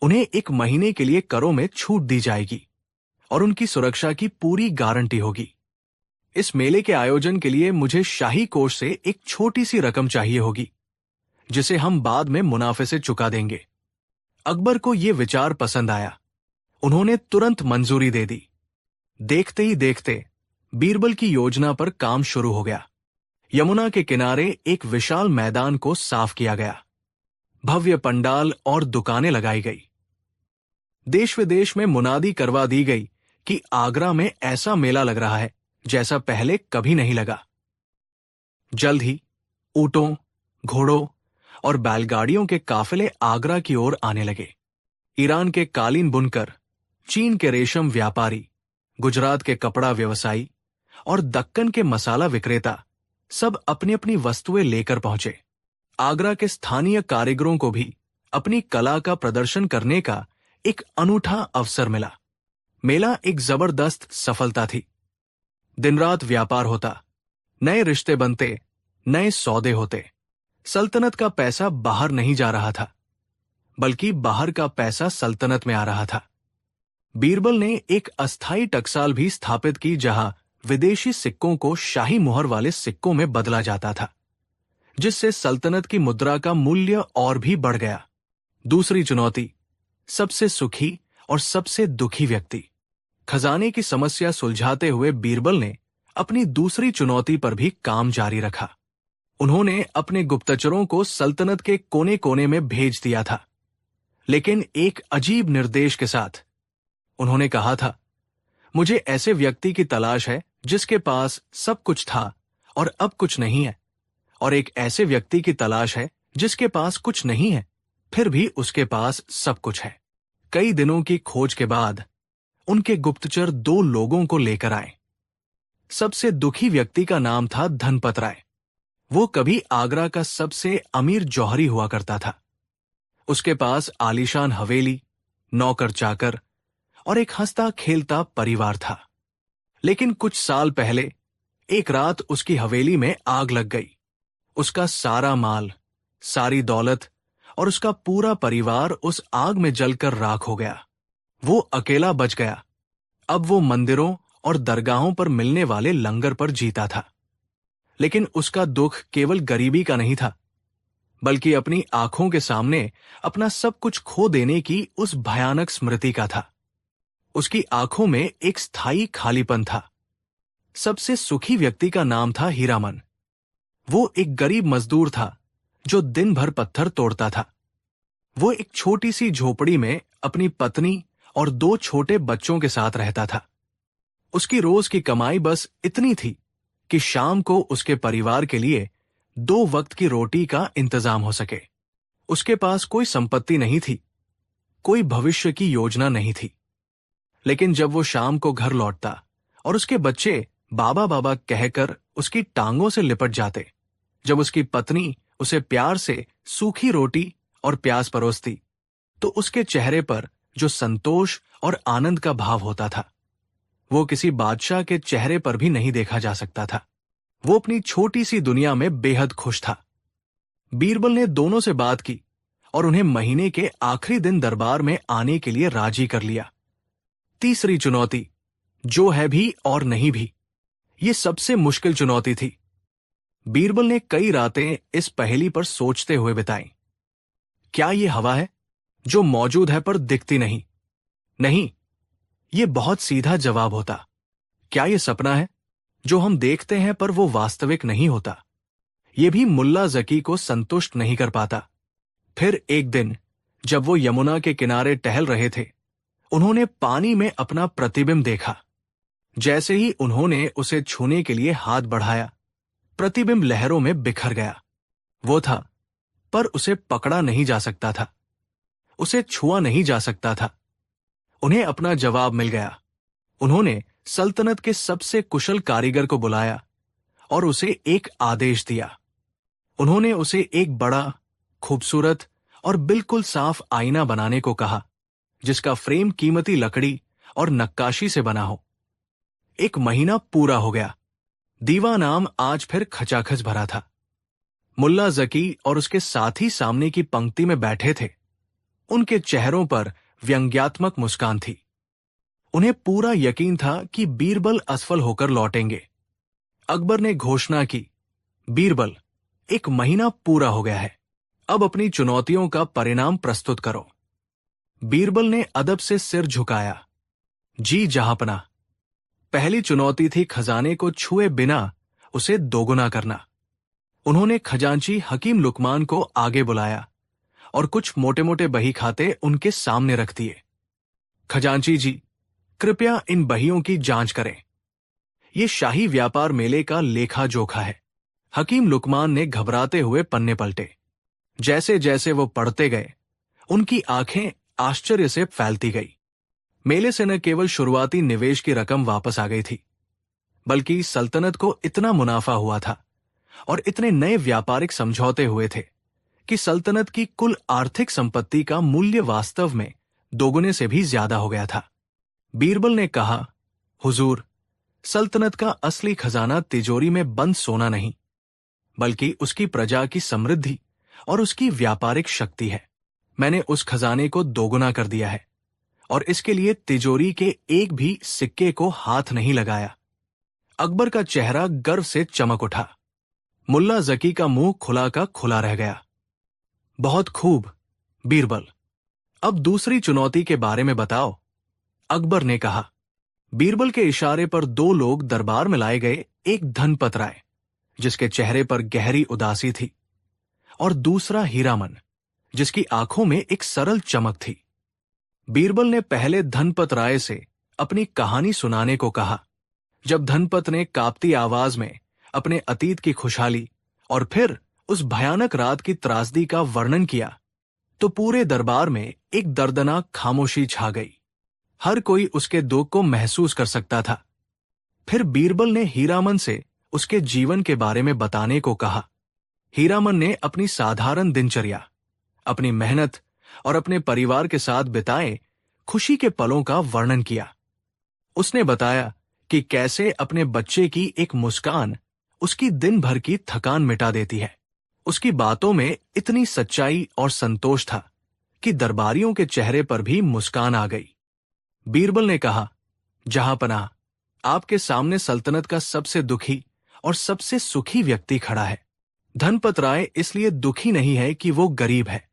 उन्हें 1 महीने के लिए करों में छूट दी जाएगी और उनकी सुरक्षा की पूरी गारंटी होगी। इस मेले के आयोजन के लिए मुझे शाही कोष से एक छोटी सी रकम चाहिए होगी, जिसे हम बाद में मुनाफे से चुका देंगे। अकबर को यह विचार पसंद आया। उन्होंने तुरंत मंजूरी दे दी। देखते ही देखते बीरबल की योजना पर काम शुरू हो गया। यमुना के किनारे एक विशाल मैदान को साफ किया गया। भव्य पंडाल और दुकानें लगाई गई। देश विदेश में मुनादी करवा दी गई कि आगरा में ऐसा मेला लग रहा है जैसा पहले कभी नहीं लगा। जल्द ही ऊंटों, घोड़ों और बैलगाड़ियों के काफिले आगरा की ओर आने लगे। ईरान के कालीन बुनकर, चीन के रेशम व्यापारी, गुजरात के कपड़ा व्यवसायी और दक्कन के मसाला विक्रेता सब अपनी अपनी वस्तुएं लेकर पहुंचे। आगरा के स्थानीय कारीगरों को भी अपनी कला का प्रदर्शन करने का एक अनूठा अवसर मिला। मेला एक जबरदस्त सफलता थी। दिन रात व्यापार होता, नए रिश्ते बनते, नए सौदे होते। सल्तनत का पैसा बाहर नहीं जा रहा था, बल्कि बाहर का पैसा सल्तनत में आ रहा था। बीरबल ने एक अस्थायी टकसाल भी स्थापित की जहां विदेशी सिक्कों को शाही मुहर वाले सिक्कों में बदला जाता था, जिससे सल्तनत की मुद्रा का मूल्य और भी बढ़ गया। दूसरी चुनौती, सबसे सुखी और सबसे दुखी व्यक्ति। खजाने की समस्या सुलझाते हुए बीरबल ने अपनी दूसरी चुनौती पर भी काम जारी रखा। उन्होंने अपने गुप्तचरों को सल्तनत के कोने कोने में भेज दिया था, लेकिन एक अजीब निर्देश के साथ। उन्होंने कहा था, मुझे ऐसे व्यक्ति की तलाश है जिसके पास सब कुछ था और अब कुछ नहीं है, और एक ऐसे व्यक्ति की तलाश है जिसके पास कुछ नहीं है फिर भी उसके पास सब कुछ है। कई दिनों की खोज के बाद उनके गुप्तचर 2 लोगों को लेकर आए। सबसे दुखी व्यक्ति का नाम था धनपत राय। वो कभी आगरा का सबसे अमीर जौहरी हुआ करता था। उसके पास आलीशान हवेली, नौकर चाकर और एक हंसता खेलता परिवार था। लेकिन कुछ साल पहले एक रात उसकी हवेली में आग लग गई। उसका सारा माल, सारी दौलत और उसका पूरा परिवार उस आग में जलकर राख हो गया। वो अकेला बच गया। अब वो मंदिरों और दरगाहों पर मिलने वाले लंगर पर जीता था। लेकिन उसका दुख केवल गरीबी का नहीं था, बल्कि अपनी आंखों के सामने अपना सब कुछ खो देने की उस भयानक स्मृति का था। उसकी आंखों में एक स्थायी खालीपन था। सबसे सुखी व्यक्ति का नाम था हीरामन। वो एक गरीब मजदूर था जो दिन भर पत्थर तोड़ता था। वो एक छोटी सी झोपड़ी में अपनी पत्नी और 2 छोटे बच्चों के साथ रहता था। उसकी रोज की कमाई बस इतनी थी कि शाम को उसके परिवार के लिए 2 वक्त की रोटी का इंतजाम हो सके। उसके पास कोई संपत्ति नहीं थी, कोई भविष्य की योजना नहीं थी। लेकिन जब वो शाम को घर लौटता और उसके बच्चे बाबा बाबा कहकर उसकी टांगों से लिपट जाते, जब उसकी पत्नी उसे प्यार से सूखी रोटी और प्याज परोसती, तो उसके चेहरे पर जो संतोष और आनंद का भाव होता था, वो किसी बादशाह के चेहरे पर भी नहीं देखा जा सकता था। वो अपनी छोटी सी दुनिया में बेहद खुश था। बीरबल ने दोनों से बात की और उन्हें महीने के आखिरी दिन दरबार में आने के लिए राजी कर लिया। तीसरी चुनौती, जो है भी और नहीं भी, ये सबसे मुश्किल चुनौती थी। बीरबल ने कई रातें इस पहेली पर सोचते हुए बिताई। क्या ये हवा है जो मौजूद है पर दिखती नहीं? नहीं, ये बहुत सीधा जवाब होता। क्या ये सपना है जो हम देखते हैं पर वो वास्तविक नहीं होता? ये भी मुल्ला जकी को संतुष्ट नहीं कर पाता। फिर एक दिन जब वो यमुना के किनारे टहल रहे थे, उन्होंने पानी में अपना प्रतिबिंब देखा। जैसे ही उन्होंने उसे छूने के लिए हाथ बढ़ाया, प्रतिबिंब लहरों में बिखर गया। वो था, पर उसे पकड़ा नहीं जा सकता था, उसे छुआ नहीं जा सकता था। उन्हें अपना जवाब मिल गया। उन्होंने सल्तनत के सबसे कुशल कारीगर को बुलाया और उसे एक आदेश दिया। उन्होंने उसे एक बड़ा, खूबसूरत और बिल्कुल साफ आईना बनाने को कहा, जिसका फ्रेम कीमती लकड़ी और नक्काशी से बना हो। 1 महीना पूरा हो गया। दीवानाम आज फिर खचाखच भरा था। मुल्ला जकी और उसके साथी सामने की पंक्ति में बैठे थे। उनके चेहरों पर व्यंग्यात्मक मुस्कान थी। उन्हें पूरा यकीन था कि बीरबल असफल होकर लौटेंगे। अकबर ने घोषणा की, बीरबल, 1 महीना पूरा हो गया है। अब अपनी चुनौतियों का परिणाम प्रस्तुत करो। बीरबल ने अदब से सिर झुकाया। जी जहांपनाह। पहली चुनौती थी खजाने को छुए बिना उसे दोगुना करना। उन्होंने खजांची हकीम लुकमान को आगे बुलाया और कुछ मोटे मोटे बही खाते उनके सामने रख दिए। खजांची जी, कृपया इन बहियों की जांच करें। ये शाही व्यापार मेले का लेखा जोखा है। हकीम लुकमान ने घबराते हुए पन्ने पलटे। जैसे जैसे वो पढ़ते गए, उनकी आंखें आश्चर्य से फैलती गई। मेले से न केवल शुरुआती निवेश की रकम वापस आ गई थी, बल्कि सल्तनत को इतना मुनाफा हुआ था और इतने नए व्यापारिक समझौते हुए थे कि सल्तनत की कुल आर्थिक संपत्ति का मूल्य वास्तव में दोगुने से भी ज्यादा हो गया था। बीरबल ने कहा, हुजूर, सल्तनत का असली खजाना तिजोरी में बंद सोना नहीं, बल्कि उसकी प्रजा की समृद्धि और उसकी व्यापारिक शक्ति है। मैंने उस खजाने को दोगुना कर दिया है और इसके लिए तिजोरी के एक भी सिक्के को हाथ नहीं लगाया। अकबर का चेहरा गर्व से चमक उठा। मुल्ला जकी का मुंह खुला का खुला रह गया। बहुत खूब बीरबल, अब दूसरी चुनौती के बारे में बताओ, अकबर ने कहा। बीरबल के इशारे पर 2 लोग दरबार में लाए गए। एक धनपत राय, जिसके चेहरे पर गहरी उदासी थी, और दूसरा हीरामन, जिसकी आंखों में एक सरल चमक थी। बीरबल ने पहले धनपत राय से अपनी कहानी सुनाने को कहा। जब धनपत ने कांपती आवाज में अपने अतीत की खुशहाली और फिर उस भयानक रात की त्रासदी का वर्णन किया, तो पूरे दरबार में एक दर्दनाक खामोशी छा गई। हर कोई उसके दुख को महसूस कर सकता था। फिर बीरबल ने हीरामन से उसके जीवन के बारे में बताने को कहा। हीरामन ने अपनी साधारण दिनचर्या, अपनी मेहनत और अपने परिवार के साथ बिताए खुशी के पलों का वर्णन किया। उसने बताया कि कैसे अपने बच्चे की एक मुस्कान उसकी दिन भर की थकान मिटा देती है। उसकी बातों में इतनी सच्चाई और संतोष था कि दरबारियों के चेहरे पर भी मुस्कान आ गई। बीरबल ने कहा, जहांपनाह, आपके सामने सल्तनत का सबसे दुखी और सबसे सुखी व्यक्ति खड़ा है। धनपत राय इसलिए दुखी नहीं है कि वो गरीब है,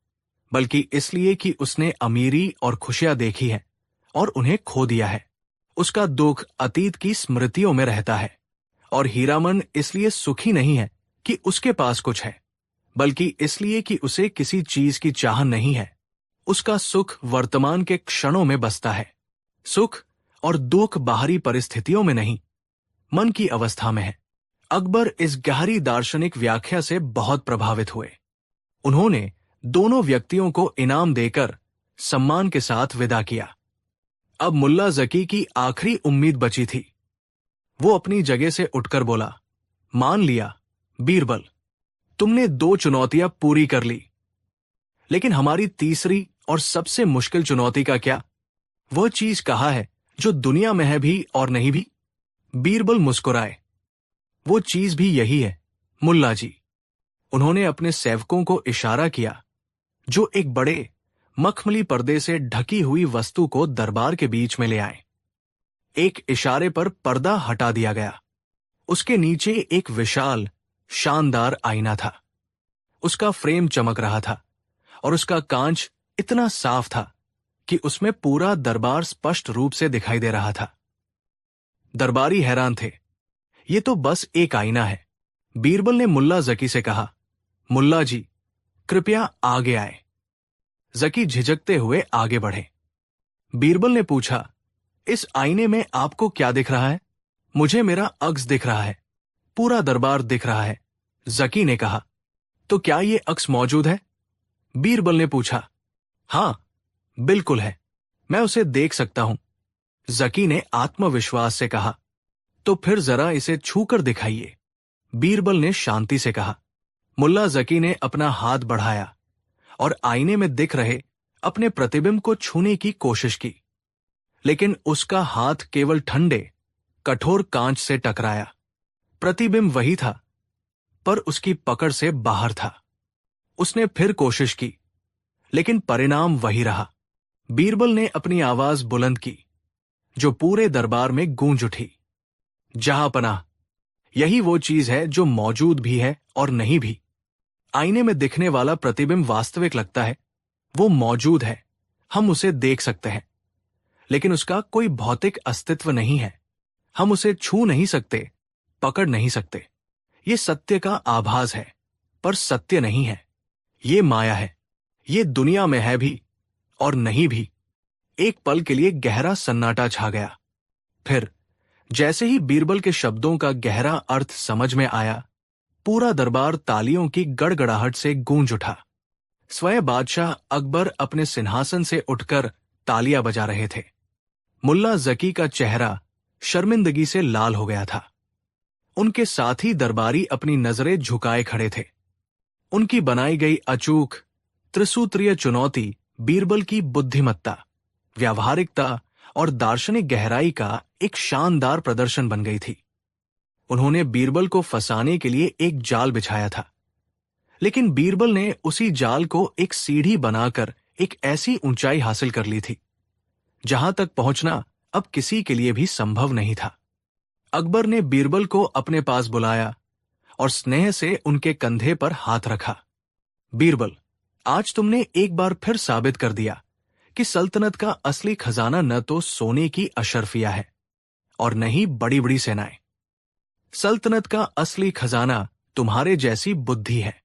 बल्कि इसलिए कि उसने अमीरी और खुशियां देखी है और उन्हें खो दिया है। उसका दुख अतीत की स्मृतियों में रहता है। और हीरामन इसलिए सुखी नहीं है कि उसके पास कुछ है, बल्कि इसलिए कि उसे किसी चीज की चाह नहीं है। उसका सुख वर्तमान के क्षणों में बसता है। सुख और दुख बाहरी परिस्थितियों में नहीं, मन की अवस्था में है। अकबर इस गहरी दार्शनिक व्याख्या से बहुत प्रभावित हुए। उन्होंने दोनों व्यक्तियों को इनाम देकर सम्मान के साथ विदा किया। अब मुल्ला जकी की आखिरी उम्मीद बची थी। वो अपनी जगह से उठकर बोला, मान लिया बीरबल, तुमने 2 चुनौतियां पूरी कर ली, लेकिन हमारी तीसरी और सबसे मुश्किल चुनौती का क्या? वह चीज कहाँ है जो दुनिया में है भी और नहीं भी? बीरबल मुस्कुराए। वो चीज भी यही है मुल्ला जी। उन्होंने अपने सेवकों को इशारा किया, जो एक बड़े मखमली पर्दे से ढकी हुई वस्तु को दरबार के बीच में ले आए। एक इशारे पर पर्दा हटा दिया गया। उसके नीचे एक विशाल, शानदार आईना था। उसका फ्रेम चमक रहा था और उसका कांच इतना साफ था कि उसमें पूरा दरबार स्पष्ट रूप से दिखाई दे रहा था। दरबारी हैरान थे। ये तो बस एक आईना है। बीरबल ने मुल्ला जकी से कहा, मुल्ला जी, कृपया आगे आए। जकी झिझकते हुए आगे बढ़े। बीरबल ने पूछा, इस आईने में आपको क्या दिख रहा है? मुझे मेरा अक्स दिख रहा है, पूरा दरबार दिख रहा है, जकी ने कहा। तो क्या ये अक्स मौजूद है? बीरबल ने पूछा। हाँ, बिल्कुल है, मैं उसे देख सकता हूं, जकी ने आत्मविश्वास से कहा। तो फिर जरा इसे छूकर दिखाइए, बीरबल ने शांति से कहा। मुल्ला जकी ने अपना हाथ बढ़ाया और आईने में दिख रहे अपने प्रतिबिंब को छूने की कोशिश की, लेकिन उसका हाथ केवल ठंडे, कठोर कांच से टकराया। प्रतिबिंब वही था, पर उसकी पकड़ से बाहर था। उसने फिर कोशिश की, लेकिन परिणाम वही रहा। बीरबल ने अपनी आवाज बुलंद की, जो पूरे दरबार में गूंज उठी। जहांपनाह, यही वो चीज है जो मौजूद भी है और नहीं भी। आईने में दिखने वाला प्रतिबिंब वास्तविक लगता है, वो मौजूद है, हम उसे देख सकते हैं, लेकिन उसका कोई भौतिक अस्तित्व नहीं है। हम उसे छू नहीं सकते, पकड़ नहीं सकते। ये सत्य का आभास है, पर सत्य नहीं है। ये माया है, ये दुनिया में है भी और नहीं भी। एक पल के लिए गहरा सन्नाटा छा गया। फिर जैसे ही बीरबल के शब्दों का गहरा अर्थ समझ में आया, पूरा दरबार तालियों की गड़गड़ाहट से गूंज उठा। स्वयं बादशाह अकबर अपने सिंहासन से उठकर तालियां बजा रहे थे। मुल्ला जकी का चेहरा शर्मिंदगी से लाल हो गया था। उनके साथी दरबारी अपनी नजरें झुकाए खड़े थे। उनकी बनाई गई अचूक त्रिसूत्रीय चुनौती बीरबल की बुद्धिमत्ता, व्यावहारिकता और दार्शनिक गहराई का एक शानदार प्रदर्शन बन गई थी। उन्होंने बीरबल को फंसाने के लिए एक जाल बिछाया था, लेकिन बीरबल ने उसी जाल को एक सीढ़ी बनाकर एक ऐसी ऊंचाई हासिल कर ली थी जहां तक पहुंचना अब किसी के लिए भी संभव नहीं था। अकबर ने बीरबल को अपने पास बुलाया और स्नेह से उनके कंधे पर हाथ रखा। बीरबल, आज तुमने एक बार फिर साबित कर दिया कि सल्तनत का असली खजाना न तो सोने की अशर्फिया है और न ही बड़ी बड़ी सेनाएं। सल्तनत का असली खजाना तुम्हारे जैसी बुद्धि है।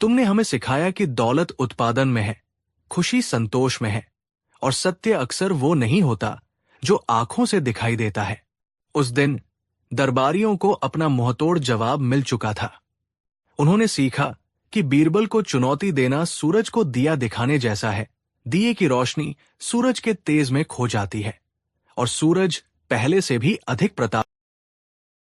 तुमने हमें सिखाया कि दौलत उत्पादन में है, खुशी संतोष में है, और सत्य अक्सर वो नहीं होता जो आंखों से दिखाई देता है। उस दिन दरबारियों को अपना मुंहतोड़ जवाब मिल चुका था। उन्होंने सीखा कि बीरबल को चुनौती देना सूरज को दिया दिखाने जैसा है। दिए की रोशनी सूरज के तेज में खो जाती है और सूरज पहले से भी अधिक प्रताप